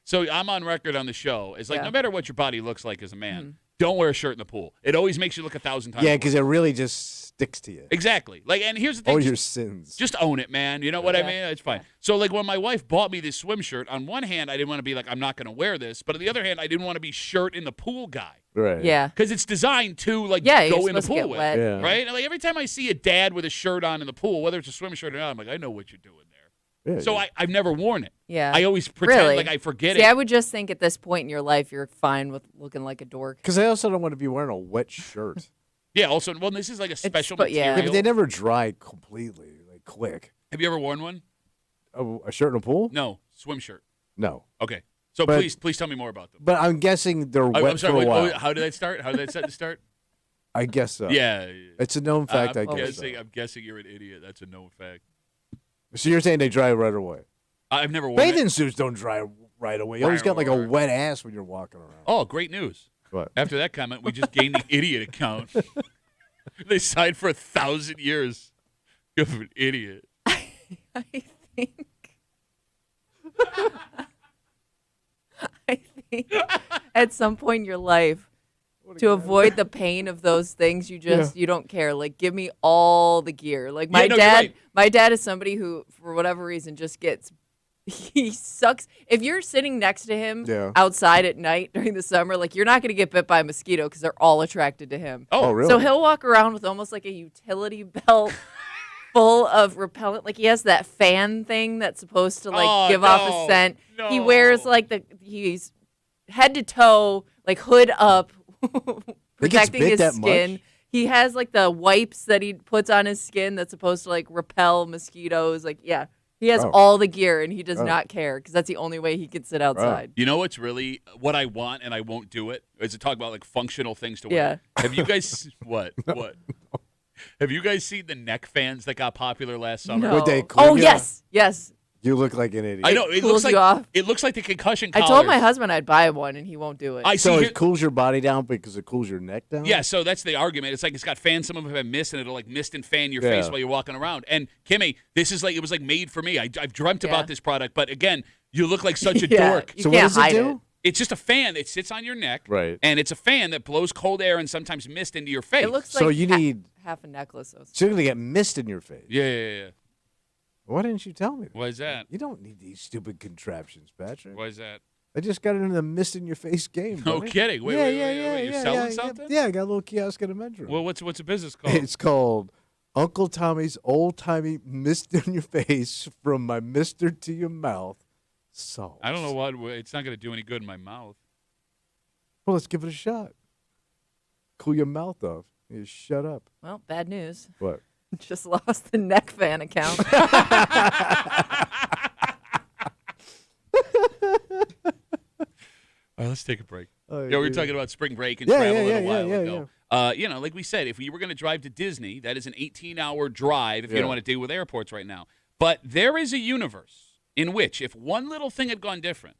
So I'm on record on the show. It's like Yeah. no matter what your body looks like as a man, don't wear a shirt in the pool. It always makes you look 1,000 times Yeah, worse. because it really just sticks to you. Exactly. Like, and here's the thing. All your sins. Just own it, man. You know what I Yeah. mean? It's fine. So, like, when my wife bought me this swim shirt, on one hand, I didn't want to be like, I'm not going to wear this. But on the other hand, I didn't want to be shirt in the pool guy. Right. Yeah. Because it's designed to, like, Yeah, you're go in the supposed to pool get with. wet. Yeah. Right? And, like, every time I see a dad with a shirt on in the pool, whether it's a swim shirt or not, I'm like, I know what you're doing there. Yeah, So I've never worn it. Yeah. I always pretend Really? like I forget See, it. I would just think at this point in your life, you're fine with looking like a dork. Because I also don't want to be wearing a wet shirt. Yeah, also, well, this is like a special but yeah. material. Yeah, but they never dry completely, like quick. Have you ever worn one? A shirt in a pool? No, swim shirt. No. Okay. So But- please tell me more about them. But I'm guessing they're wet I'm sorry. for a Wait, while. how did that start? How did that set to start? I guess so. Yeah. It's a known fact, I I'm guess. guessing. So. I'm guessing you're an idiot. That's a known fact. So you're saying they dry right away? I've never worn Bathing it. suits don't dry right away. You always got like a Right. wet ass when you're walking around. Oh, great news! What? After that comment, we just gained the idiot account. They signed for 1,000 years. You're an idiot. I think. I think at some point in your life, to avoid the pain of those things, you don't care. Like, give me all the gear. Like my Yeah, no, you're dad, right. my dad is somebody who, for whatever reason, just gets. He sucks. If you're sitting next to him Yeah. outside at night during the summer, like you're not going to get bit by a mosquito because they're all attracted to him. Oh, really? So he'll walk around with almost like a utility belt full of repellent. Like he has that fan thing that's supposed to like Oh, give off no. a scent. He No. wears like he's head to toe, like hood up, protecting bit his that skin. much? He has like the wipes that he puts on his skin that's supposed to like repel mosquitoes. Like, yeah, he has Oh. all the gear and he does Oh. not care because that's the only way he can sit outside. You know what's really what I want and I won't do it is to talk about like functional things to wear. Yeah. Have you guys what? Have you guys seen the neck fans that got popular last summer? No. Would they cool Oh you? yes. You look like an idiot. I know it cools looks like you off. it looks like the concussion I collars. told my husband I'd buy one and he won't do it. I see. So here- it cools your body down because it cools your neck down? Yeah, so that's the argument. It's like it's got fans. Some of them have mist, and it'll like mist and fan your Yeah. face while you're walking around. And Kimmy, this is like it was like made for me. I've dreamt Yeah. about this product, but again, you look like such a Yeah. dork. You So what can't does it hide do? it. It's just a fan that sits on your neck, Right. And it's a fan that blows cold air and sometimes mist into your face. It looks So like you need- half a necklace. Of So you're going to get mist in your face. yeah. Why didn't you tell me that? Why is that? You don't need these stupid contraptions, Patrick. Why is that? I just got into the mist in your face game. No buddy. kidding. Wait, yeah, wait, yeah, wait, yeah, wait. You're yeah, selling yeah, something? Yeah, I got a little kiosk in a bedroom. Well, what's a business called? It's called Uncle Tommy's Old Timey Mist in Your Face from my mister to your mouth. So I don't know what. It's not going to do any good in my mouth. Well, let's give it a shot. Cool your mouth off. You shut up. Well, bad news. What? Just lost the neck fan account. All right, let's take a break. Oh, Yeah, we were dude. talking about spring break and Yeah, travel yeah, a little yeah, while yeah, ago. You know, like we said, if you were going to drive to Disney, that is an 18-hour drive if you Yeah. don't want to deal with airports right now. But there is a universe in which if one little thing had gone different,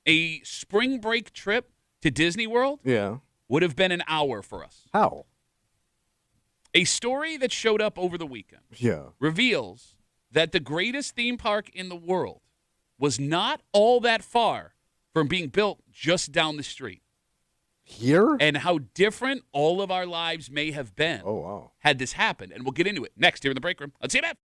a spring break trip to Disney World Yeah. would have been an hour for us. How? A story that showed up over the weekend Yeah. reveals that the greatest theme park in the world was not all that far from being built just down the street. Here? And how different all of our lives may have been Oh, wow. had this happened. And we'll get into it next here in the break room. Let's see it.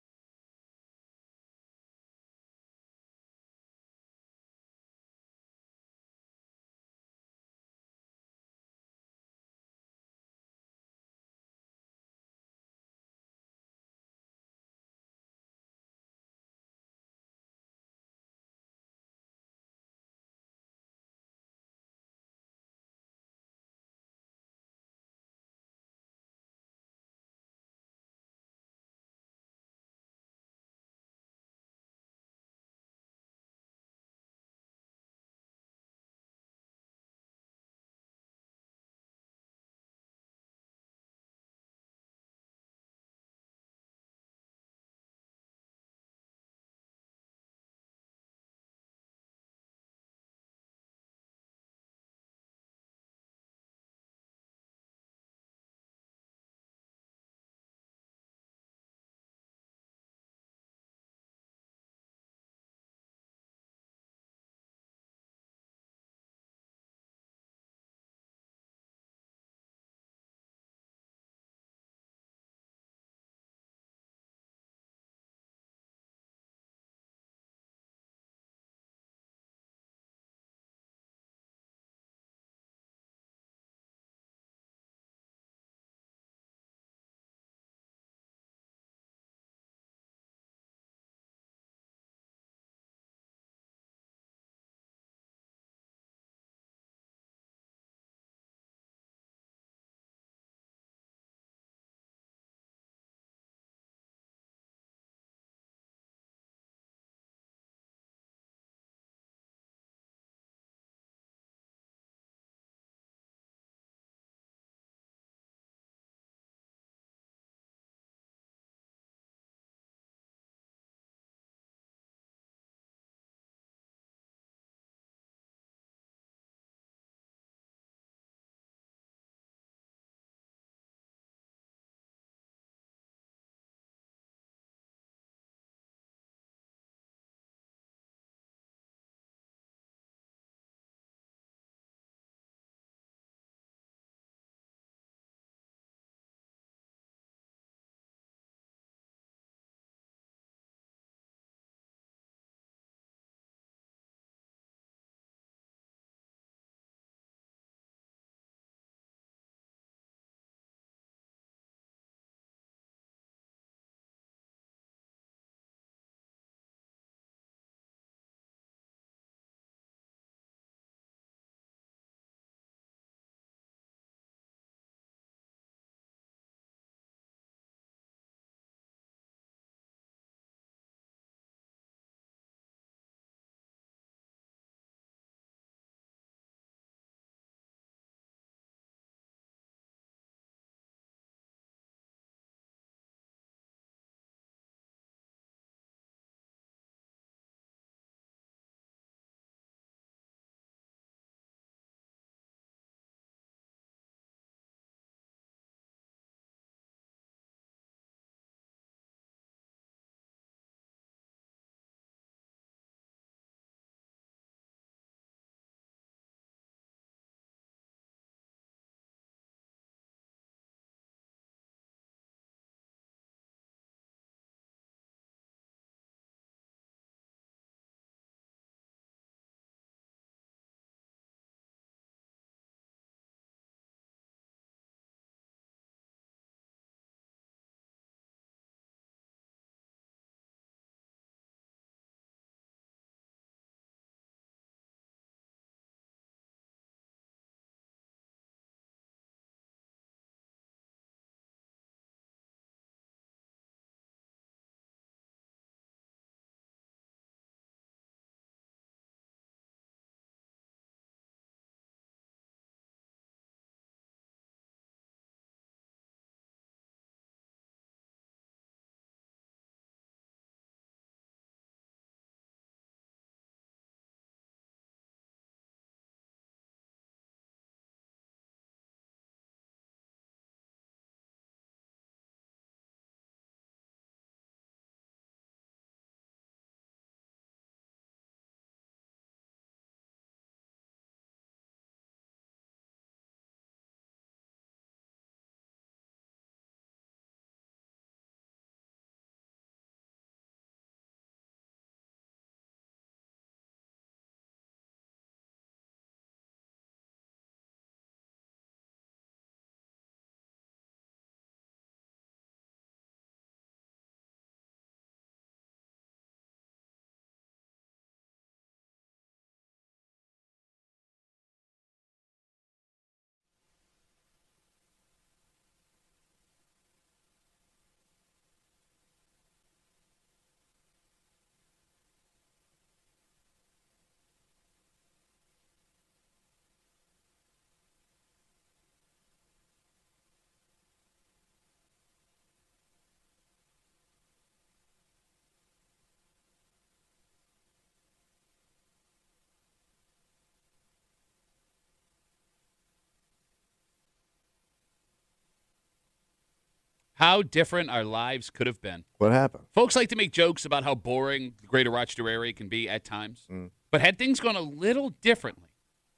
How different our lives could have been. What happened? Folks like to make jokes about how boring the greater Rochester area can be at times. But had things gone a little differently,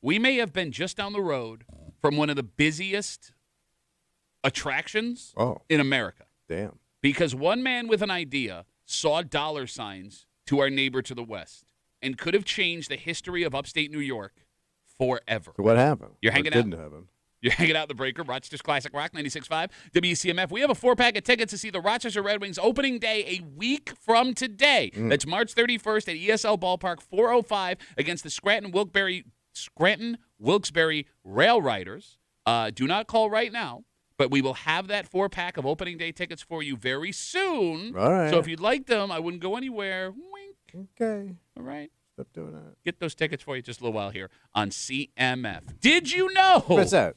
we may have been just down the road from one of the busiest attractions in America. Damn. Because one man with an idea saw dollar signs to our neighbor to the west and could have changed the history of upstate New York forever. So what happened? You're hanging What out. didn't happen? You're hanging out in the breaker, Rochester's Classic Rock, 96.5, WCMF. We have a 4-pack of tickets to see the Rochester Red Wings opening day a week from today. That's March 31st at ESL Ballpark, 4:05 against the Scranton-Wilkes-Barre Rail Riders. Do not call right now, but we will have that 4-pack of opening day tickets for you very soon. All right. So if you'd like them, I wouldn't go anywhere. Wink. Okay. All right. Stop doing that. Get those tickets for you just a little while here on CMF. Did you know? What's that?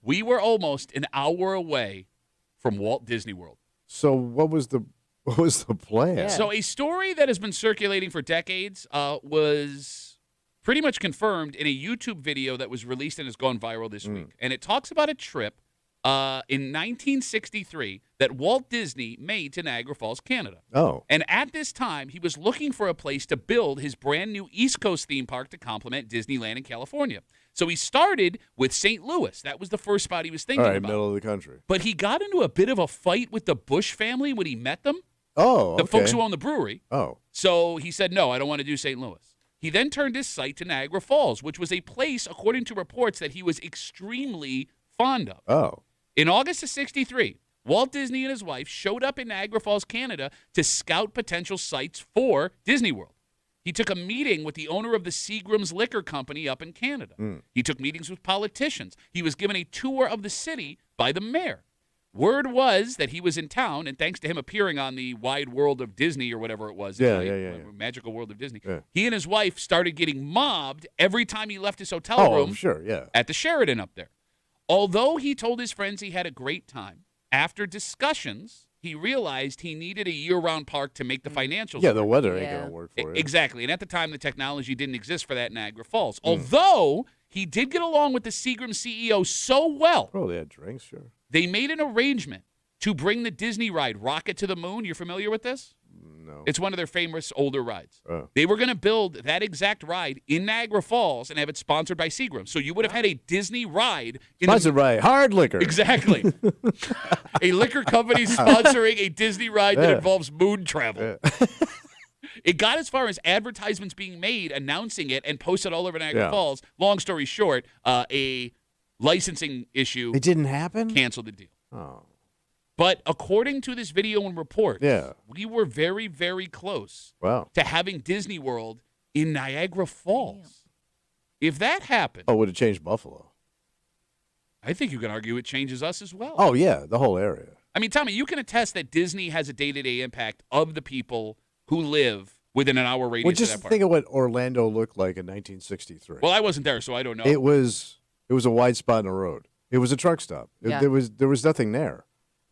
We were almost an hour away from Walt Disney World. So what was the plan? Yeah. So a story that has been circulating for decades was pretty much confirmed in a YouTube video that was released and has gone viral this week. And it talks about a trip in 1963 that Walt Disney made to Niagara Falls, Canada. Oh. And at this time, he was looking for a place to build his brand new East Coast theme park to complement Disneyland in California. So he started with St. Louis. That was the first spot he was thinking All right, about. middle of the country. But he got into a bit of a fight with the Bush family when he met them, Oh, the okay. folks who own the brewery. Oh. So he said, no, I don't want to do St. Louis. He then turned his sight to Niagara Falls, which was a place, according to reports, that he was extremely fond of. Oh. In August of 63, Walt Disney and his wife showed up in Niagara Falls, Canada to scout potential sites for Disney World. He took a meeting with the owner of the Seagram's Liquor Company up in Canada. He took meetings with politicians. He was given a tour of the city by the mayor. Word was that he was in town, and thanks to him appearing on the Wide World of Disney or whatever it was, Magical World of Disney, he and his wife started getting mobbed every time he left his hotel room sure, yeah. at the Sheraton up there. Although he told his friends he had a great time, after discussions, he realized he needed a year-round park to make the financials Yeah, work. the weather ain't Yeah. going to work for you. Exactly. And at the time, the technology didn't exist for that in Niagara Falls. Although he did get along with the Seagram CEO so well, Oh, they had drinks, sure. they made an arrangement to bring the Disney ride Rocket to the Moon. You're familiar with this? No. It's one of their famous older rides. Oh. They were going to build that exact ride in Niagara Falls and have it sponsored by Seagram. So you would have had a Disney ride. Sponsored by Hard Liquor. Exactly. A liquor company sponsoring a Disney ride that involves moon travel. It got as far as advertisements being made, announcing it, and posted all over Niagara Falls. Long story short, a licensing issue It didn't happen? canceled the deal. Oh. But according to this video and reports, Yeah. we were very, very close Wow. to having Disney World in Niagara Falls. If that happened, Oh, would it change Buffalo? I think you can argue it changes us as well. Oh, yeah, the whole area. I mean, Tommy, you can attest that Disney has a day-to-day impact of the people who live within an hour radius Well, of just that park. think of what Orlando looked like in 1963. Well, I wasn't there, so I don't know. It was a wide spot in the road. It was a truck stop. Yeah. There was nothing there.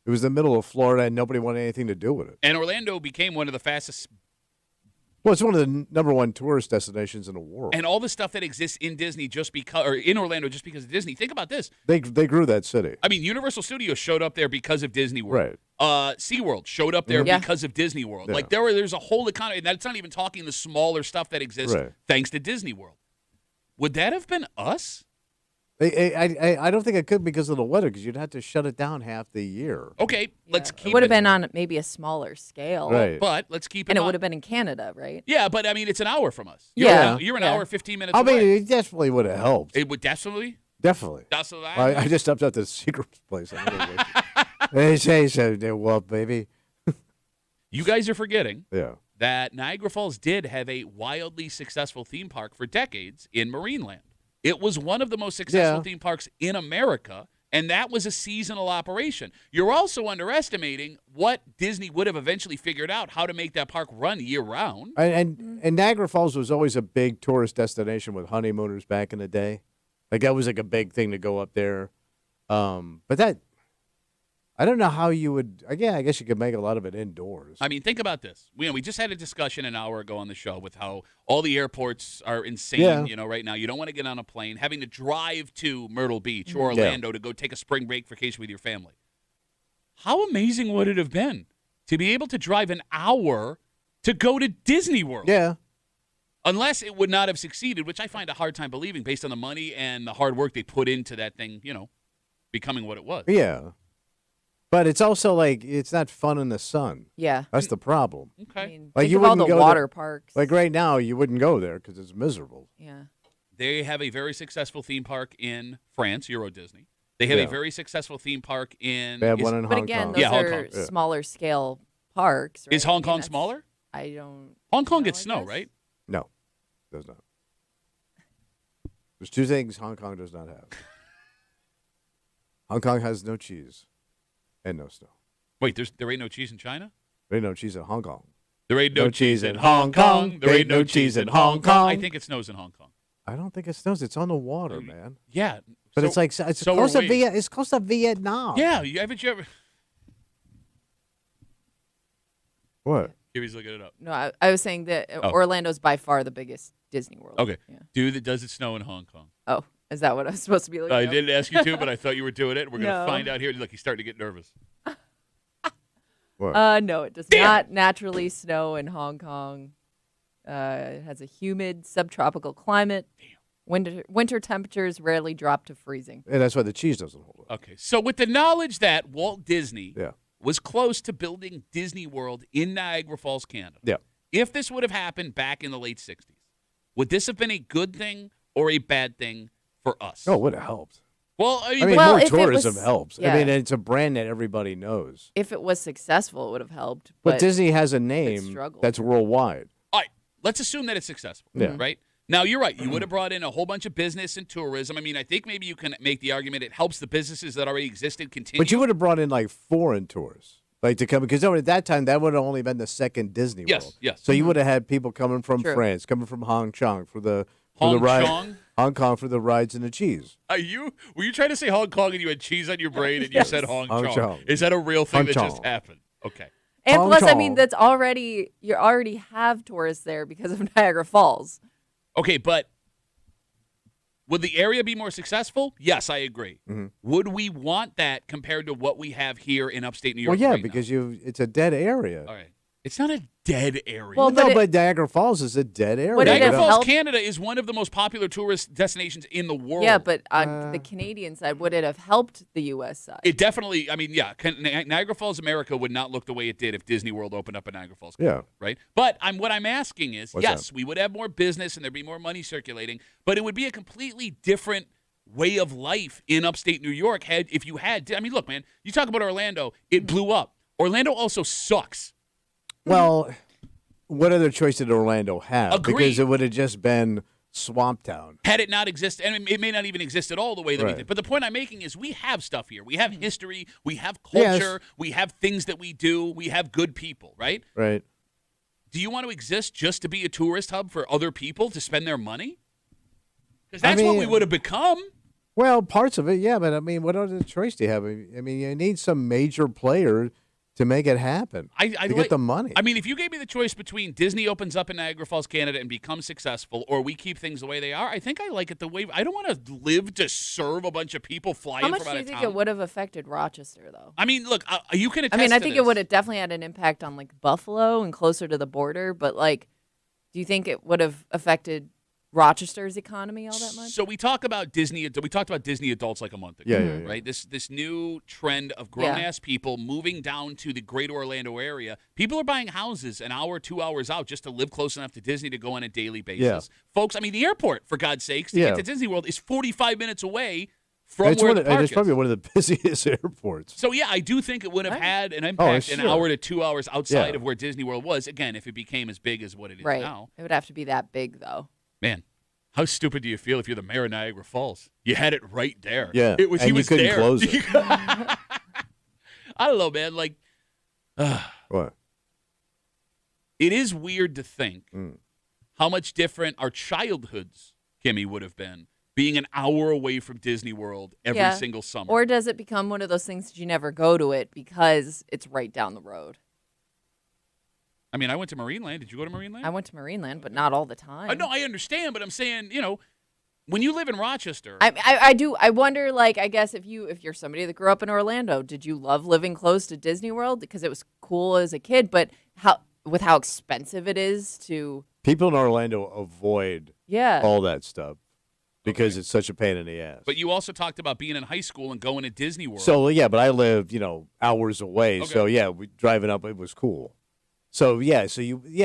It was the middle of Florida, and nobody wanted anything to do with it. And Orlando became one of the fastest. Well, it's one of the number one tourist destinations in the world. And all the stuff that exists in Disney just because, or in Orlando just because of Disney. Think about this. They grew that city. I mean, Universal Studios showed up there because of Disney World. Right. SeaWorld showed up there Yeah. because of Disney World. Yeah. Like there's a whole economy, and that's not even talking the smaller stuff that exists Right. thanks to Disney World. Would that have been us? I don't think it could because of the weather, because you'd have to shut it down half the year. Okay, let's keep It would have been on maybe a smaller scale. Right. But let's keep it And it on- would have been in Canada, right? Yeah, but I mean, it's an hour from us. Yeah. You're an Yeah. hour, 15 minutes I mean, away. it definitely would have helped. It would definitely. Definitely. That's what I just stepped up to the secret place. Hey, say, well, baby. You guys are forgetting Yeah. that Niagara Falls did have a wildly successful theme park for decades in Marineland. It was one of the most successful Yeah. theme parks in America, and that was a seasonal operation. You're also underestimating what Disney would have eventually figured out how to make that park run year-round. And Niagara Falls was always a big tourist destination with honeymooners back in the day. Like that was like a big thing to go up there. But that, I don't know how you would. Again, I guess you could make a lot of it indoors. I mean, think about this. We just had a discussion an hour ago on the show with how all the airports are insane, Yeah. right now. You don't want to get on a plane, having to drive to Myrtle Beach or Orlando to go take a spring break vacation with your family. how amazing would it have been to be able to drive an hour to go to Disney World? Yeah. Unless it would not have succeeded, which I find a hard time believing based on the money and the hard work they put into that thing, becoming what it was. Yeah. But it's also like it's not fun in the sun. Yeah. That's the problem. Okay. I mean, Like, think you of all wouldn't the go water there- parks. Like right now, you wouldn't go there because it's miserable. Yeah. They have a very successful theme park in France, Euro Disney. They have Yeah. a very successful theme park in. They have one in But Hong again, Kong. those Yeah, Hong are Kong. Yeah. smaller scale parks. Right? Is Hong I mean, Kong that's- smaller? I don't. Hong Kong know, gets I snow, guess. right? No, it does not. There's two things Hong Kong does not have. Hong Kong has no cheese and no snow. Wait, there ain't no cheese in China? There ain't no cheese in Hong Kong. There ain't No no cheese cheese in in Hong Hong Kong. Kong. There ain't no cheese in Hong Kong. I Kong. think it snows in Hong Kong. I don't think it snows. It's on the water, man. Yeah. But so- it's like it's so close are to we. It's close to Vietnam. Yeah, haven't you ever? What? He's looking it up. No, I was saying that Oh. Orlando's by far the biggest Disney World. Okay. Yeah. Does it snow in Hong Kong? Oh, is that what I was supposed to be looking I up? didn't ask you to, but I thought you were doing it. We're going to No. find out here. Look, he's starting to get nervous. What? No, it does Damn. not naturally snow in Hong Kong. It has a humid subtropical climate. Winter temperatures rarely drop to freezing. And that's why the cheese doesn't hold up. Okay. So with the knowledge that Walt Disney Yeah. was close to building Disney World in Niagara Falls, Canada, Yeah. if this would have happened back in the late 60s, would this have been a good thing or a bad thing for us? Oh, it would have helped. Well, I mean, Well, more if it tourism was- helps. yeah. I mean, it's a brand that everybody knows. If it was successful, it would have helped. But Disney has a name struggled. that's worldwide. all right, let's assume that it's successful, Yeah. right? Now, you're right. You would have brought in a whole bunch of business and tourism. I mean, I think maybe you can make the argument it helps the businesses that already existed continue. But you would have brought in like foreign tourists, like to come because at that time that would have only been the second Disney Yes, World. yes. So you would have had people coming from True. France, coming from Hong Kong for the Hong ride, Kong? Hong Kong for the rides and the cheese. Were you trying to say Hong Kong and you had cheese on your brain and you said Hong Hong Kong? Kong. Is that a real thing Hong that just Kong. happened? Okay. And Hong plus, I mean, Kong. that's already you already have tourists there because of Niagara Falls. Okay, but would the area be more successful? Yes, I agree. Mm-hmm. Would we want that compared to what we have here in upstate New York? Well, yeah, right now? because it's a dead area. All right. It's not a dead area. Well, no, but but Niagara Falls is a dead area. Would it Niagara have Falls, helped? Canada is one of the most popular tourist destinations in the world. Yeah, but on the Canadian side, would it have helped the U.S. side? It definitely, I mean, yeah, Niagara Falls, America would not look the way it did if Disney World opened up in Niagara Falls, Yeah. right? But what I'm asking is, What's yes, that? we would have more business and there'd be more money circulating, but it would be a completely different way of life in upstate New York if you had, I mean, look, man, you talk about Orlando, it blew up. Orlando also sucks. Well, what other choice did Orlando have? Agreed. Because it would have just been Swamp Town. Had it not existed, and it may not even exist at all the way that we Right. did. But the point I'm making is we have stuff here. We have history. We have Yes. culture. We have things that we do. We have good people, right? Right. Do you want to exist just to be a tourist hub for other people to spend their money? Because I that's what we mean- would have become. Well, parts of it, yeah, but I mean, what other choice do you have? I mean, you need some major player to make it happen. I to get the money. I mean, if you gave me the choice between Disney opens up in Niagara Falls, Canada, and becomes successful, or we keep things the way they are, I think I like it the way. I don't want to live to serve a bunch of people flying How much from do out you of think town. it would have affected Rochester, though? I mean, look, you can attest I mean, I to think this. it would have definitely had an impact on like Buffalo and closer to the border. But like, do you think it would have affected Rochester's economy all that much? So we talk about Disney. We talked about Disney adults like a month ago. Yeah, yeah, yeah. Right. This new trend of grown ass people moving down to the Greater Orlando area. People are buying houses an hour, 2 hours out just to live close enough to Disney to go on a daily basis. Yeah. Folks, I mean, the airport, for God's sakes, to Yeah. get to Disney World is 45 minutes away from it's where one the of- park it's is. probably one of the busiest airports. So yeah, I do think it would have Right. had an impact an sure. hour to 2 hours outside Yeah. of where Disney World was. Again, if it became as big as what it is Right. now. It would have to be that big, though. Man, how stupid do you feel if you're the mayor of Niagara Falls? You had it right there. Yeah, It was and he you was couldn't there. close it. I don't know, man. Like, What? it is weird to think Mm. how much different our childhoods, Kimmy, would have been being an hour away from Disney World every Yeah. single summer. Or does it become one of those things that you never go to it because it's right down the road? I mean, I went to Marineland. Did you go to Marineland? I went to Marineland, but not all the time. No, I understand, but I'm saying, when you live in Rochester, I do. I wonder, like, I guess if you're somebody that grew up in Orlando, did you love living close to Disney World because it was cool as a kid? But how expensive it is to People in Orlando avoid yeah. all that stuff because it's such a pain in the ass. but you also talked about being in high school and going to Disney World. So yeah, but I lived, hours away. Okay. So yeah, driving up, it was cool. So yeah,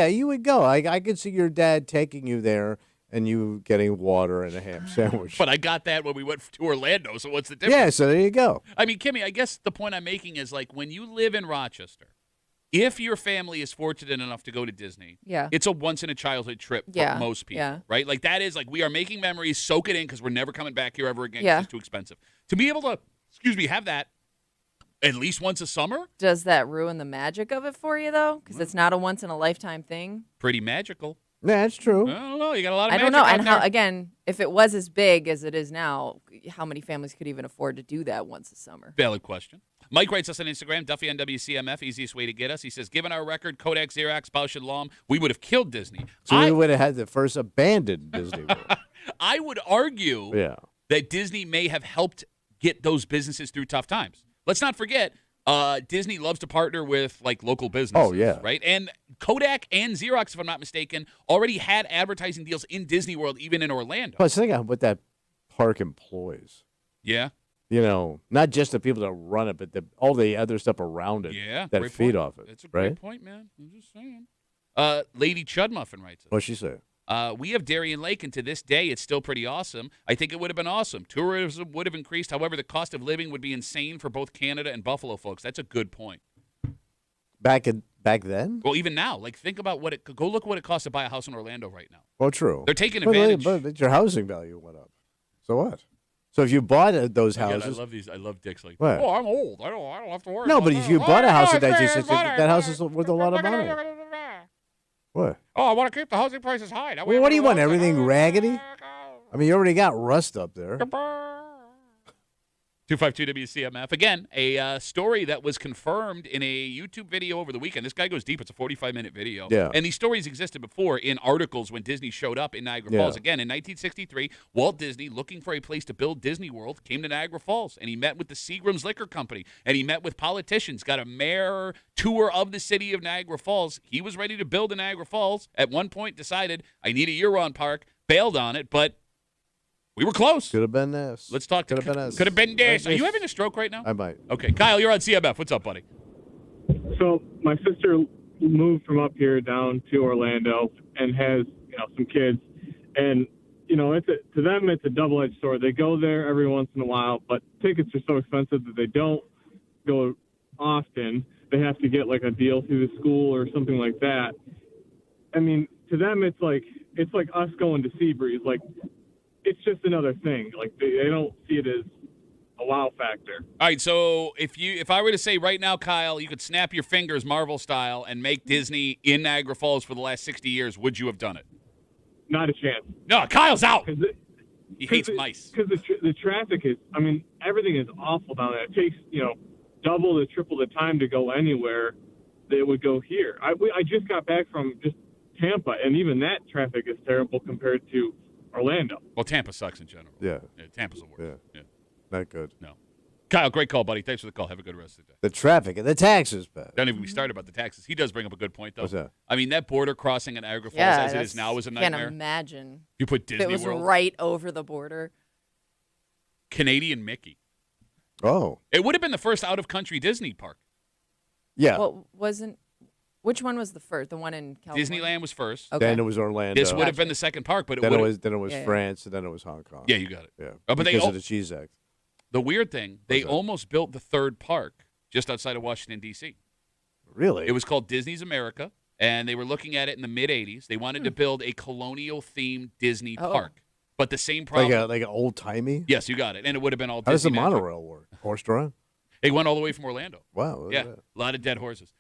you would go. I could see your dad taking you there and you getting water and a ham sandwich. but I got that when we went to Orlando. So what's the difference? Yeah, so there you go. I mean, Kimmy, I guess the point I'm making is like when you live in Rochester, if your family is fortunate enough to go to Disney, Yeah. it's a once in a childhood trip for Yeah, most people, yeah. right? Like that is like we are making memories, soak it in because we're never coming back here ever again 'cause Yeah. it's too expensive. To be able to, have that at least once a summer, Does that ruin the magic of it for you though? Because it's not a once in a lifetime thing. pretty magical. Yeah, that's true. I don't know. You got a lot of I magic don't know. out And there. how again, if it was as big as it is now, how many families could even afford to do that once a summer? Valid question. Mike writes us on Instagram, Duffy on WCMF, easiest way to get us. He says, given our record, Kodak, Xerox, Bausch & Lomb, we would have killed Disney. So we would have had the first abandoned Disney World. I would argue Yeah. that Disney may have helped get those businesses through tough times. Let's not forget, Disney loves to partner with like local businesses. Oh, yeah. Right? And Kodak and Xerox, if I'm not mistaken, already had advertising deals in Disney World, even in Orlando. Plus, think of what that park employs. Yeah. Not just the people that run it, but all the other stuff around it Yeah. that great feed point. off it. That's a right? great point, man. I'm just saying. Lady Chudmuffin writes us. What's she say? We have Darien Lake, and to this day, it's still pretty awesome. I think it would have been awesome. Tourism would have increased. However, the cost of living would be insane for both Canada and Buffalo folks. That's a good point. Back then? Well, even now, like think about go look what it costs to buy a house in Orlando right now. Well, true. They're taking But advantage. But your housing value went up. So what? So if you bought those Again, houses, I love these. I love dicks like, What? oh, I'm old. I don't have to worry. no, about but that. if you Oh, bought a house yeah, at that, it's that house is worth a lot of money. What? Oh, I want to keep the housing prices high. That way Well, what do you want? everyone Everything else- raggedy? I mean, you already got rust up there. 252 WCMF. Again, a story that was confirmed in a YouTube video over the weekend. This guy goes deep. It's a 45-minute video. Yeah. And these stories existed before in articles when Disney showed up in Niagara Yeah. Falls. Again, in 1963, Walt Disney, looking for a place to build Disney World, came to Niagara Falls. And he met with the Seagram's Liquor Company. And he met with politicians, got a mayor tour of the city of Niagara Falls. He was ready to build in Niagara Falls. At one point, decided, I need a year-round park, bailed on it, but we were close. Could have been this. Let's talk to Could have been this. Could have been this. Are you having a stroke right now? I might. Okay, Kyle, you're on CMF. What's up, buddy? So my sister moved from up here down to Orlando and has some kids, and to them it's a double-edged sword. They go there every once in a while, but tickets are so expensive that they don't go often. They have to get like a deal through the school or something like that. I mean, to them it's like us going to Seabreeze. Like it's just another thing. Like they don't see it as a wow factor. All right, so if I were to say right now, Kyle, you could snap your fingers Marvel style and make Disney in Niagara Falls for the last 60 years, would you have done it? Not a chance. No, Kyle's out. Because He hates mice. Because the traffic is, everything is awful down there. It takes, double to triple the time to go anywhere that it would go here. I just got back from just Tampa, and even that traffic is terrible compared to Orlando. Well, Tampa sucks in general. Yeah. Tampa's the worst. Yeah. Not good. No. Kyle, great call, buddy. Thanks for the call. Have a good rest of the day. The traffic and the taxes, bad. Don't even be started about the taxes. He does bring up a good point, though. What's that? I mean, that border crossing at Niagara Falls Yeah, as it is now is a nightmare. Can't imagine You put if Disney it was World, right over the border. Canadian Mickey. Oh, It would have been the first out-of-country Disney park. yeah. Well, which one was the first? The one in California? Disneyland was first. Okay. Then it was Orlando. This would have been Gotcha. the second park, but then it would was Yeah, yeah. France, and then it was Hong Kong. Yeah, you got it. Yeah. But they because all- of the Cheese Act. The weird thing, they that? almost built the third park just outside of Washington, D.C. Really? It was called Disney's America, and they were looking at it in the mid-'80s. They wanted to build a colonial-themed Disney Oh. park, but the same problem. like an old timey. Yes, you got it, and it would have been all How does the Disney. natural. monorail work? Horse drawn? It went all the way from Orlando. Wow. look Yeah, at that. a lot of dead horses.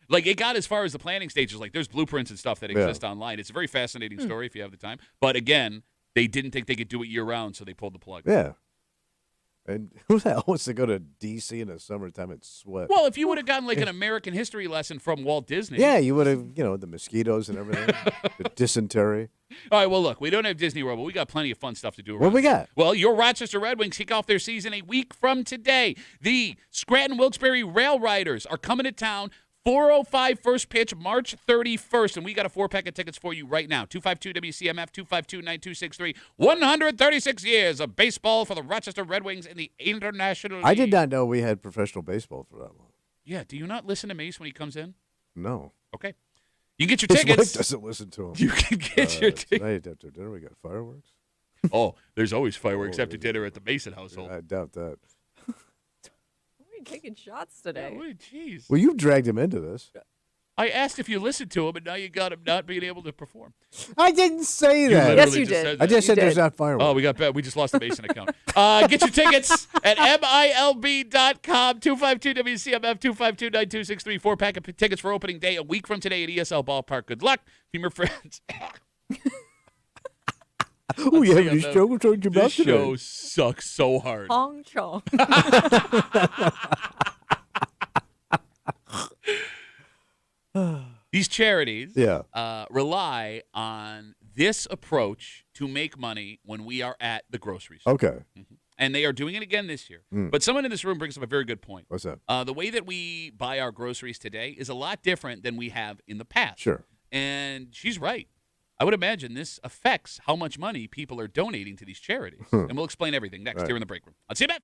Like, it got as far as the planning stages. Like, there's blueprints and stuff that Yeah. exist online. It's a very fascinating story if you have the time. But, again, they didn't think they could do it year-round, so they pulled the plug. Yeah. And who the hell wants to go to D.C. in the summertime and sweat? Well, if you would have gotten like an American history lesson from Walt Disney. Yeah, you would have, the mosquitoes and everything, the dysentery. All right, well, look, we don't have Disney World, but we got plenty of fun stuff to do around What we here. got? Well, your Rochester Red Wings kick off their season a week from today. The Scranton-Wilkes-Barre Rail Riders are coming to town. 4:05 first pitch, March 31st, and we got a 4-pack of tickets for you right now. 252-WCMF, 252-9263. 136 years of baseball for the Rochester Red Wings in the International League. I did not know we had professional baseball for that long. Yeah, do you not listen to Mace when he comes in? No. Okay. You can get your His tickets. wife doesn't listen to him. You can get your tickets. Tonight after dinner, we got fireworks. Oh, there's always fireworks Oh, after dinner at the Mason household. I doubt that. Why are you taking shots today? Oh, jeez. Well, you dragged him into this. I asked if you listened to him, and now you got him not being able to perform. I didn't say You that. literally Yes, you just did. said I that. just said You there's did. not fireworks. We just lost the Mason account. Get your tickets at MILB.com, 252-WCMF, 252-9263. 4-pack of tickets for opening day a week from today at ESL Ballpark. Good luck from your friends. Oh, you see having you a on stroke towards your mouth This today? show sucks so hard. Hong Chong. These charities Yeah. rely on this approach to make money when we are at the grocery store. Okay. And they are doing it again this year. Mm. But someone in this room brings up a very good point. What's that? The way that we buy our groceries today is a lot different than we have in the past. Sure. And she's right. I would imagine this affects how much money people are donating to these charities. And we'll explain everything next Right. here in the break room. On CMF.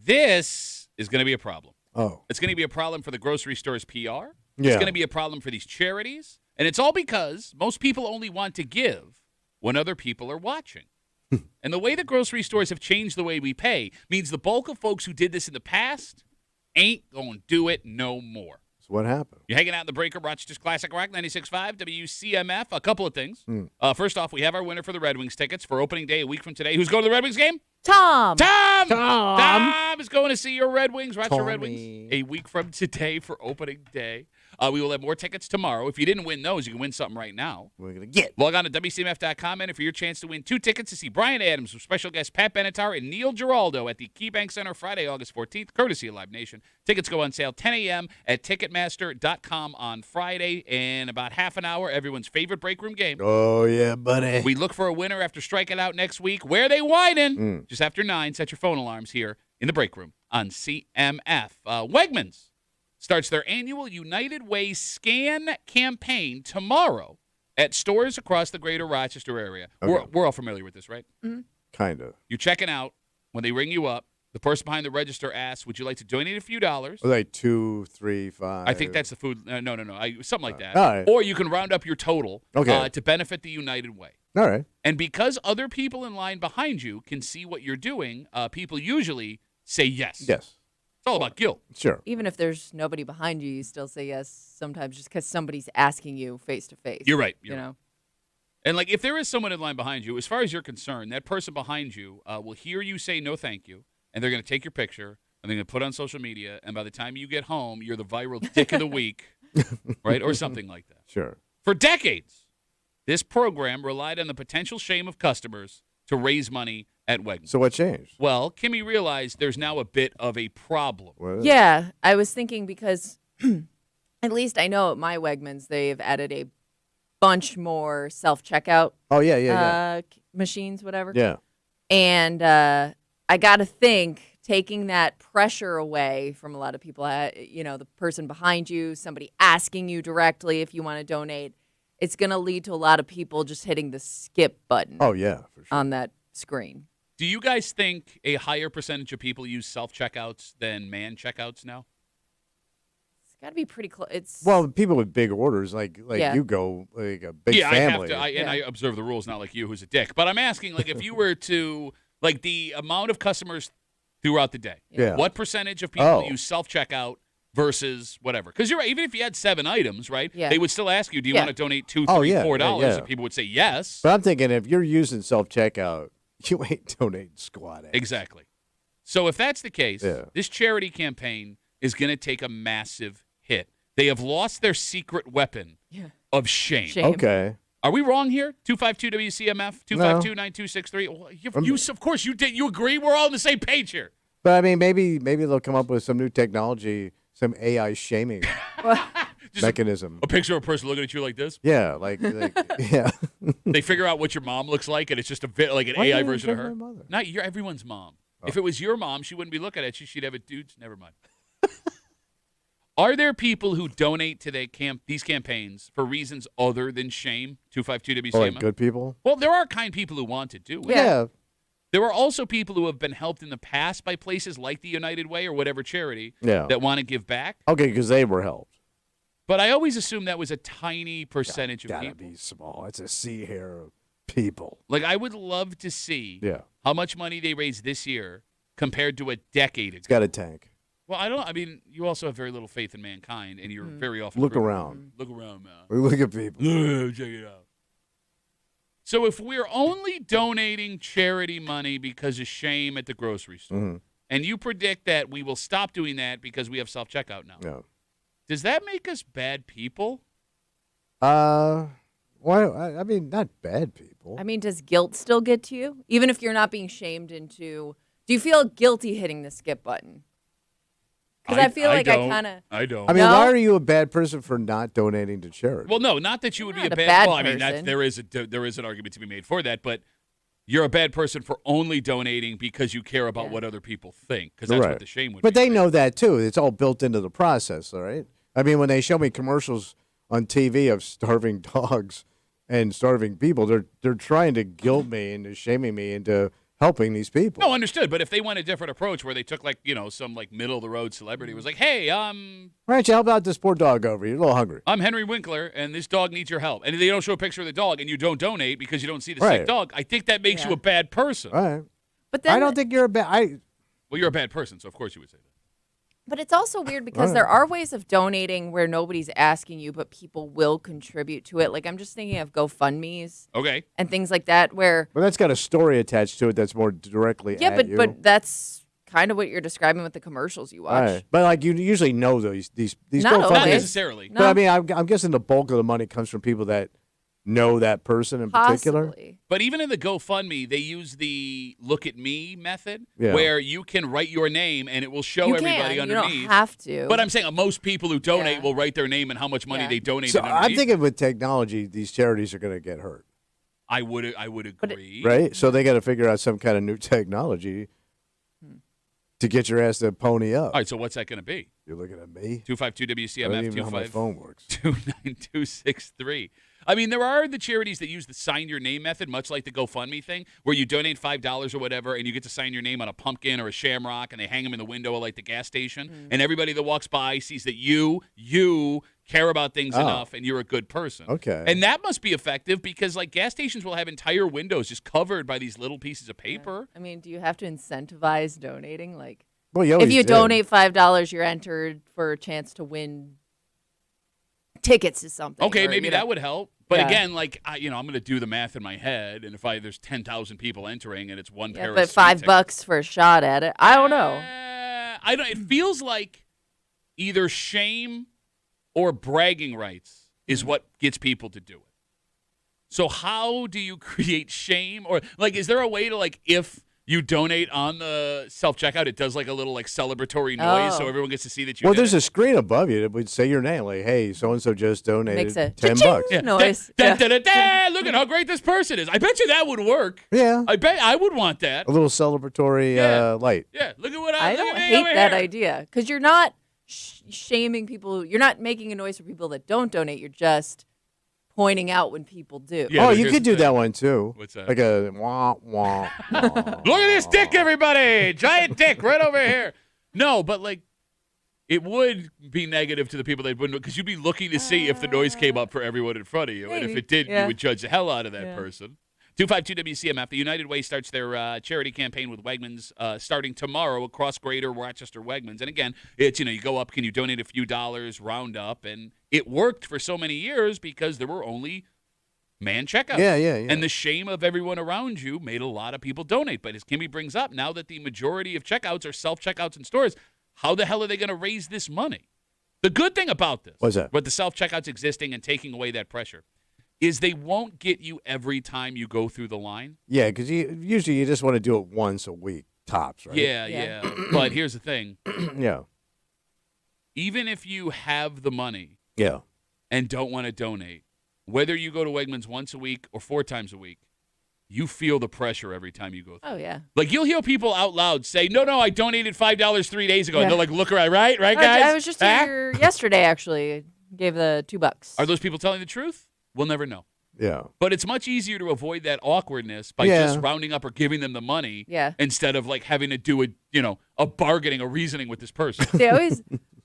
this is going to be a problem. Oh. It's going to be a problem for the grocery store's PR. Yeah. It's going to be a problem for these charities. And it's all because most people only want to give when other people are watching. And the way the grocery stores have changed the way we pay means the bulk of folks who did this in the past ain't going to do it no more. So what happened? You're hanging out in the breaker, Rochester's Classic Rock 96.5, WCMF. A couple of things. First off, we have our winner for the Red Wings tickets for opening day a week from today. Who's going to the Red Wings game? Tom. Tom is going to see your Red Wings, Rochester Red Tommy. Wings, a week from today for opening day. We will have more tickets tomorrow. If you didn't win those, you can win something right now. We're going to get. Log on to WCMF.com and for your chance to win 2 tickets to see Brian Adams with special guests Pat Benatar and Neil Giraldo at the KeyBank Center Friday, August 14th, courtesy of Live Nation. Tickets go on sale 10 a.m. at Ticketmaster.com on Friday. In about half an hour, everyone's favorite break room game. Oh, yeah, buddy. We look for a winner after striking out next week. Where they whining? Just after 9, set your phone alarms here in the break room on CMF. Wegmans starts their annual United Way scan campaign tomorrow at stores across the greater Rochester area. Okay. We're all familiar with this, right? Kind of. You're checking out. When they ring you up, the person behind the register asks, would you like to donate a few dollars? Like 2, 3, 5. I think that's the food. No. Something like that. All right. Or you can round up your total Okay. to benefit the United Way. All right. And because other people in line behind you can see what you're doing, people usually say yes. Yes. It's all about guilt. Sure. Even if there's nobody behind you, you still say yes sometimes just because somebody's asking you face to face. You're right. You know? And, like, if there is someone in line behind you, as far as you're concerned, that person behind you will hear you say no thank you, and they're going to take your picture, and they're going to put it on social media, and by the time you get home, you're the viral dick of the week, right, or something like that. Sure. For decades, this program relied on the potential shame of customers to raise money at Wegmans. So what changed? Well, Kimmy realized there's now a bit of a problem. What? Yeah, I was thinking because at least I know at my Wegmans they've added a bunch more self-checkout Oh, yeah. machines, whatever. Yeah. And I got to think, taking that pressure away from a lot of people, the person behind you, somebody asking you directly if you want to donate, it's going to lead to a lot of people just hitting the skip button Oh, yeah, for sure. on that screen. Do you guys think a higher percentage of people use self-checkouts than man checkouts now? It's got to be pretty close. It's Well, people with big orders, like Yeah. you go, like a big Yeah, family. I have to. I observe the rules, not like you, who's a dick. But I'm asking, like, if you were to, like, the amount of customers throughout the day, Yeah. what percentage of people Oh. use self-checkout versus whatever? Because you're right, even if you had 7 items, right, Yeah. they would still ask you, do you Yeah. want to donate $2, Oh, $3, yeah, $4? yeah. And people would say yes. But I'm thinking if you're using self-checkout, you ain't donating squat ass. Exactly. So if that's the case, Yeah. this charity campaign is going to take a massive hit. They have lost their secret weapon Yeah. of shame. Shame. Okay. Are we wrong here? 252 WCMF, 252-9263. Well, of course, you did. You agree? We're all on the same page here. But I mean, maybe they'll come up with some new technology, some AI shaming Just mechanism. a picture of a person looking at you like this. Yeah, like yeah. They figure out what your mom looks like, and it's just like an Why do AI you version of pick her. my mother? Not your everyone's mom. Oh. If it was your mom, she wouldn't be looking at you. She'd have a dude's. Never mind. Are there people who donate to these campaigns for reasons other than shame? 252 WCMF. Or like good people. Well, there are kind people who want to do it. Yeah. There are also people who have been helped in the past by places like the United Way or whatever charity Yeah. that want to give back. Okay, because they were helped. But I always assumed that was a tiny percentage of Gotta people. be small. It's a sea hair of people. Like, I would love to see Yeah. how much money they raised this year compared to a decade It's ago. got a tank. Well, I mean, you also have very little faith in mankind, and you're very often Look critical. around. Look around, man. We look at people. Check it out. So if we're only donating charity money because of shame at the grocery store, Mhm. and you predict that we will stop doing that because we have self-checkout now, Yeah. does that make us bad people? Well, I mean, not bad people. I mean, does guilt still get to you? Even if you're not being shamed into, do you feel guilty hitting the skip button? Because I feel like I don't. kind of. I don't. I mean, No? why are you a bad person for not donating to charity? Well, no, not that you would be Not a a bad. bad Well, I mean, person. there is an argument to be made for that, but you're a bad person for only donating because you care about Yeah. what other people think, because that's Right. what the shame would But be. they right? know that too. It's all built into the process, all right? I mean, when they show me commercials on TV of starving dogs and starving people, they're trying to guilt me into shaming me into helping these people. No, understood. But if they went a different approach where they took like, some like middle of the road celebrity was like, hey, Why don't you help out this poor dog over here? You're a little hungry. I'm Henry Winkler, and this dog needs your help. And they don't show a picture of the dog, and you don't donate because you don't see the Right. sick dog. I think that makes Yeah. you a bad person. All right. But then I don't think you're a bad. Well, you're a bad person, so of course you would say that. But it's also weird because there are ways of donating where nobody's asking you, but people will contribute to it. Like I'm just thinking of GoFundMe's Okay. and things like that where But that's got a story attached to it that's more directly yeah, at you. but that's kind of what you're describing with the commercials you All watch. right. But like you usually know these Not GoFundMes. Not always. necessarily. But I mean, I'm guessing the bulk of the money comes from people that know that person in particular. Possibly. But even in the GoFundMe, they use the look at me method Yeah. where you can write your name and it will show You everybody can. You underneath. don't have to. But I'm saying most people who donate Yeah. will write their name and how much money Yeah. they donated So I'm underneath. thinking with technology, these charities are going to get hurt, I would agree. right? So they got to figure out some kind of new technology to get your ass to pony up. All right, so what's that going to be? You're looking at me. 252 I don't WCMF even know how my phone works. 29263. I mean, there are the charities that use the sign your name method, much like the GoFundMe thing, where you donate $5 or whatever, and you get to sign your name on a pumpkin or a shamrock, and they hang them in the window of like the gas station, and everybody that walks by sees that you care about things enough, and you're a good person. Okay. And that must be effective because like gas stations will have entire windows just covered by these little pieces of paper. I mean, do you have to incentivize donating? Like, Well, you if always you did. donate $5, you're entered for a chance to win tickets to something. Okay, or, maybe you know. that would help. But Yeah. again, like I'm going to do the math in my head, and if there's 10,000 people entering, and it's one Yeah, pair but of sweet tickets- $5 for a shot at it. I don't know. I don't. It feels like either shame or bragging rights is what gets people to do it. So how do you create shame, or like, is there a way to like if you donate on the self-checkout, it does like a little like celebratory noise so Oh. everyone gets to see that you Well, did there's it? a screen above you that would say your name, like, "Hey, so and so just donated Makes a $10." cha-ching Yeah. noise. Da, Yeah. da, da, da, look at how great this person is. I bet you that would work. Yeah, I bet I would want that. a little celebratory Yeah. light. Yeah, look at what I look don't at me hate over that here. idea because you're not shaming people. You're not making a noise for people that don't donate. You're just pointing out when people do. Yeah, Oh, but you here's could the do thing. that one too. What's that? Like a wah wah. wah. Look at this dick, everybody! Giant dick right over here. No, but like, it would be negative to the people that wouldn't, because you'd be looking to see if the noise came up for everyone in front of you, and if Maybe. it did, you Yeah. would judge the hell out of that Yeah. person. 252 WCMF. The United Way starts their charity campaign with Wegmans starting tomorrow across Greater Rochester Wegmans. And again, it's you go up, can you donate a few dollars, round up, and it worked for so many years because there were only man checkouts. Yeah. And the shame of everyone around you made a lot of people donate. But as Kimmy brings up, now that the majority of checkouts are self-checkouts in stores, how the hell are they going to raise this money? The good thing about this, What's that? with the self-checkouts existing and taking away that pressure, is they won't get you every time you go through the line. Yeah, because usually you just want to do it once a week tops, right? Yeah. But here's the thing. Yeah. Even if you have the money Yeah. and don't want to donate, whether you go to Wegmans once a week or 4 times a week, you feel the pressure every time you go through. Oh yeah. Like, you'll hear people out loud say, no, I donated $5 3 days ago. And Yeah. they're like, look around, right, guys? I was just Huh? here yesterday. Actually, gave the $2. Are those people telling the truth? We'll never know. Yeah. But it's much easier to avoid that awkwardness by Yeah. just rounding up or giving them the money Yeah. instead of, like, having to do a bargaining, a reasoning with this person.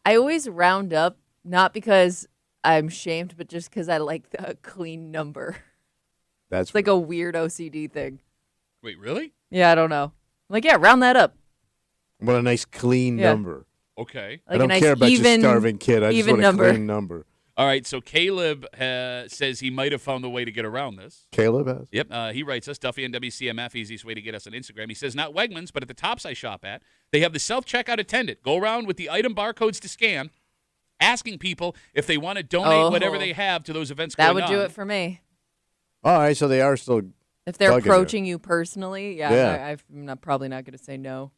I always round up, not because I'm shamed, but just because I like the clean number. That's It's like a weird OCD thing. Wait, really? Yeah, I don't know. I'm like, yeah, round that up. what a nice clean Yeah. number. Okay. Like I don't a nice care about even, your starving kid. I just even want number. a clean number. All right, so Caleb says he might have found the way to get around this. Caleb has. Yep, he writes us, Duffy and WCMF, easiest way to get us on Instagram. He says, not Wegmans, but at the Tops I shop at, they have the self-checkout attendant go around with the item barcodes to scan, asking people if they want to donate whatever they have to those events That going would on. do it for me. All right, so they are still. If they're Bugging you. approaching you personally, Yeah. I'm probably not going to say no.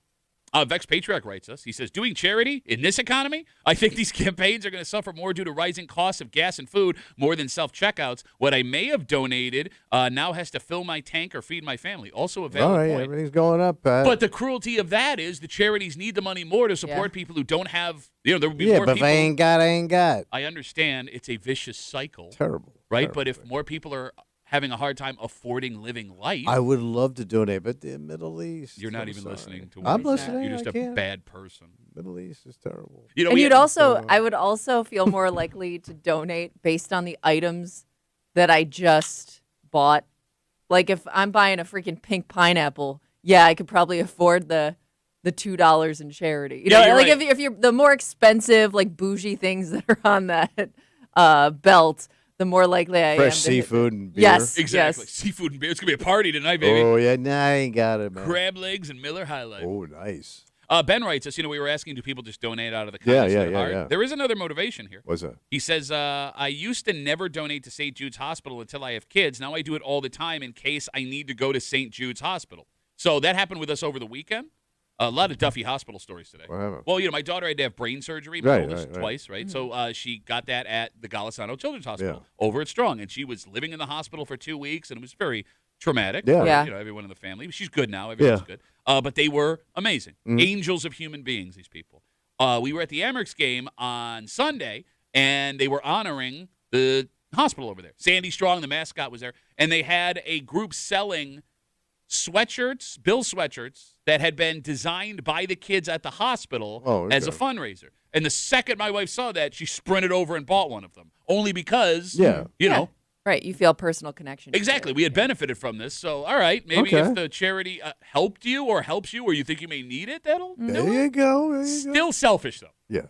Vex Patriarch writes us. He says, doing charity in this economy? I think these campaigns are going to suffer more due to rising costs of gas and food more than self-checkouts. What I may have donated now has to fill my tank or feed my family. Also a valid All right, point. everything's going up, Pat. But the cruelty of that is the charities need the money more to support people who don't have, there would be yeah, more but if people. I ain't got, I ain't got. I understand it's a vicious cycle, Terrible. right? Terrible But if thing. more people are having a hard time affording living life. I would love to donate, but the Middle East. You're not I'm even sorry. listening to what I'm I'm saying. listening. You're just I a can't. bad person. Middle East is terrible. You know, And we you'd had- also, I would also feel more likely to donate based on the items that I just bought. Like if I'm buying a freaking pink pineapple, yeah, I could probably afford the $2 in charity. You Yeah, know, you're like right. if you're the more expensive, like bougie things that are on that belt, the more likely I am Fresh to hit seafood and beer. Yes. Exactly. Seafood and beer. It's going to be a party tonight, baby. Oh, yeah. Nah, I ain't got it, man. Crab legs and Miller High Life. Oh, nice. Ben writes us, we were asking, do people just donate out of the Yeah, kindness yeah, of their yeah, heart? yeah. There is another motivation here. What's that? He says, I used to never donate to St. Jude's Hospital until I have kids. Now I do it all the time in case I need to go to St. Jude's Hospital. So that happened with us over the weekend. A lot of Duffy Hospital stories today. What happened? Well, my daughter had to have brain surgery, my Right, oldest, right, right. twice, right? So she got that at the Golisano Children's Hospital Yeah. over at Strong, and she was living in the hospital for 2 weeks, and it was very traumatic Yeah. for Yeah. everyone in the family. She's good now. Everyone's good. But they were amazing. Angels of human beings, these people. We were at the Amerks game on Sunday, and they were honoring the hospital over there. Sandy Strong, the mascot, was there, and they had a group selling sweatshirts, Bill sweatshirts, that had been designed by the kids at the hospital as a fundraiser. And the second my wife saw that, she sprinted over and bought one of them, only because, you know. Right, you feel a personal connection. to Exactly. it. We had benefited from this. So, all right, maybe Okay. if the charity helped you or helps you or you think you may need it, that'll do There it. you go. There you go. Still selfish, though. Yeah.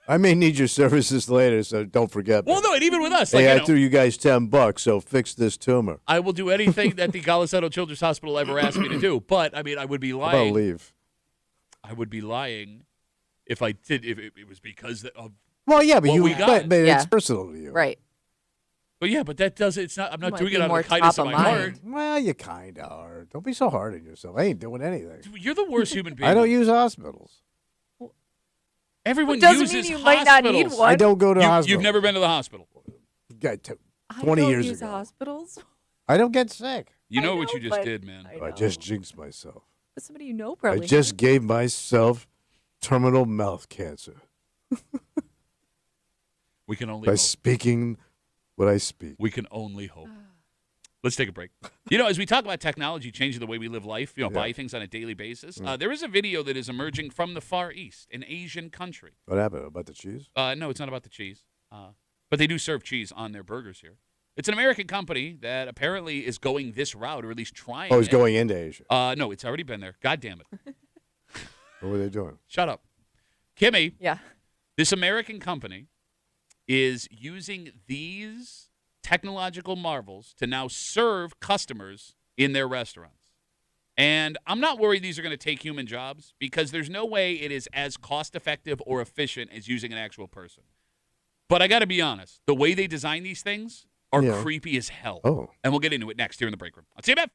I may need your services later, so don't forget. Well, me. no, and even with us, Hey, I like, threw you guys $10, so fix this tumor. I will do anything that the Golisano Children's Hospital ever asked me to do. But, I mean, I would be How about lying. leave? I would be lying if I did, if it was because of. Well, yeah, but What we got. but Yeah. it's personal to you. Right. But yeah, but that does it's not. I'm not Might doing be it out of more the kindness top of of my mind. heart. Well, you kind of are. Don't be so hard on yourself. I ain't doing anything. You're the worst human being. I don't use hospitals. Everyone Doesn't uses mean you might not need hospitals. one. I don't go to hospitals. You've never been to the hospital. Got I 20 don't years use ago. hospitals. I don't get sick. You I know what know, you just but did, man. I I know. just jinxed myself. But somebody you know I probably. just gave myself terminal mouth cancer We can only by hope. speaking what I speak. We can only hope. Let's take a break. As we talk about technology changing the way we live life, buy things on a daily basis, there is a video that is emerging from the Far East, an Asian country. What happened about the cheese? No, it's not about the cheese. But they do serve cheese on their burgers here. It's an American company that apparently is going this route, or at least trying Oh, it's it. going into Asia. No, it's already been there. God damn it. What were they doing? Shut up. Kimmy, Yeah. this American company is using these technological marvels to now serve customers in their restaurants. And I'm not worried these are going to take human jobs because there's no way it is as cost effective or efficient as using an actual person. But I got to be honest, the way they design these things are Yeah. creepy as hell. Oh. And we'll get into it next here in the break room. I'll see you, Beth.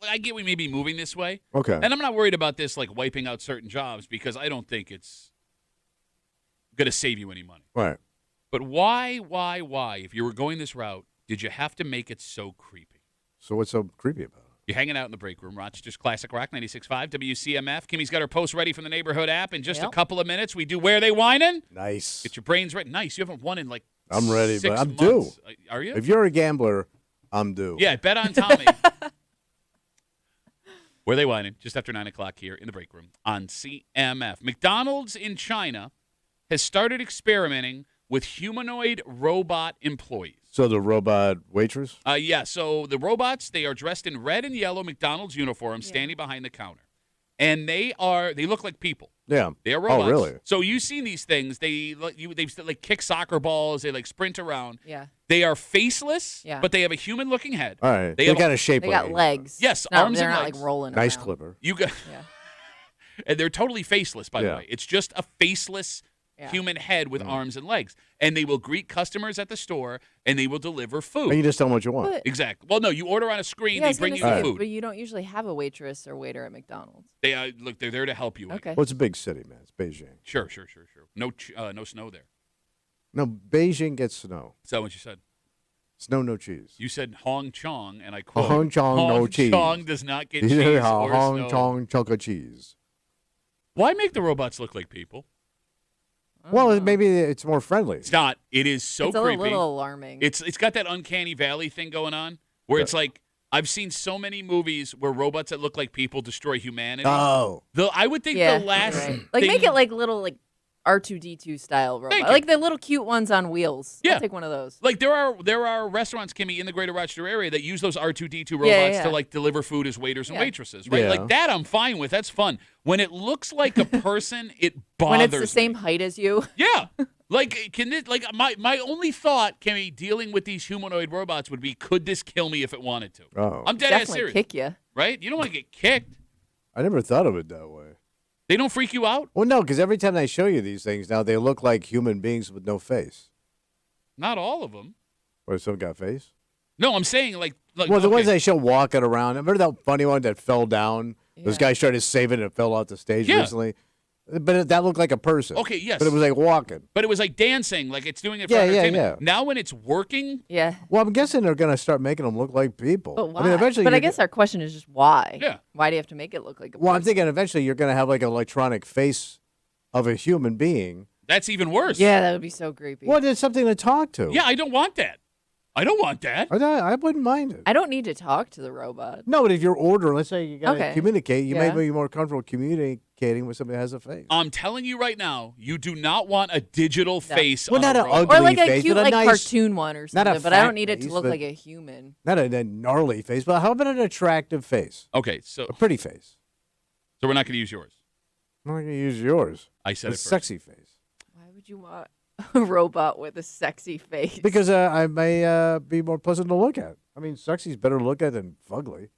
I get we may be moving this way. Okay. And I'm not worried about this like wiping out certain jobs because I don't think it's going to save you any money. Right. But why, if you were going this route, did you have to make it so creepy? So what's so creepy about it? You're hanging out in the break room, Rochester's Classic Rock 96.5 WCMF. Kimmy's got her post ready from the Neighborhood app. In just a couple of minutes, we do Where They Whining? Nice. Get your brains right. Nice. You haven't won in like I'm ready, 6 but I'm months. due. Are you? If you're a gambler, I'm due. Yeah, bet on Tommy. Where They Whining? Just after 9 o'clock here in the break room on CMF. McDonald's in China has started experimenting with humanoid robot employees. So the robot waitress? Yeah, so the robots, they are dressed in red and yellow McDonald's uniforms standing behind the counter. And they look like people. Yeah. They are robots. Oh, really? So you've seen these things. They like kick soccer balls. They like sprint around. Yeah. They are faceless, Yeah. but they have a human-looking head. All right. They They have got a shape They like got a- legs. Yes, No, arms they're and not legs. like rolling Nice around. clipper. You got, Yeah. and they're totally faceless, by the Yeah. way. It's just a faceless human head with arms and legs. And they will greet customers at the store, and they will deliver food. And you just tell them what you want. But, Exactly. Well, no, you order on a screen, yeah, I they was bring gonna you the say, food. but you don't usually have a waitress or waiter at McDonald's. They look, they're there to help you. Okay. Well, it's a big city, man. It's Beijing. Sure. No snow there. No, Beijing gets snow. Is that what you said? Snow, no cheese. You said Hong Chong, and I quote, Hong Chong, no cheese. Hong Chong does not get cheese or Hong snow. Chong chocolate cheese. Why make the robots look like people? Well, maybe it's more friendly. It's not. It is so it's creepy. a little alarming. It's got that uncanny valley thing going on where it's like I've seen so many movies where robots that look like people destroy humanity. Oh. I would think yeah, the last right. Like thing, make it like little like R2D2 style robot, Thank you. like the little cute ones on wheels. Yeah. I'll take one of those. like there are restaurants, Kimmy, in the Greater Rochester area that use those R2D2 robots Yeah. to like deliver food as waiters and Yeah. waitresses, right? Yeah. Like that I'm fine with. That's fun. When it looks like a person, it bothers When it's the me. same height as you. Yeah. Like, can it, like my only thought, Kimmy, dealing with these humanoid robots would be, could this kill me if it wanted to? Oh. I'm dead ass Definitely serious, kick you. right? You don't want to get kicked. I never thought of it that way. They don't freak you out. Well, no, because every time they show you these things now, they look like human beings with no face. Not all of them. Or some got face? No, I'm saying like Well, the okay. ones they show walking around. Remember that funny one that fell down? Those Yeah. guys tried to save it and it fell off the stage Yeah. recently. But that looked like a person. Okay, yes. But it was like walking. But it was like dancing, like it's doing it for Yeah, entertainment. yeah. Now when it's working, Yeah. Well, I'm guessing they're going to start making them look like people. But why? I mean, eventually. but I you're guess our question is just why. Yeah. Why do you have to make it look like a Well, I'm person? thinking eventually you're going to have like an electronic face of a human being. that's even worse. Yeah, that would be so creepy. Well, there's something to talk to. Yeah, I don't want that. I don't want that. I wouldn't mind it. I don't need to talk to the robot. No, but if you're ordering, let's say you got to Okay. communicate, you Yeah. may be more comfortable communicating with somebody that has a face. I'm telling you right now, you do not want a digital face. Well, on not a an robot. ugly Or like a face, cute but a like nice, cartoon one or not a something, but I fat don't need it to face, look but- like a human. Not a gnarly face, but how about an attractive face? Okay, so A pretty face. we're not going to use yours. I'm not going to use yours. I said A it first. sexy face. Why would you want a robot with a sexy face? Because I may be more pleasant to look at. I mean, sexy's better to look at than fugly.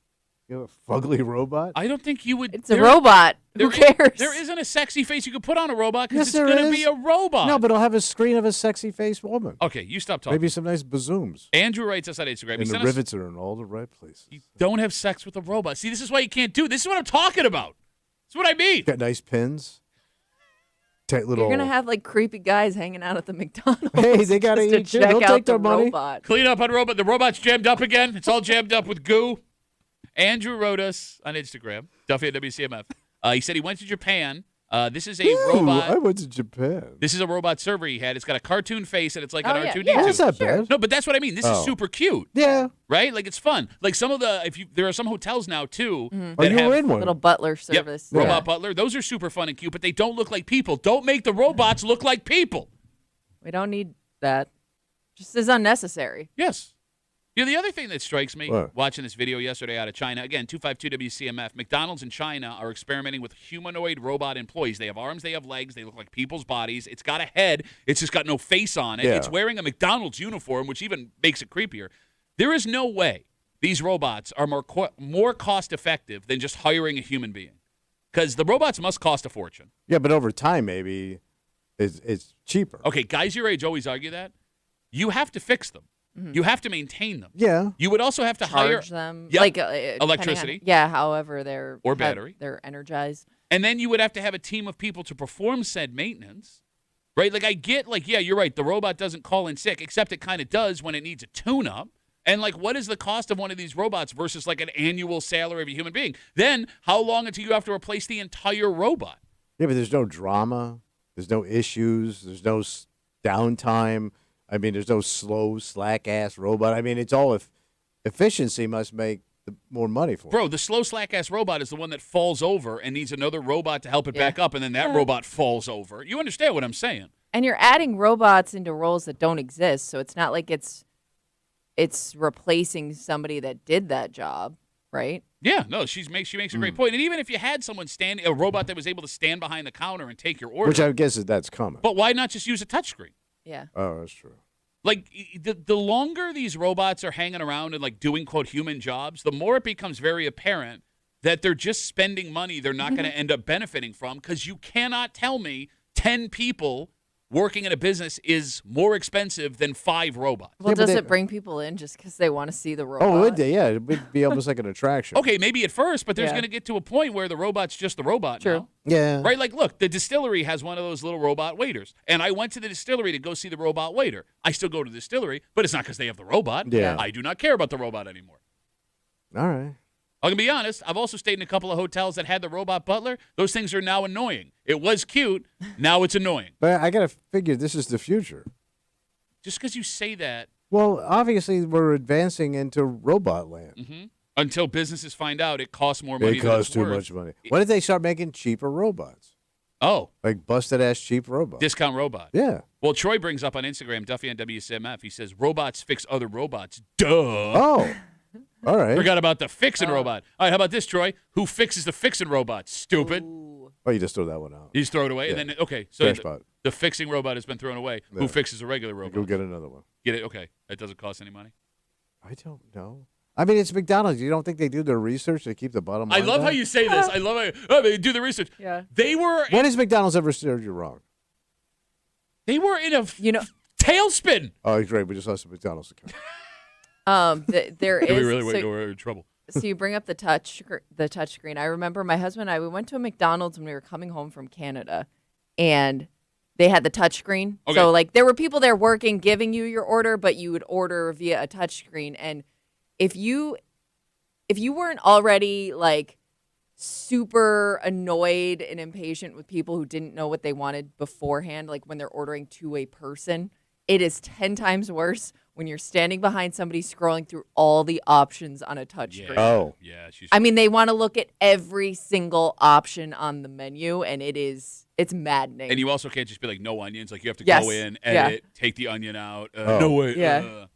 You have a fugly robot? I don't think you would. It's a robot. Who there- cares? There isn't a sexy face you could put on a robot because Yes, it's there going to is. be a robot. No, but it'll have a screen of a sexy faced woman. Okay, you stop talking. Maybe some nice bazooms. Andrew writes us on Instagram. He And the sent us, rivets are in all the right places. you don't have sex with a robot. See, this is why you can't do it. This is what I'm talking about. This is what I mean. Got nice pins. Tight little. You're gonna have like creepy guys hanging out at the McDonald's. Hey, they gotta just to eat too. check They'll out take the their money. robot. Clean up on robot. The robot's jammed up again. It's all jammed up with goo. Andrew wrote us on Instagram, Duffy at WCMF. He said he went to Japan. This is a Ooh, robot. I went to Japan. This is a robot server he had. It's got a cartoon face and it's like an Oh, yeah, R2D2. yeah. That's not Sure. bad. No, but that's what I mean. This is Oh. super cute, Yeah. right? Like it's fun. Like some of the there are some hotels now too Mm-hmm. Oh, that you have were in one. Little butler Yep, service. robot butler. Those are super fun and cute, but they don't look like people. Don't make the robots look like people. We don't need that. Just is unnecessary. Yes. You know, the other thing that strikes me What? watching this video yesterday out of China, again, 252 WCMF, McDonald's in China are experimenting with humanoid robot employees. They have arms, they have legs, they look like people's bodies. It's got a head, it's just got no face on it. Yeah. It's wearing a McDonald's uniform, which even makes it creepier. There is no way these robots are more cost effective than just hiring a human being. Because the robots must cost a fortune. Yeah, but over time, maybe it's cheaper. Okay, guys your age always argue that. You have to fix them. You have to maintain them. Yeah. You would also have to Charge hire them. Yep. Like Electricity. however Or battery. they're energized. And then you would have to have a team of people to perform said maintenance, right? Like I get, yeah, you're right. The robot doesn't call in sick, except it kind of does when it needs a tune-up. And what is the cost of one of these robots versus an annual salary of a human being? Then how long until you have to replace the entire robot? Yeah, but there's no drama. There's no issues. There's no downtime. I mean, there's no slow, slack-ass robot. I mean, it's all efficiency must make more money for it. Bro, the slow, slack-ass robot is the one that falls over and needs another robot to help it back up, and then that robot falls over. You understand what I'm saying? And you're adding robots into roles that don't exist, so it's not like it's replacing somebody that did that job, right? Yeah, no, she makes a great point. And even if you had someone a robot that was able to stand behind the counter and take your order. Which I guess that's coming. But why not just use a touchscreen? Yeah. Oh, that's true. The longer these robots are hanging around and doing quote human jobs, the more it becomes very apparent that they're just spending money they're not going to end up benefiting from, because you cannot tell me 10 people working in a business is more expensive than 5 robots. Well, does it bring people in just because they want to see the robot? Oh, would they? Yeah, it would be almost like an attraction. Okay, maybe at first, but there's going to get to a point where the robot's just the robot True. now. Yeah. Right? Look, the distillery has one of those little robot waiters, and I went to the distillery to go see the robot waiter. I still go to the distillery, but it's not because they have the robot. Yeah. I do not care about the robot anymore. All right. I'm going to be honest. I've also stayed in a couple of hotels that had the robot butler. Those things are now annoying. It was cute. Now it's annoying. But I got to figure this is the future. Just because you say that. Well, obviously, we're advancing into robot land. Mm-hmm. Until businesses find out it costs more money It than costs it's too worth. much money. When did they start making cheaper robots? Oh. Like busted-ass cheap robots. Discount robot. Yeah. Well, Troy brings up on Instagram, Duffy on WCMF, he says, robots fix other robots. Duh. Oh. All right. Forgot about the fixin' robot. All right, how about this, Troy? Who fixes the fixin' robot? Stupid. Ooh. Oh, you just throw that one out. You just throw it away, Yeah. and then, okay, so Trash pot. the fixing robot has been thrown away. Yeah. Who fixes a regular Go robot? get another one. Get it? Okay. That doesn't cost any money. I don't know. I mean, it's McDonald's. You don't think they do their research to keep the bottom line I love down? how you say this. I love how they do the research. Yeah. They were When has McDonald's ever served you wrong? in a You know, tailspin. Oh, great. We just lost the McDonald's account. there is. We really so, we're in trouble. so you bring up the touch screen. I remember my husband and I. We went to a McDonald's when we were coming home from Canada, and they had the touch screen. Okay. So there were people there working, giving you your order, but you would order via a touch screen. And if you weren't already super annoyed and impatient with people who didn't know what they wanted beforehand, when they're ordering to a person, it is 10 times worse when you're standing behind somebody scrolling through all the options on a touch screen. Oh. Yeah. She's, I mean, they want to look at every single option on the menu, and it's maddening. and you also can't just be like, no onions. You have to Yes. go in, Yeah. edit, take the onion out. Oh. No way. Yeah.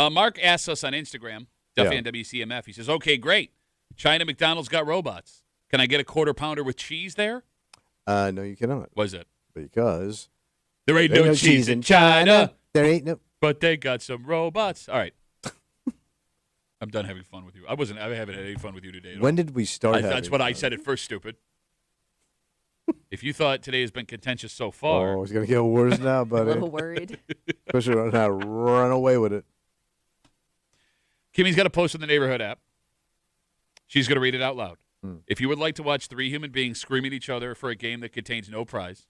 Mark asks us on Instagram, Duffy Yeah. and WCMF. He says, okay, great. China McDonald's got robots. Can I get a quarter pounder with cheese there? No, you cannot. What is it? Because There ain't there no cheese in China, there ain't no. but they got some robots. All right. I'm done having fun with you. I haven't had any fun with you today. At all. When did we start having That's what I fun? said at first, stupid. If you thought today has been contentious so far, Oh, it's going to get worse now, a buddy. little worried. Especially on how to run away with it. Kimmy's got a post in the neighborhood app. She's going to read it out loud. Hmm. If you would like to watch 3 human beings scream at each other for a game that contains no prize,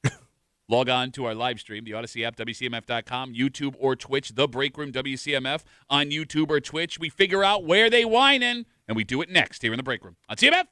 log on to our live stream, the Odyssey app, WCMF.com, YouTube or Twitch, The Break Room WCMF on YouTube or Twitch. We figure out where they whining, and we do it next here in The Break Room on CMF.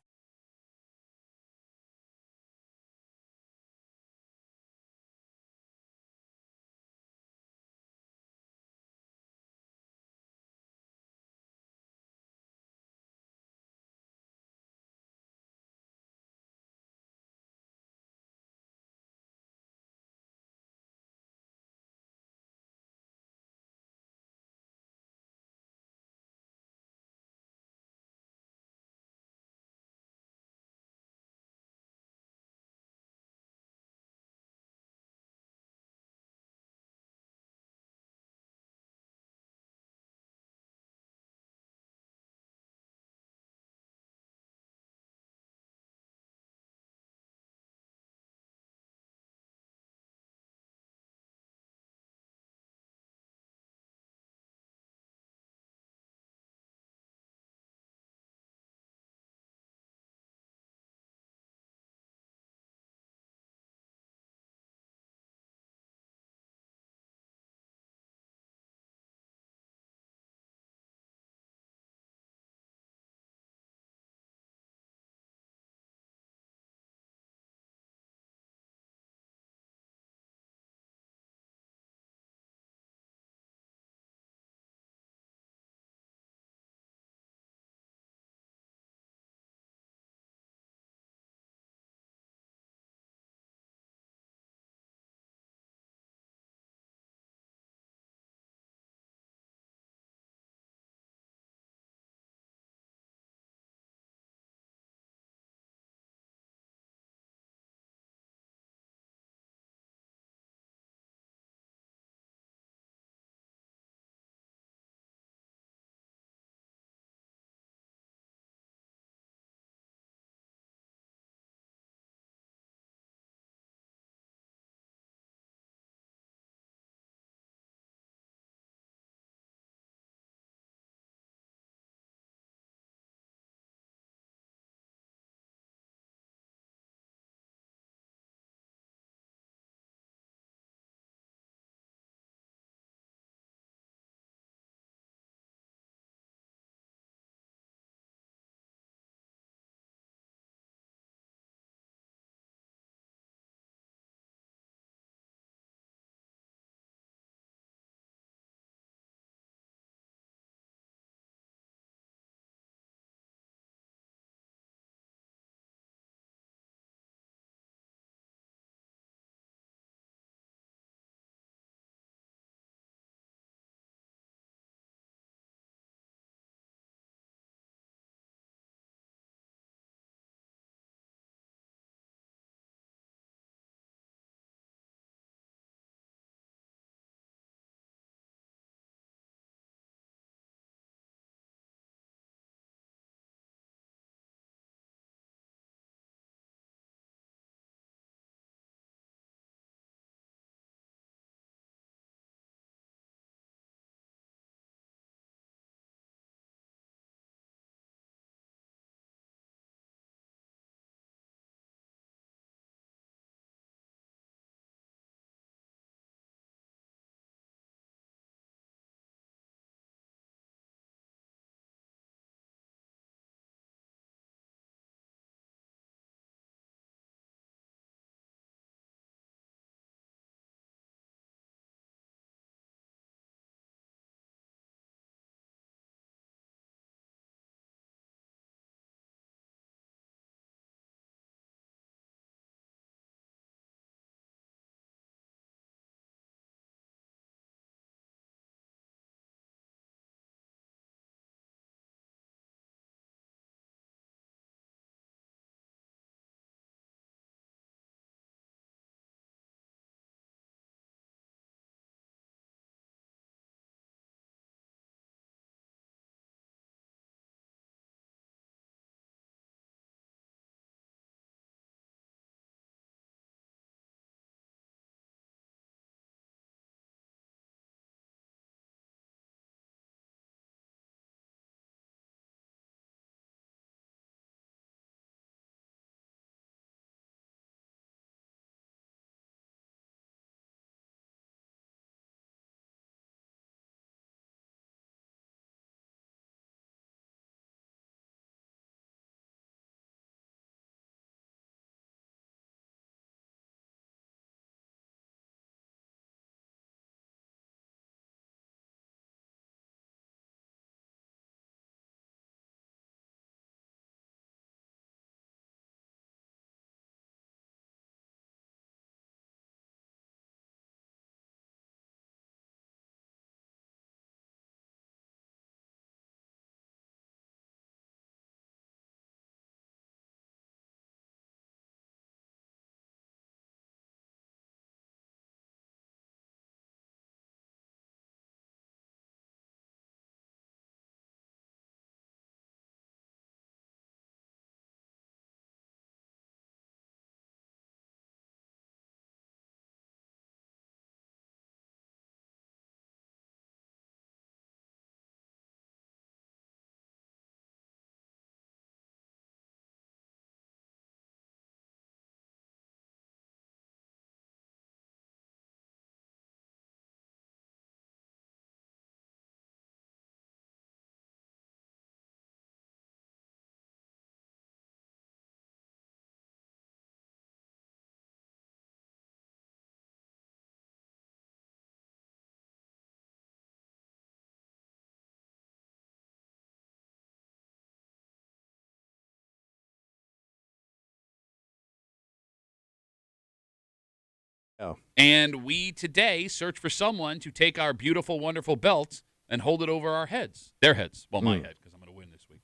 Oh. And we today search for someone to take our beautiful, wonderful belt and hold it over our heads. Their heads. Well, my head, because I'm going to win this week.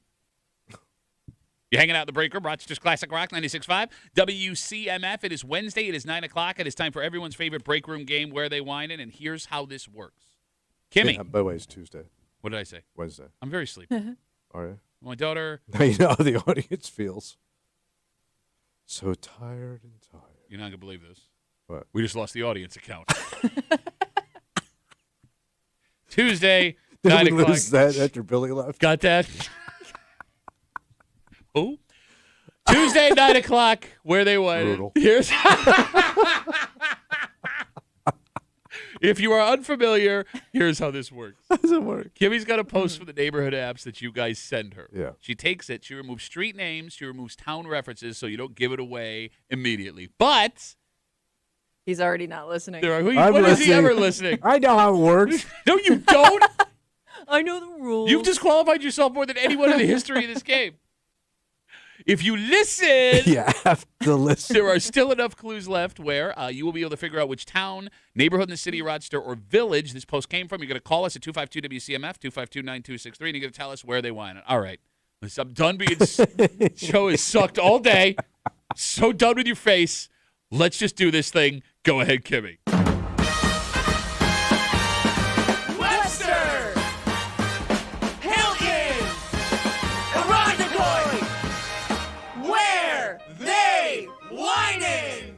You're hanging out in the break room, Rochester's Classic Rock 96.5. WCMF. It is Wednesday. It is 9 o'clock. It is time for everyone's favorite break room game, Where They Whinin', and here's how this works. Kimmy. Yeah, by the way, it's Tuesday. What did I say? Wednesday. I'm very sleepy. All right. My daughter. Now you know how the audience feels. So tired and tired. You're not going to believe this. What? We just lost the audience account. Tuesday, Did 9 we o'clock. lose that after Billy left? Got that? Oh. Tuesday, 9 o'clock, Where They Whinin'. Brutal. Here's If you are unfamiliar, here's how this works. How does it work? Kimmy's got a post for the neighborhood apps that you guys send her. Yeah. She takes it, she removes street names, she removes town references so you don't give it away immediately. But He's already not listening. when is he ever listening? I know how it works. No, you don't. I know the rules. You've disqualified yourself more than anyone in the history of this game. If you listen, You have to listen. there are still enough clues left where you will be able to figure out which town, neighborhood in the city of Rochester, or village this post came from. You're going to call us at 252-WCMF, 252-9263, and you're going to tell us where they whine. All right. Listen, I'm done being show has sucked all day. So done with your face. Let's just do this thing. Go ahead, Kimmy. Webster, Hilton, Irondequoit, where they whining.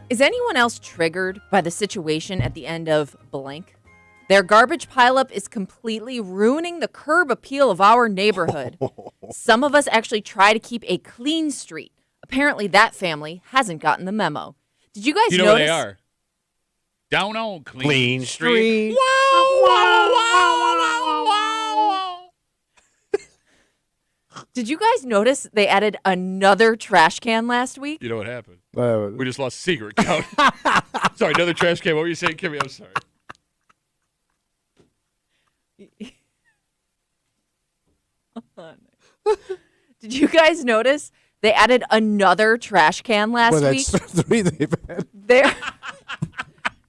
Is anyone else triggered by the situation at the end of blank? Their garbage pileup is completely ruining the curb appeal of our neighborhood. Some of us actually try to keep a clean street. Apparently, that family hasn't gotten the memo. Did you guys You know notice? where they are. Down on Clean Street. Wow, wow, wow, wow, wow. Did you guys notice they added another trash can last week? You know what happened? Uh, We just lost a secret count. Sorry, another trash can. What were you saying, Kimmy? I'm sorry. Did you guys notice they added another trash can last well, week? that's 3 they've had.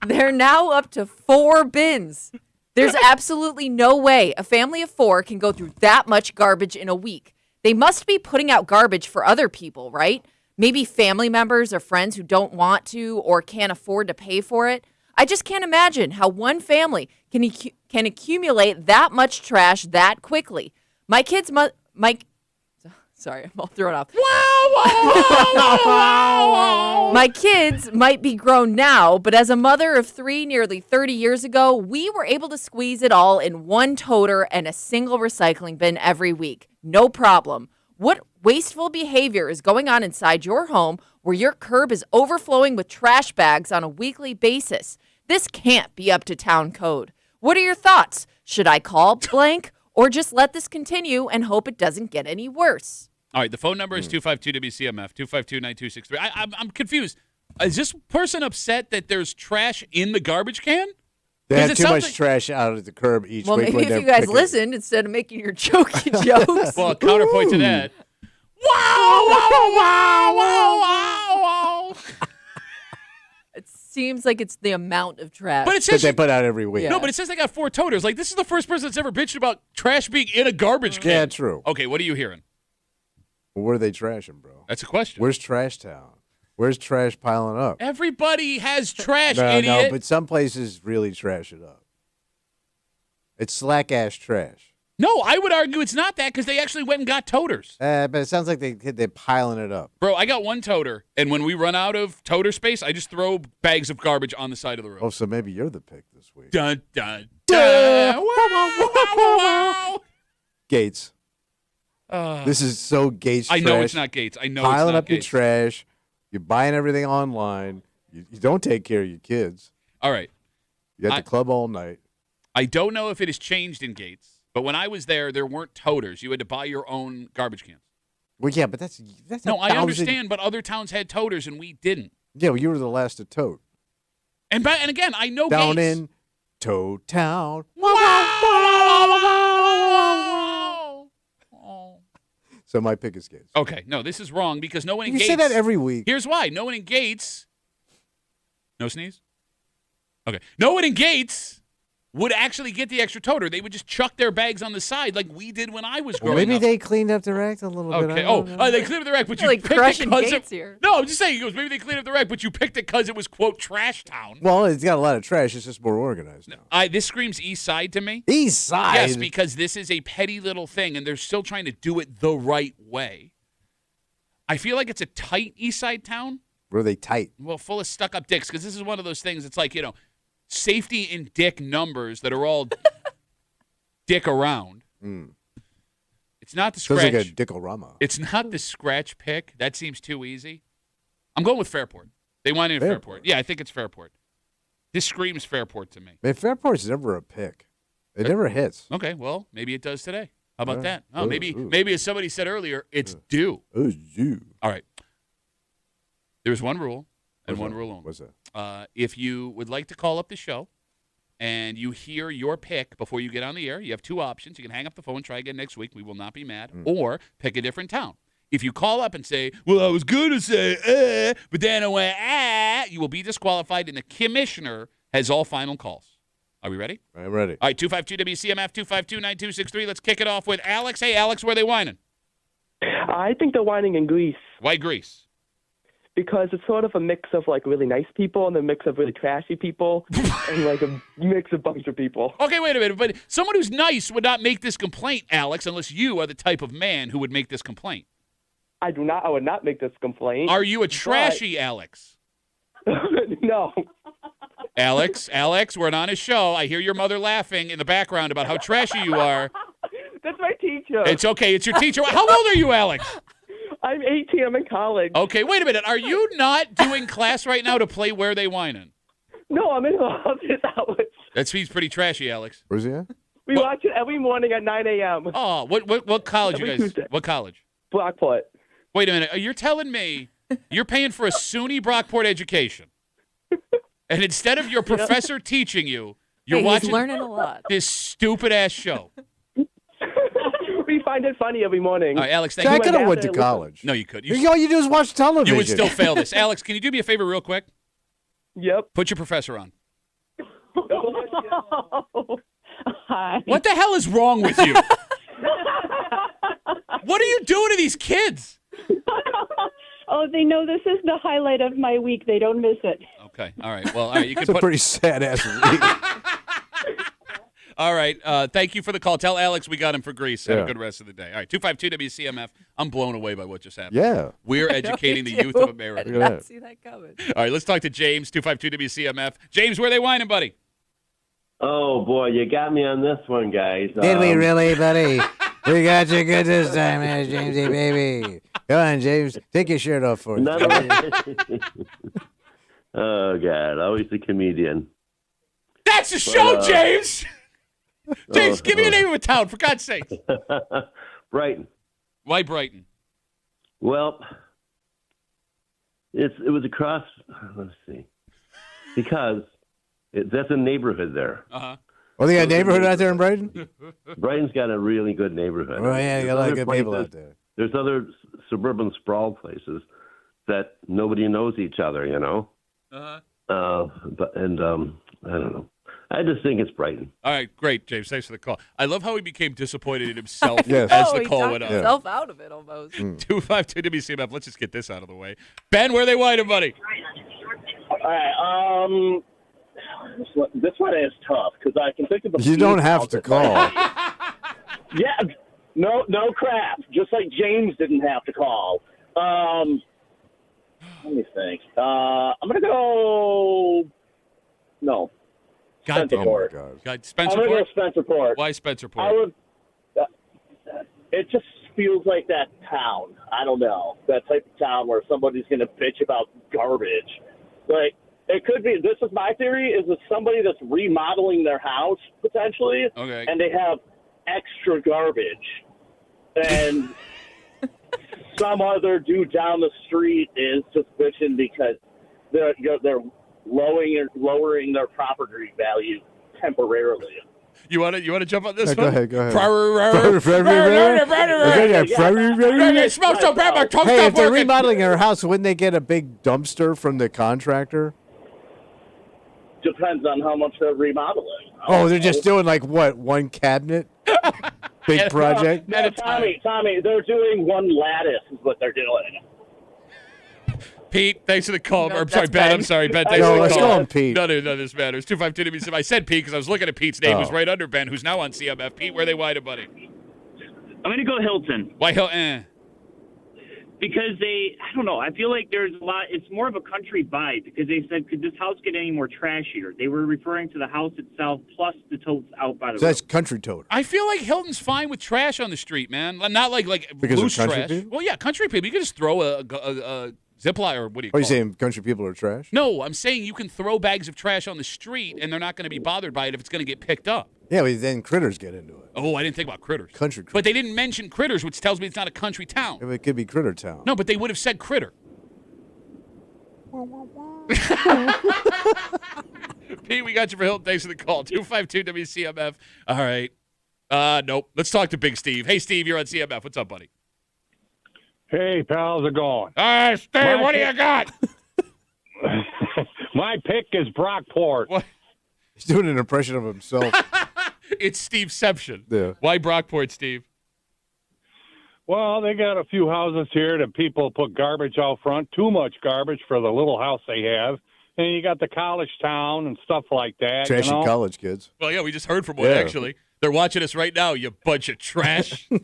They're now up to 4 bins. There's absolutely no way a family of 4 can go through that much garbage in a week. They must be putting out garbage for other people, right? Maybe family members or friends who don't want to or can't afford to pay for it. I just can't imagine how one family can accumulate that much trash that quickly. My kids sorry, I'm all thrown off. My kids might be grown now, but as a mother of 3 nearly 30 years ago, we were able to squeeze it all in one toter and a single recycling bin every week. No problem. What wasteful behavior is going on inside your home where your curb is overflowing with trash bags on a weekly basis? This can't be up to town code. What are your thoughts? Should I call blank or just let this continue and hope it doesn't get any worse? All right, the phone number is 252-WCMF, 252-9263. I'm confused. Is this person upset that there's trash in the garbage can? They had 'Cause it too sounds much like- trash out of the curb each Well, week. maybe when if they're you guys picking- listened instead of making your jokey jokes. Well, counterpoint to that. Wow, wow, wow, wow, wow, wow. It seems like it's the amount of trash. But it That says they put out every week. Yeah. no, but it says they got 4 toters. Like, this is the first person that's ever bitched about trash being in a garbage can. Yeah, true. Okay, what are you hearing? Where are they trashing, bro? That's a question. Where's Trash Town? Where's trash piling up? Everybody has trash, No, idiot. but some places really trash it up. It's slack ass trash. No, I would argue it's not that because they actually went and got toters. But it sounds like they're piling it up. Bro, I got 1 toter, and when we run out of toter space, I just throw bags of garbage on the side of the road. Oh, so maybe you're the pick this week. Dun, dun, dun. Wow, wow, wow, Gates. wow. This is so Gates I trash. know it's not Gates. I know Piling it's not up your Gates. trash. You're buying everything online. You don't take care of your kids. All right. You at the club all night. I don't know if it has changed in Gates, but when I was there weren't toters. You had to buy your own garbage cans. Well, yeah, but that's No, I 1,000 understand, but other towns had toters and we didn't. Yeah, well, you were the last to tote. And again, I know Down Gates. in Tote Town. So my pick is Gates. Okay, no, this is wrong because no one in You Gates. say that every week. Here's why. No one in Gates. No sneeze? Okay. No one in Gates would actually get the extra toter. They would just chuck their bags on the side like we did when I was growing Maybe up. they cleaned up their act a little bit. Okay. I don't know. They cleaned up their act, but you Like picked it crushing because Gates here. No, I'm just saying. He goes, maybe they cleaned up their act, but you picked it because it was, quote, trash town. Well, it's got a lot of trash. It's just more organized now. This screams East Side to me. East Side? Yes, because this is a petty little thing, and they're still trying to do it the right way. I feel like it's a tight East Side town. Were they tight? Well, full of stuck-up dicks, because this is one of those things. It's like, safety in dick numbers that are all dick around. It's not the Sounds scratch. like a dickorama. It's not the scratch pick. That seems too easy. I'm going with Fairport. They won in Fairport. Yeah, I think it's Fairport. This screams Fairport to me. Man, Fairport's never a pick. It never hits. Okay, well, maybe it does today. How about that? Oh, Ooh, maybe as somebody said earlier, it's due. Oh, you. All right. There's one rule and one rule only. What's that? If you would like to call up the show and you hear your pick before you get on the air, you have two options. You can hang up the phone, try again next week. We will not be mad. Or pick a different town. If you call up and say, well, I was going to say, but then I went, you will be disqualified, and the commissioner has all final calls. Are we ready? I'm ready. All right, 252-WCMF, 252-9263. Let's kick it off with Alex. Hey, Alex, where are they whining? I think they're whining in Greece Why Greece? because it's sort of a mix of like really nice people and a mix of really trashy people and like a mix of bunch of people. Okay, wait a minute. But someone who's nice would not make this complaint, Alex, unless you are the type of man who would make this complaint. I would not make this complaint. Are you a trashy Alex? No. Alex, we're on a show. I hear your mother laughing in the background about how trashy you are. That's my teacher. It's okay. It's your teacher. How old are you, Alex? I'm 18. I'm in college. Okay, wait a minute. Are you not doing class right now to play Where They Whinin'? No, I'm in office hours. That seems pretty trashy, Alex. Where's he at? We watch it every morning at 9 a.m. Oh, what college Every you guys? Tuesday. What college? Blackfoot. Wait a minute. You're telling me you're paying for a SUNY Brockport education, and instead of your professor teaching you, you're He's watching learning a lot. this stupid-ass show. We find it funny every morning. All right, Alex, See, thank I you. could have went to college. No, you could. All you do is watch television. You would still fail this. Alex, can you do me a favor real quick? Yep. Put your professor on. Hi. What the hell is wrong with you? What are you doing to these kids? Oh, they know this is the highlight of my week. They don't miss it. Okay. All right. Well, all right. You can It's a put. pretty sad-ass week. All right. Thank you for the call. Tell Alex we got him for Greece. Have a Yeah. good rest of the day. All right. 252-WCMF. I'm blown away by what just happened. Yeah. We're educating the youth of America. I did Look at not that. see that coming. All right. Let's talk to James. 252-WCMF. James, where they whining, buddy? Oh, boy, you got me on this one, guys. Did we really, buddy? We got you good this time, man, Jamesy, baby. Come on, James. Take your shirt off for us. None of Oh, God, always the comedian. That's the show, James. James, give me a name of a town, for God's sake. Brighton. Why Brighton? Well, it was across, let's see, because that's a neighborhood there. Uh-huh. Oh, they got a neighborhood out there in Brighton? Brighton's got a really good neighborhood. Oh, yeah, you got a lot of There's good other people out places- there. There's other suburban sprawl places that nobody knows each other, you know? Uh-huh. I don't know. I just think it's Brighton. All right, great, James. Thanks for the call. I love how he became disappointed in himself Yes. as Oh, the he call talked went on. himself out of it almost. 252-WCMF. Let's just get this out of the way. Ben, where they whining, buddy? All right. This one is tough because I can think of a You few don't have to call. Yeah, no crap. Just like James didn't have to call. Let me think. I'm gonna go. No. God damn. Spencerport. Oh, my God. God, I'm Spencer gonna Port? go Spencerport. Why Spencer I Port? would. It just feels like that town. I don't know, that type of town where somebody's gonna bitch about garbage. Like it could be. This is my theory: is that somebody that's remodeling their house potentially, Okay. and they have extra garbage, and some other dude down the street is just bitching because they're lowering their property value temporarily. You want to jump on this Yeah, one? go ahead. It smells so bad, my tongue Hey, stopped if they're working. remodeling their house, wouldn't they get a big dumpster from the contractor? depends on how much they're remodeling. Oh, they're just doing like what? One cabinet? Big project? No, Tommy, they're doing one lattice is what they're doing. Pete, thanks for the call. No, I'm sorry, that's Ben. Ben. I'm sorry, Ben. Thanks No, for the let's call. call him Pete. No, this matters. 252 I said Pete because I was looking at Pete's name, who's Oh. right under Ben, who's now on CMF. Pete, where they whining, buddy? I'm going to go Hilton. Why Hilton? Because I don't know, I feel like there's a lot, it's more of a country vibe because they said, could this house get any more trashier? They were referring to the house itself plus the totes out by the So that's road. country toter. I feel like Hilton's fine with trash on the street, man. Not like Because of loose country trash. people? Well, yeah, country people. You can just throw a Ziploc or what do you Are call you it? saying country people are trash? No, I'm saying you can throw bags of trash on the street and they're not going to be bothered by it if it's going to get picked up. Yeah, but then critters get into it. Oh, I didn't think about critters. Country critters. But they didn't mention critters, which tells me it's not a country town. It could be critter town. No, but they would have said critter. Pete, we got you for Hilton. Thanks for the call. 252 WCMF. All right. Nope. Let's talk to Big Steve. Hey, Steve, you're on CMF. What's up, buddy? Hey, pal, how's it going? Steve, what do you got? My pick is Brockport. What? He's doing an impression of himself. It's Steveception. Yeah. Why Brockport, Steve? Well, they got a few houses here that people put garbage out front, too much garbage for the little house they have. And you got the college town and stuff like that. Trashy you know? college kids. Well, yeah, we just heard from one, Yeah. actually. They're watching us right now, you bunch of trash. All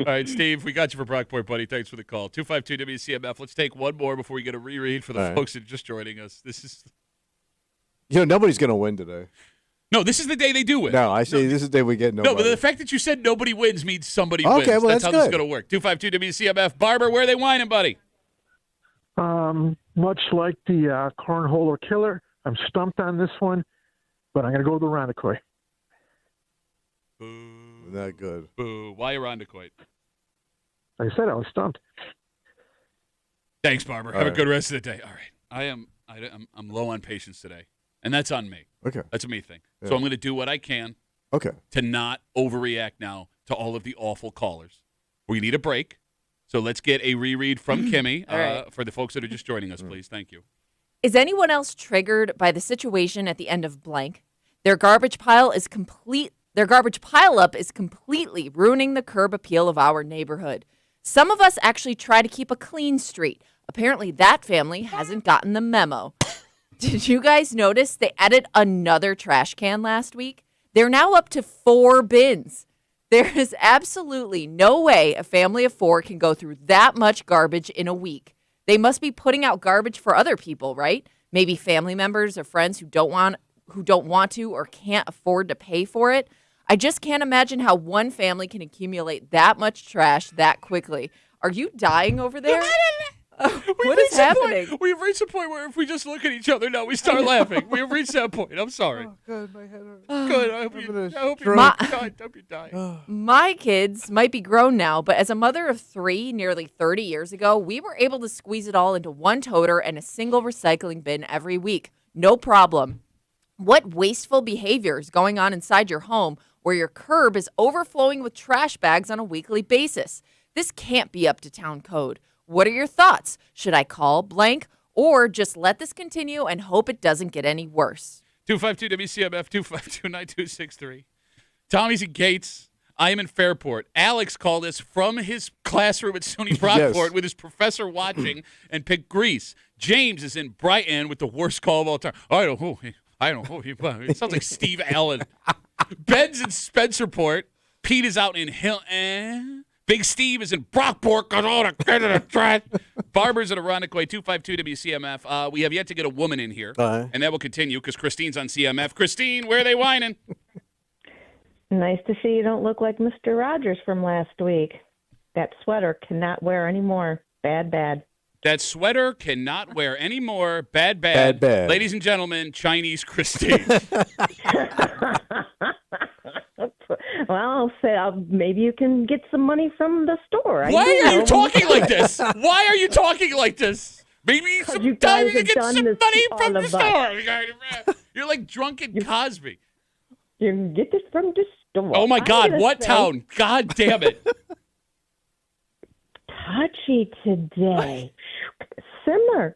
right, Steve, we got you for Brockport, buddy. Thanks for the call. 252 WCMF. Let's take one more before we get a reread for the All right. folks that are just joining us. This is Nobody's going to win today. No, this is the day they do win. No, I say this is the day we get nobody. No, but the fact that you said nobody wins means somebody Okay, wins. well, that's how that's this is good. going to work. 252 WCMF. Barber, where are they whining, buddy? Much like the cornholer killer, I'm stumped on this one, but I'm going to go with the Rondequoit. Boo. Not good. Boo. Why Irondequoit? Like I said, I was stumped. Thanks, Barber. All Have a right. good rest of the day. All right. I'm low on patience today, and that's on me. Okay. That's a me thing. Yeah. So I'm going to do what I can Okay. to not overreact now to all of the awful callers. We need a break. So let's get a reread from Kimmy All right. for the folks that are just joining us, please. Thank you. Is anyone else triggered by the situation at the end of blank? Their garbage pile is complete. Their garbage pileup is completely ruining the curb appeal of our neighborhood. Some of us actually try to keep a clean street. Apparently, that family hasn't gotten the memo. Did you guys notice they added another trash can last week? They're now up to 4 bins. There is absolutely no way a family of 4 can go through that much garbage in a week. They must be putting out garbage for other people, right? Maybe family members or friends who don't want to or can't afford to pay for it. I just can't imagine how one family can accumulate that much trash that quickly. Are you dying over there? What is happening? We've reached a point where if we just look at each other now, we start laughing. We've reached that point. I'm sorry. God, my head hurts. Good. I hope you die. My kids might be grown now, but as a mother of 3 nearly 30 years ago, we were able to squeeze it all into one toter and a single recycling bin every week. No problem. What wasteful behavior is going on inside your home where your curb is overflowing with trash bags on a weekly basis? This can't be up to town code. What are your thoughts? Should I call blank or just let this continue and hope it doesn't get any worse? 252 WCMF 252-9263. Tommy's in Gates. I am in Fairport. Alex called us from his classroom at SUNY Brockport Yes. with his professor watching and picked Greece. James is in Brighton with the worst call of all time. I don't know. It sounds like Steve Allen. Ben's in Spencerport. Pete is out in Hilton. Big Steve is in Brockport because all the kids are trash. Barber's at Irondequoit, 252 WCMF. We have yet to get a woman in here, and that will continue because Christine's on CMF. Christine, where are they whining? Nice to see you don't look like Mr. Rogers from last week. That sweater cannot wear anymore. Bad, bad. That sweater cannot wear anymore. Bad, bad. Bad, bad. Ladies and gentlemen, Chinese Christine. Well, I'll say maybe you can get some money from the store. Why are you talking like this? Why are you talking like this? Maybe some time to get some money from the store. You're like drunken Cosby. You can get this from the store. Oh, my God. I'm What gonna say, town? God damn it. Touchy today. Simmer.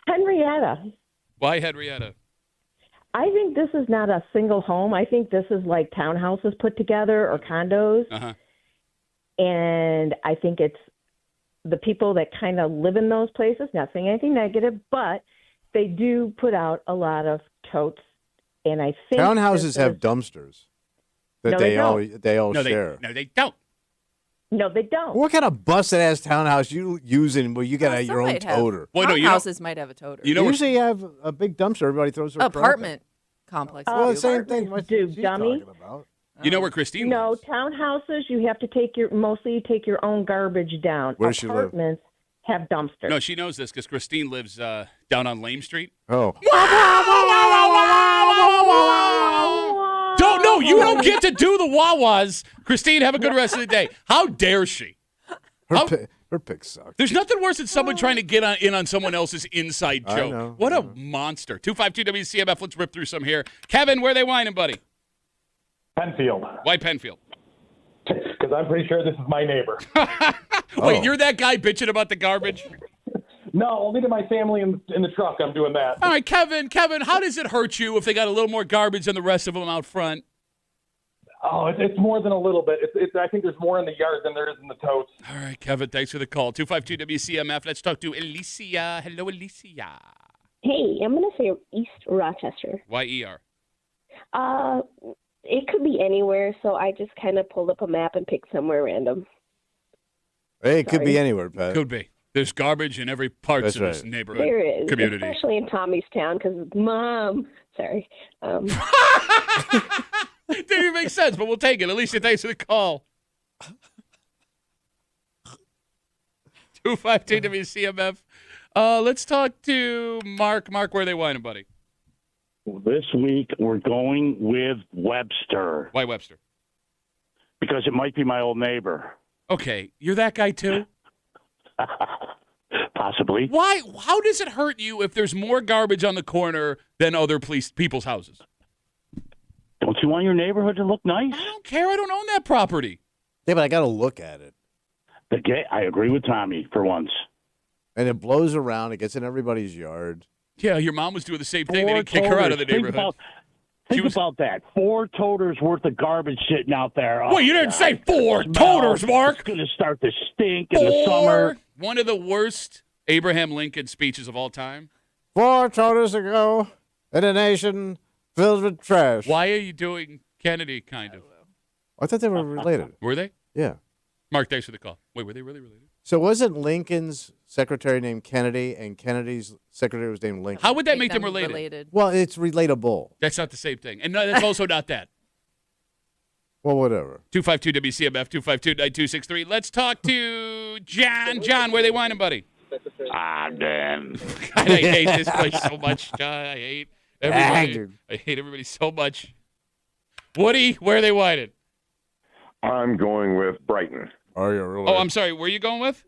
Henrietta. Why Henrietta? I think this is not a single home. I think this is like townhouses put together or condos. Uh-huh. And I think it's the people that kind of live in those places, not saying anything negative, but they do put out a lot of totes. And I think townhouses have dumpsters that No, they all No, share. No, they don't. No, they don't. What kind of busted ass townhouse you using where you got your own might have. toter? Well, no, Houses might have a toter. You usually have a big dumpster. Everybody throws their crap in. Apartment complex. Well, do. the same thing. What Dude, she's dummy. talking about. You know where Christine No, lives? townhouses, you have to take mostly you take your own garbage down. Where does she live? Apartments have dumpsters. No, she knows this because Christine lives down on Lame Street. Oh. You don't get to do the wah-wahs. Christine, have a good rest of the day. How dare she? Her pick sucks. There's nothing worse than someone trying to get in on someone else's inside I joke. know, What a monster. 252 WCMF. Let's rip through some here. Kevin, where are they whining, buddy? Penfield. Why Penfield? Because I'm pretty sure this is my neighbor. Wait, you're that guy bitching about the garbage? No, only to my family in the truck I'm doing that. All right, Kevin, how does it hurt you if they got a little more garbage than the rest of them out front? Oh, it's more than a little bit. I think there's more in the yard than there is in the totes. All right, Kevin, thanks for the call. 252 WCMF. Let's talk to Alicia. Hello, Alicia. Hey, I'm going to say East Rochester. Why ER? It could be anywhere, so I just kind of pulled up a map and picked somewhere random. Hey, it could be Sorry. anywhere, Pat. Could be. There's garbage in every part That's of this right. neighborhood There is, community. especially in Tommy's town, because Mom, sorry. Didn't even make sense, but we'll take it. Alicia, thanks for the call. 252 WCMF. Let's talk to Mark. Mark, where are they whining, buddy? This week, we're going with Webster. Why Webster? Because it might be my old neighbor. Okay, you're that guy too? Possibly. Why? How does it hurt you if there's more garbage on the corner than other people's houses? Don't you want your neighborhood to look nice? I don't care. I don't own that property. Yeah, but I got to look at it. I agree with Tommy for once. And it blows around. It gets in everybody's yard. Yeah, your mom was doing the same thing. They didn't kick her out of the neighborhood. Think about that. 4 toters worth of garbage sitting out there. Well, you didn't say 4 toters, Mark. It's going to start to stink in the summer. One of the worst Abraham Lincoln speeches of all time. 4 toters ago in a nation filled with trash. Why are you doing Kennedy, kind of? I thought they were related. Were they? Yeah. Mark, thanks for the call. Wait, were they really related? So wasn't Lincoln's secretary named Kennedy and Kennedy's secretary was named Lincoln? How would that make them related? Well, it's relatable. That's not the same thing. And no, that's also not that. Well, whatever. 252 WCMF, 252-9263. Let's talk to John. John, where are they whining, buddy? Dan. God, I hate this place so much, John. I hate everybody. I hate everybody so much. Woody, where are they whining? I'm going with Brighton. Are you really? Oh, I'm sorry. Where are you going with?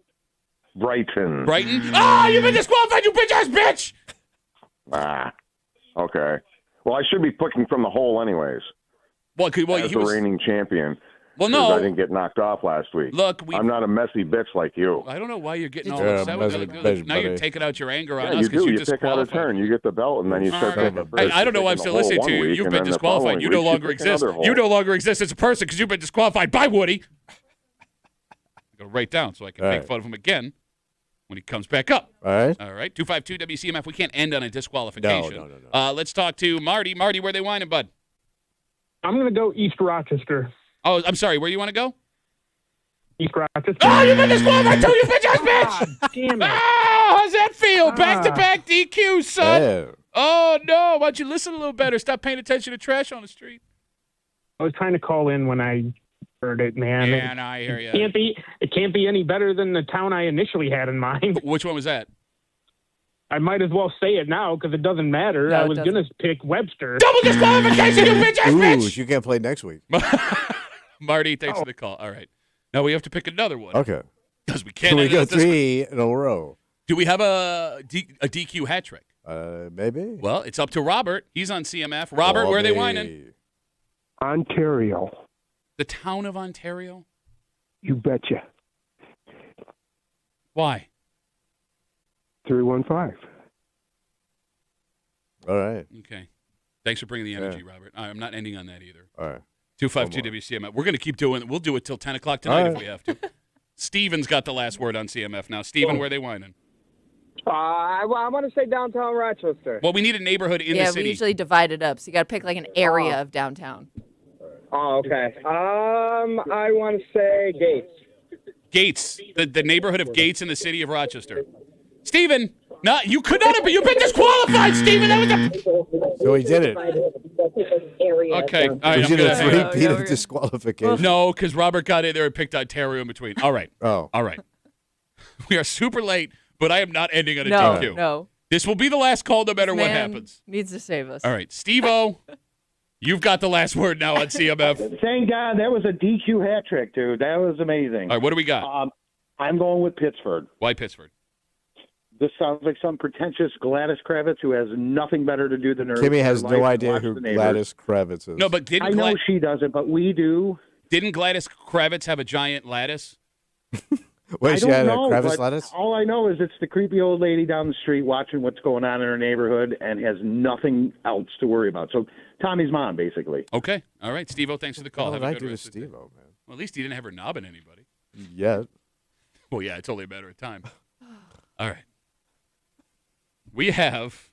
Brighton. Brighton? Ah, you've been disqualified, you bitch-ass bitch! Ah, okay. Well, I should be picking from the hole anyways. Well, as the reigning champion. Well, 'cause no. I didn't get knocked off last week. Look, I'm not a messy bitch like you. I don't know why you're getting all Yeah, upset with messy that. bitch, Now you're buddy. taking out your anger on Yeah, us you because do. you You pick out a disqualified. turn. You get the belt, and then you start picking the I don't know why I'm still listening to you. You've been disqualified. You no longer exist. You no longer exist as a person because you've been disqualified. Bye, Woody. I go right down so I can All make right. fun of him again when he comes back up. All right. All right. 252 WCMF. We can't end on a disqualification. No. Let's talk to Marty. Marty, where they whining, bud? I'm going to go East Rochester. Oh, I'm sorry. Where do you want to go? East Rochester. Oh, you've been disqualified too, you bitch-ass bitch! Damn it. Oh, how's that feel? Back-to-back DQ, son. Yeah. Oh, no. Why don't you listen a little better? Stop paying attention to trash on the street. I was trying to call in when I heard it, man. Yeah, no, I hear you. It can't be any better than the town I initially had in mind. Which one was that? I might as well say it now because it doesn't matter. No, I it was doesn't. going to pick Webster. Double disqualification, you bitch-ass Ooh, bitch! you can't play next week. Marty, thanks for the call. All right. Now we have to pick another one. Okay. Because we can't Can we end go it this- 3 in a row? Do we have a DQ hat trick? Maybe. Well, it's up to Robert. He's on CMF. Robert, where are they whining? Ontario. The town of Ontario? You betcha. Why? 315. All right. Okay. Thanks for bringing the energy, Robert. I'm not ending on that either. All right. 252 WCMF. We're going to keep doing it. We'll do it till 10 o'clock tonight if we have to. Steven's got the last word on CMF now. Steven, where are they whining? I want to say downtown Rochester. Well, we need a neighborhood in the Yeah, city. we usually divide it up, so you got to pick like an area of downtown. Oh, okay. I want to say Gates. Gates, the neighborhood of Gates in the city of Rochester. Steven, no, you could not have been. You've been disqualified, Steven. That was So he did it. Okay. All right, We I'm did gonna a hang up. three-peat of disqualification. No, because Robert got in there and picked Ontario in between. All right. Oh. All right. We are super late, but I am not ending on a No, DQ. no. This will be the last call no matter what Man happens. needs to save us. All right. Steve-O, you've got the last word now on CMF. Thank God that was a DQ hat trick, dude. That was amazing. All right, what do we got? I'm going with Pittsburgh. Why Pittsburgh? This sounds like some pretentious Gladys Kravitz who has nothing better to do than her. Kimmy has her no life idea watch who the neighbors. Gladys Kravitz is. No, but I know she doesn't, but we do. Didn't Gladys Kravitz have a giant lattice? Wait, I she don't had know, a Kravitz but lettuce? all I know is it's the creepy old lady down the street watching what's going on in her neighborhood and has nothing else to worry about. So Tommy's mom, basically. Okay. All right, Steve-O, thanks for the call. What Have did a I good do to rest of the day. Steve-O, man? Well, at least he didn't have her knobbing anybody. Yet. Well, yeah, it's only a matter of time. All right. We have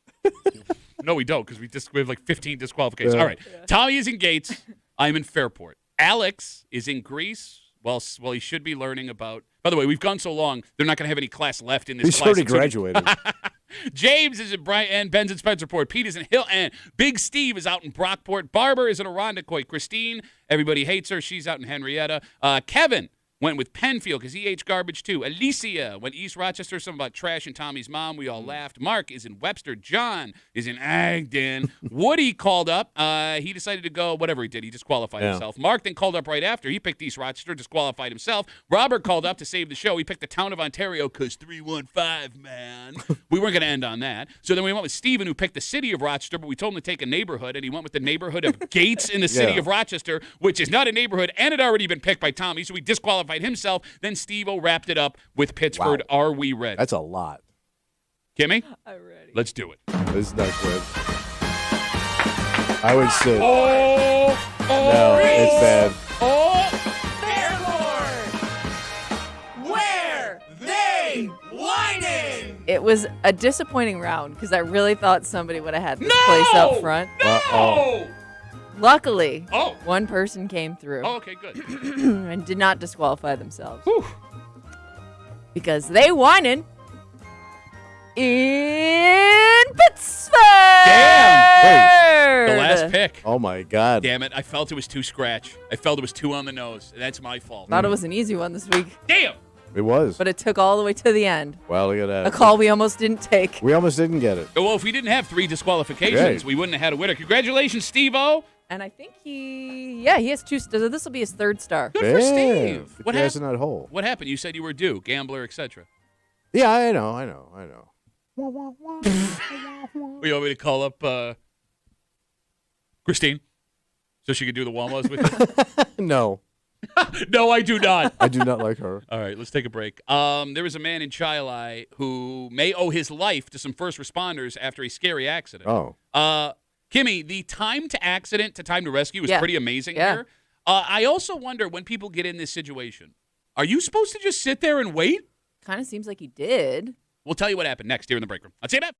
no, we don't, because we have like 15 disqualifications. Yeah. All right. Tommy is in Gates. I'm in Fairport. Alex is in Greece. Well, he should be learning about. By the way, we've gone so long, they're not going to have any class left in this He's class. already graduated. James is in Brighton, and Ben's in Spencerport. Pete is in Hilton. Big Steve is out in Brockport. Barber is in Irondequoit. Christine, everybody hates her. She's out in Henrietta. Kevin went with Penfield because he hates garbage too. Alicia went East Rochester, something about trash and Tommy's mom. We all laughed. Mark is in Webster. John is in Agden. Woody called up. He decided to go, whatever he did, he disqualified himself. Mark then called up right after. He picked East Rochester, disqualified himself. Robert called up to save the show. He picked the town of Ontario because 315, man. We weren't going to end on that. So then we went with Steven, who picked the city of Rochester, but we told him to take a neighborhood, and he went with the neighborhood of Gates in the city of Rochester, which is not a neighborhood, and had already been picked by Tommy, so he disqualified himself. Then Steve-O wrapped it up with Pittsburgh. Wow. Are we ready? That's a lot. Kimmy? I'm ready. Let's do it. This is not good. I would sit. No, it's bad. Where they whining? It was a disappointing round because I really thought somebody would have had this place up front. No! Luckily, Oh. one person came through Oh, okay, good. and did not disqualify themselves. Because they whining in Pittsburgh. Damn! The last pick. Oh, my God. Damn it. I felt it was too scratch. I felt it was too on the nose. That's my fault. Thought it was an easy one this week, Damn! It was. but it took all the way to the end. Well, look at that. A call we almost didn't take. We almost didn't get it. Well, if we didn't have 3 disqualifications, Right. we wouldn't have had a winner. Congratulations, Steve-O. And I think he has 2 stars. This will be his 3rd star. Good for Steve. Put What your ass happened? in that hole. What happened? You said you were due, gambler, etc. Yeah, I know. We want me to call up Christine so she could do the Walmas with you? No. No, I do not. I do not like her. All right, let's take a break. There was a man in Chilai who may owe his life to some first responders after a scary accident. Oh. Kimmy, the time to accident to time to rescue is Yeah. pretty amazing Yeah. here. I also wonder when people get in this situation, are you supposed to just sit there and wait? Kind of seems like he did. We'll tell you what happened next here in the break room. I'll see you back.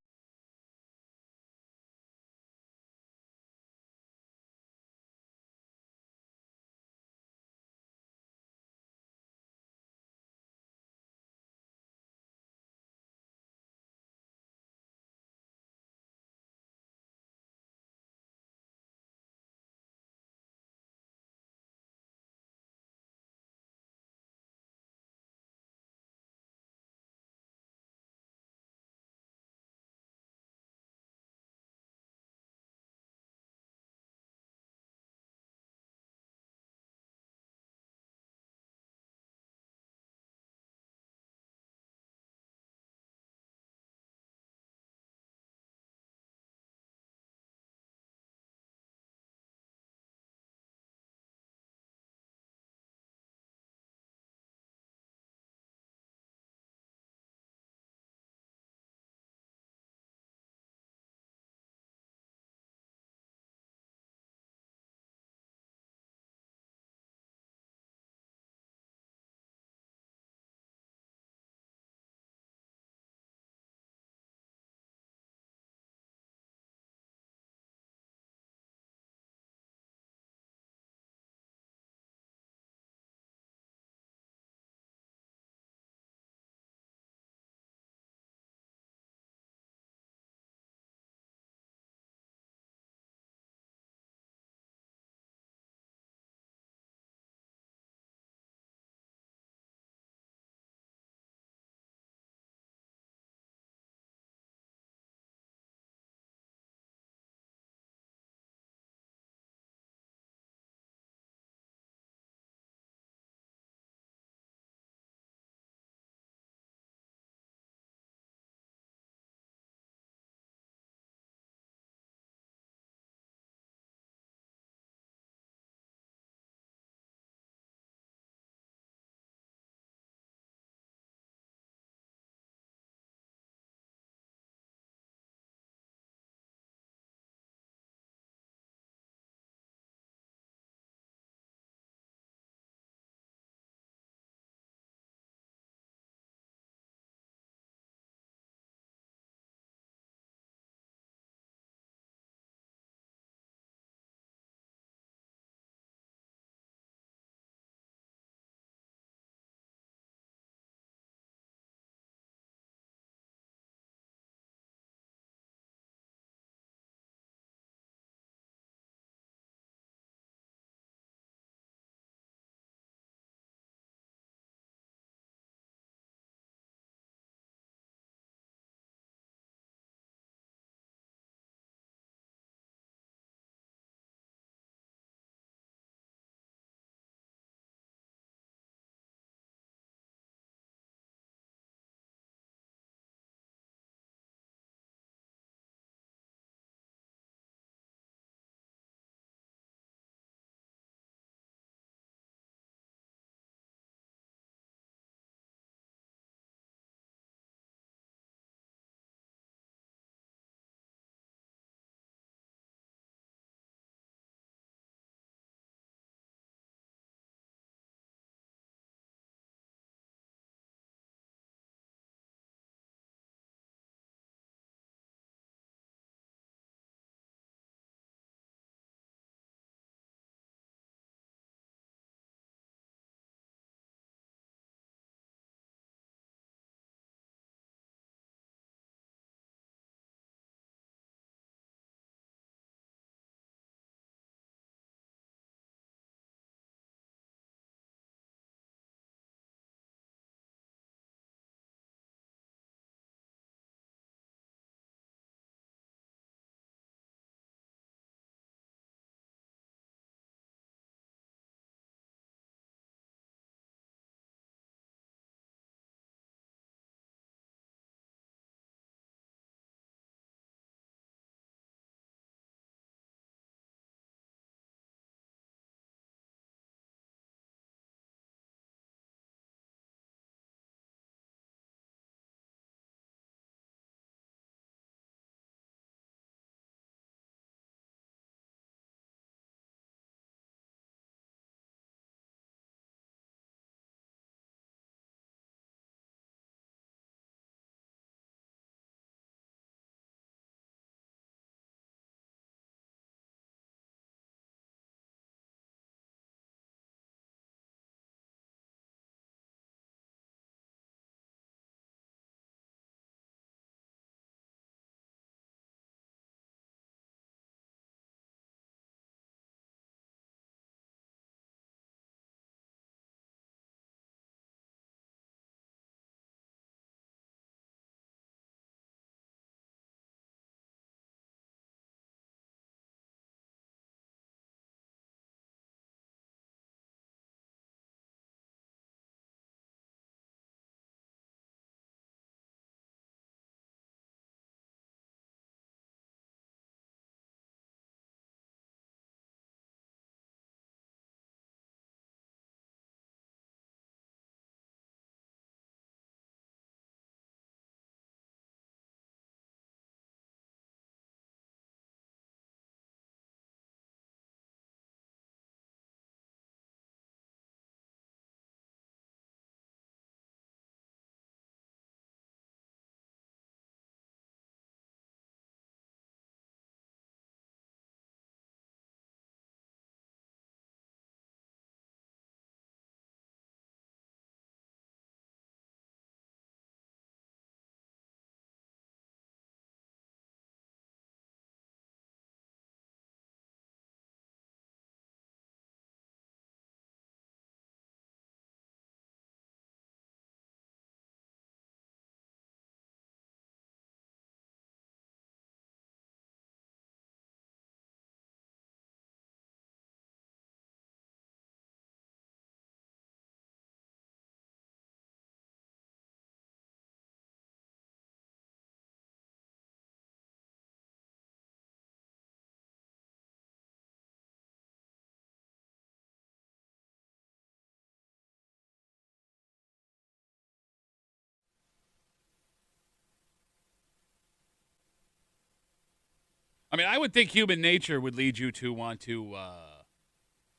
I mean, I would think human nature would lead you to want to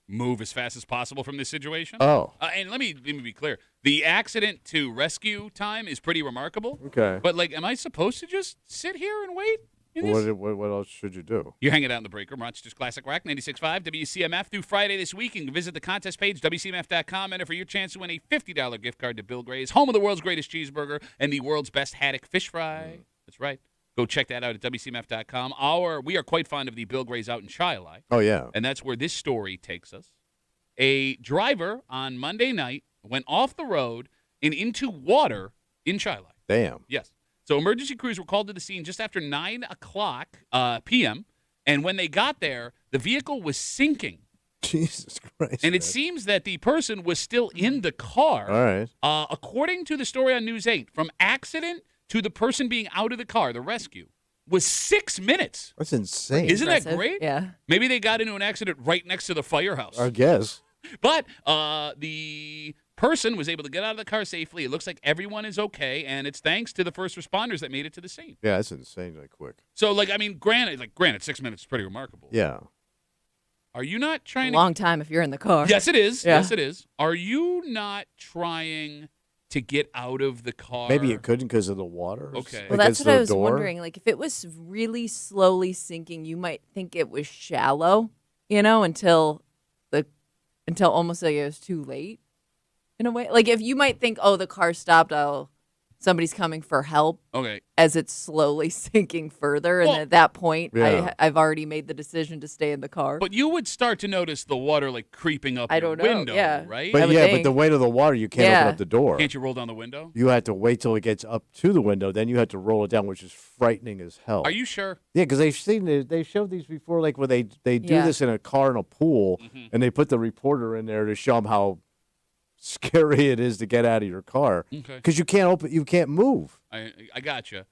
move as fast as possible from this situation. Oh. And let me be clear. The accident to rescue time is pretty remarkable. Okay. But, like, am I supposed to just sit here and wait? In this? What else should you do? You're hanging out in the break room. Rochester's Classic Rock 96.5 WCMF through Friday this week. And visit the contest page, WCMF.com. Enter for your chance to win a $50 gift card to Bill Gray's, home of the world's greatest cheeseburger and the world's best haddock fish fry. That's right. Go check that out at WCMF.com. We are quite fond of the Bill Gray's out in Chi-Li. Oh, yeah. And that's where this story takes us. A driver on Monday night went off the road and into water in Chi-Li. Damn. Yes. So emergency crews were called to the scene just after 9 o'clock p.m., and when they got there, the vehicle was sinking. Jesus Christ. And it seems that the person was still in the car. All right. According to the story on News 8, from accident to the person being out of the car, the rescue, was 6 minutes. That's insane. Isn't that great? Yeah. Maybe they got into an accident right next to the firehouse. I guess. But the person was able to get out of the car safely. It looks like everyone is okay, and it's thanks to the first responders that made it to the scene. Yeah, that's insane, like quick. So, like, I mean, granted, 6 minutes is pretty remarkable. Yeah. Are you not trying A long time if you're in the car. Yes, it is. Yeah. Yes, it is. Are you not trying to get out of the car? Maybe you couldn't because of the water. Okay. Well, that's what I was wondering. Like, if it was really slowly sinking, you might think it was shallow, until almost like it was too late, in a way. Like, if you might think, oh, the car stopped, somebody's coming for help. Okay. As it's slowly sinking further, and at that point, Yeah. I've already made the decision to stay in the car. But you would start to notice the water, like, creeping up I your don't know, window, yeah. right? But would but think. the weight of the water, you can't open up the door. Can't you roll down the window? You have to wait till it gets up to the window, then you have to roll it down, which is frightening as hell. Are you sure? Yeah, because they showed these before, like where they do Yeah. this in a car in a pool, and they put the reporter in there to show them how scary it is to get out of your car Okay. because you can't move. I gotcha.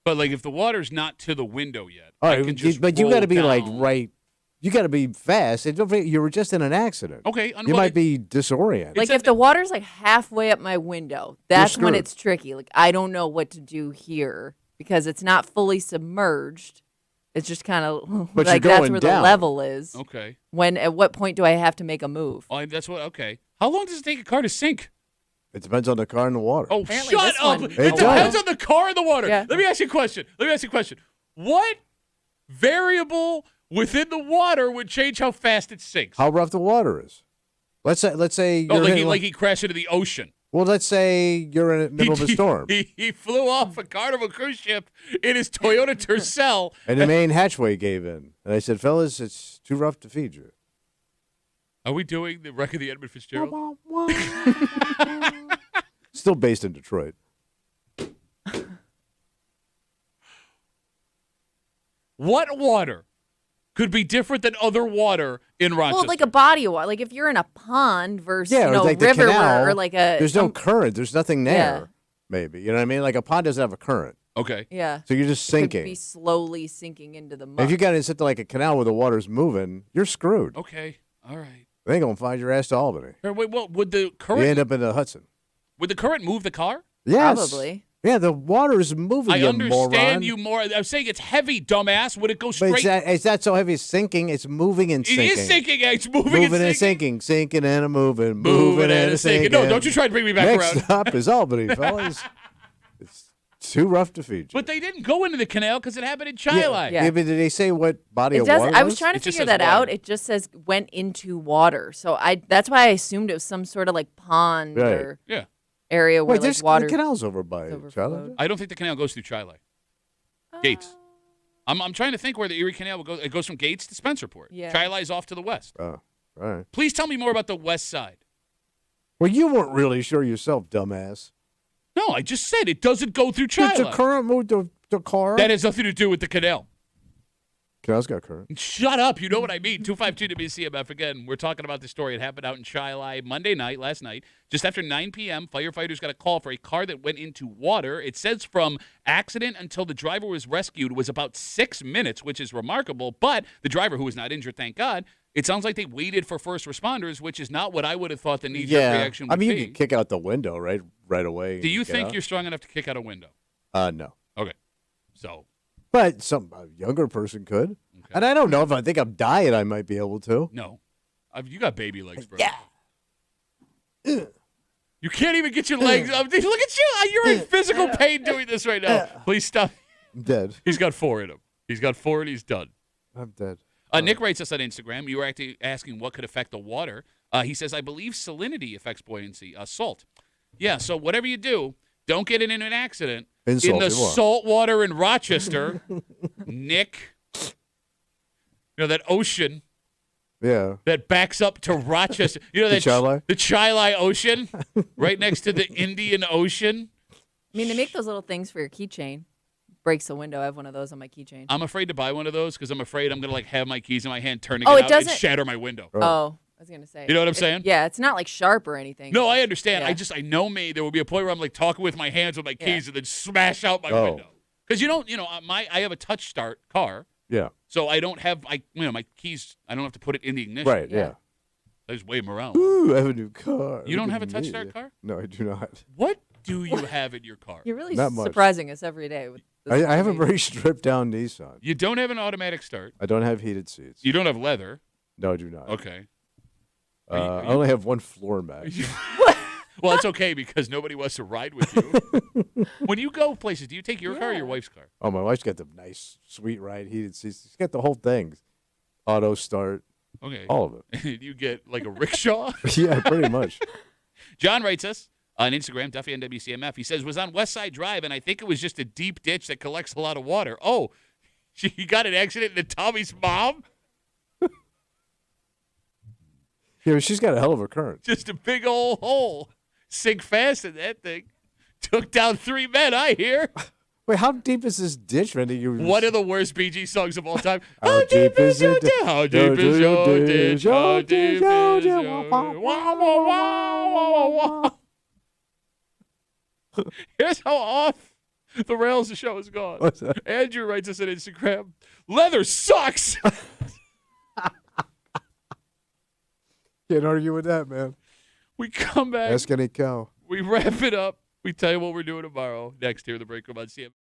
But, like, if the water's not to the window yet, All I right, can just but you roll got to be like down. right. You got to be fast. And don't forget, you were just in an accident. Okay. You might be disoriented. Like, if the water's like halfway up my window, that's when screwed. it's tricky. Like, I don't know what to do here because it's not fully submerged. It's just kind of But like you're that's going where down. the level is. Okay. At what point do I have to make a move? Oh, that's what. Okay. How long does it take a car to sink? It depends on the car and the water. Oh, Apparently shut this up! one- It It depends does. on the car and the water. Yeah. Let me ask you a question. What variable within the water would change how fast it sinks? How rough the water is. Let's say Oh, you're like he crashed into the ocean. well, let's say you're in the middle of a storm He flew off a Carnival cruise ship in his Toyota Tercel. and the main hatchway gave in, and I said, "Fellas, it's too rough to feed you." Are we doing the wreck of the Edmund Fitzgerald? Still based in Detroit. What water could be different than other water in Rochester? Well, like a body of water. Like if you're in a pond versus Yeah, or like the river canal. or like a There's no current. There's nothing there. Yeah. Maybe you know what I mean. Like a pond doesn't have a current, Okay. yeah. so you're just Could sinking. be slowly sinking into the mud. If you got into like a canal where the water's moving, you're screwed. Okay. All right. They ain't gonna find your ass to Albany. Wait, well, would the You current end up in the Hudson. move the car? Yes. Probably. Yeah, the water is moving. I you understand moron. you more. I'm saying it's heavy, dumbass. Would it go But straight? it's not so heavy. It's sinking. It's moving and It sinking. is sinking. It's moving, Moving and and sinking. sinking and a moving. Moving and a sinking. No, don't you try to bring me back Next around. stop is Albany, fellas. It's too rough to feed you. But they didn't go into the canal because it happened in Chi-Li. Yeah. But did they say what body It of does. water? I was trying to It just figure says that out. water. It just says went into water. So that's why I assumed it was some sort of like pond Right. or Yeah. area where Wait, there's like water. the canal's over by overflowed. Charlotte. I don't think the canal goes through Chi-Li. Gates. I'm trying to think where the Erie Canal will go. It goes from Gates to Spencerport. Yeah. Chi-Li's off to the west. Oh, all right. Please tell me more about the west side. Well, you weren't really sure yourself, dumbass. No, I just said it doesn't go through Did the Chi-Li. current move the car? That has nothing to do with the canal. Canal's got current. Shut up. You know what I mean. 252 WCMF. Again, we're talking about the story. It happened out in Chi-Li Monday night, last night. Just after 9 p.m., firefighters got a call for a car that went into water. It says from accident until the driver was rescued was about 6 minutes, which is remarkable. But the driver, who was not injured, thank God, it sounds like they waited for first responders, which is not what I would have thought the knee-jerk reaction would I mean, be. you could kick out the window right away. Do you and get think out. you're strong enough to kick out a window? No. Okay. So But a younger person could. And I don't know if I think I'm dying, I might be able to. No. You got baby legs, bro. Yeah. You can't even get your legs up. Look at you. You're in physical pain doing this right now. Please stop. I'm dead. He's got 4 in him. He's got 4 and he's done. I'm dead. Nick writes us on Instagram. You were actually asking what could affect the water. He says, I believe salinity affects buoyancy. Salt. Yeah, so whatever you do, don't get in an accident in the salt water in Rochester. Nick. You know, that ocean. Yeah. That backs up to Rochester. You know, The Chili? the Chili Ocean, right next to the Indian Ocean. I mean, they make those little things for your keychain. Breaks the window. I have one of those on my keychain. I'm afraid to buy one of those because I'm afraid I'm going to have my keys in my hand, turning Oh, it it out doesn't- and shatter my window. Oh, I was gonna say. You know what I'm saying? Yeah, it's not like sharp or anything. No, I understand. Yeah. I know me. There will be a point where I'm like talking with my hands with my keys and then smash out my Oh. window. Because I have a touch start car. Yeah. So I don't have my keys. I don't have to put it in the ignition. Right, yeah. I just wave them around. Ooh, I have a new car. You don't Look have a at touch me. start car? No, I do not. What do you have in your car? You're really Not much. surprising us every day. With this I have a information. very stripped down Nissan. You don't have an automatic start. I don't have heated seats. You don't have leather. No, I do not. Okay. I only have one floor mat. Well, it's okay because nobody wants to ride with you. When you go places, do you take your car or your wife's car? Oh, my wife's got the nice, sweet ride, heated seats. She's got the whole thing. Auto start. Okay. All of it. You get like a rickshaw? Yeah, pretty much. John writes us on Instagram, Duffy on WCMF. He says, was on West Side Drive, and I think it was just a deep ditch that collects a lot of water. Oh, she got an accident into Tommy's mom? Yeah, she's got a hell of a current. Just a big old hole. Sink fast in that thing. Took down 3 men, I hear. Wait, how deep is this ditch, Randy? One of the worst Bee Gees songs of all time. How deep is your ditch? How deep is your ditch? How deep is your... Wah, wah, wah, wah, wah. Here's how off the rails the show has gone. What's that? Andrew writes us on Instagram. Leather sucks. Can't argue with that, man. We come back. Ask any cow. We wrap it up. We tell you what we're doing tomorrow. Next here, the break room on CMF.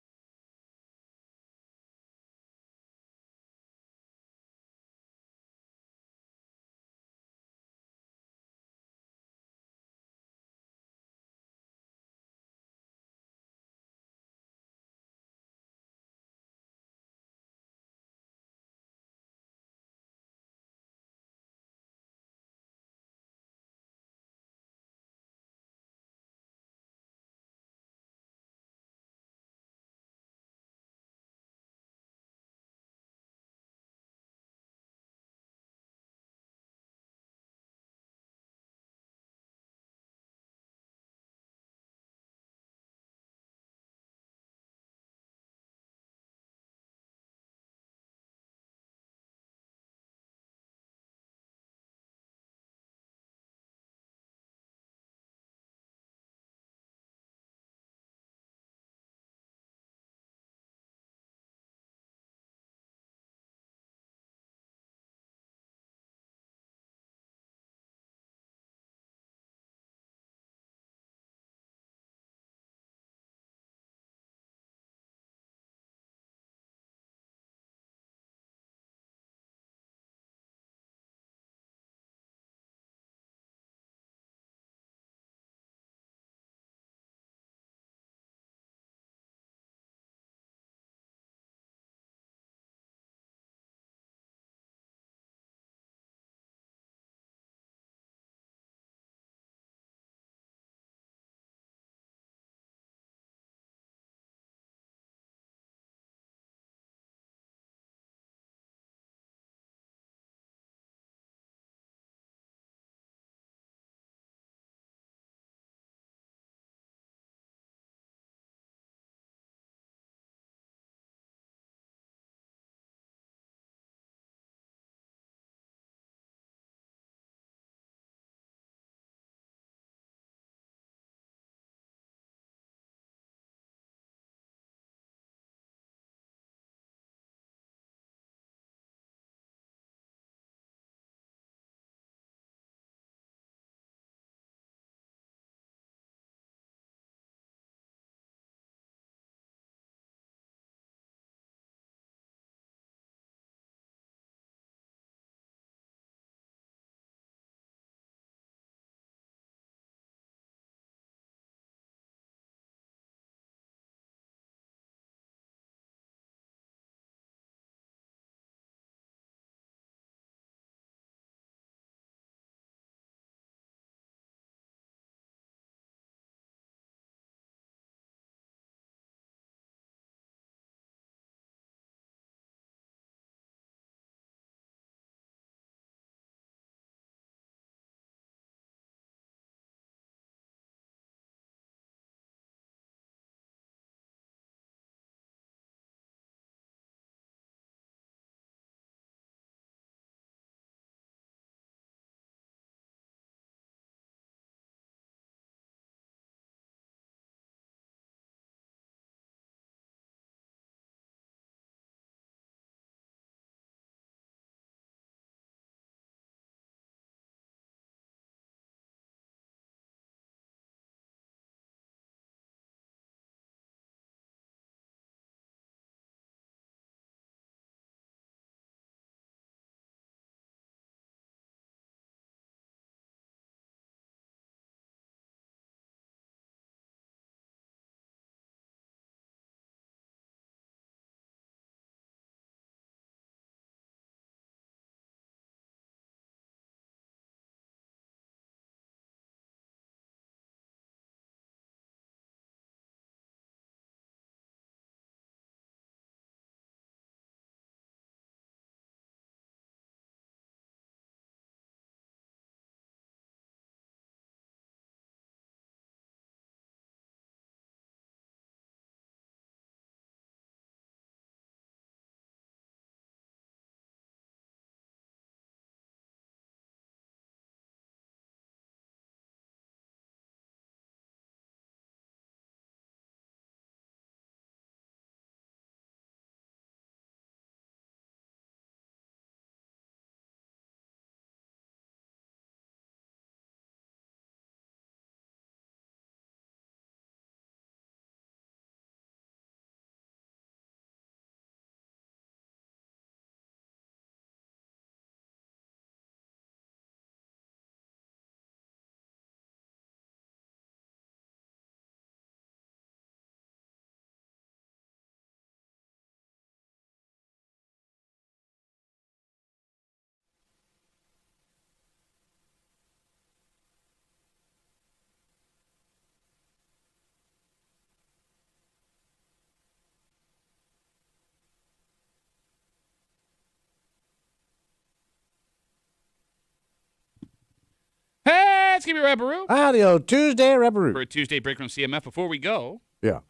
Let's give you a Rabbaroo. Audio Tuesday, Rabbaroo. For a Tuesday Break Room CMF. Before we go,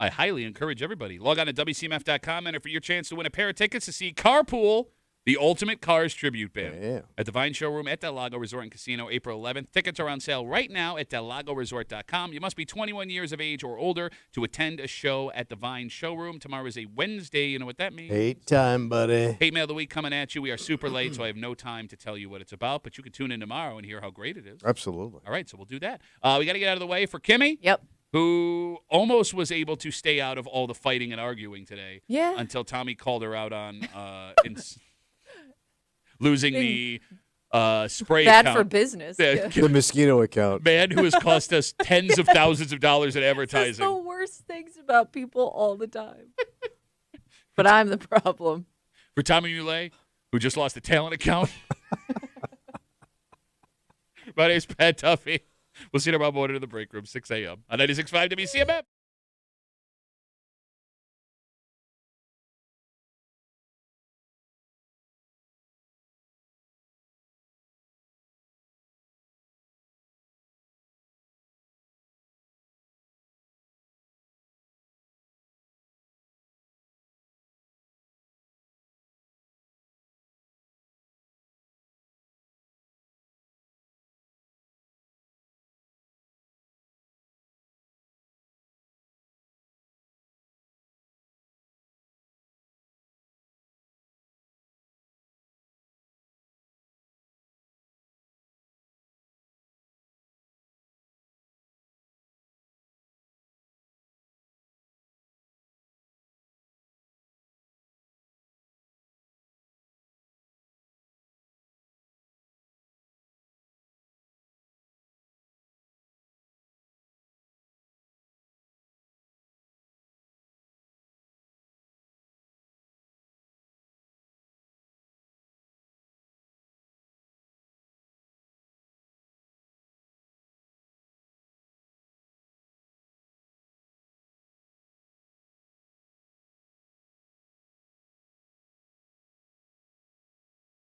I highly encourage everybody. Log on to WCMF.com, enter for your chance to win a pair of tickets to see Carpool, the Ultimate Cars Tribute Band, at the Vine Showroom at Del Lago Resort and Casino, April 11th. Tickets are on sale right now at DelLagoResort.com. You must be 21 years of age or older to attend a show at the Vine Showroom. Tomorrow is a Wednesday. You know what that means? Hate time, buddy. Hate Mail of the Week coming at you. We are super late, so I have no time to tell you what it's about, but you can tune in tomorrow and hear how great it is. Absolutely. All right, so we'll do that. We got to get out of the way for Kimmy. Yep. Who almost was able to stay out of all the fighting and arguing today. Yeah. Until Tommy called her out on losing the spray Bad account. for business. The mosquito account. Man who has cost us tens of thousands of dollars in Says advertising. the worst things about people all the time. But I'm the problem. For Tommy Muley, who just lost a talent account. My name's Pat Duffy. We'll see you tomorrow morning in the break room, 6 a.m. on 96.5 WCMF.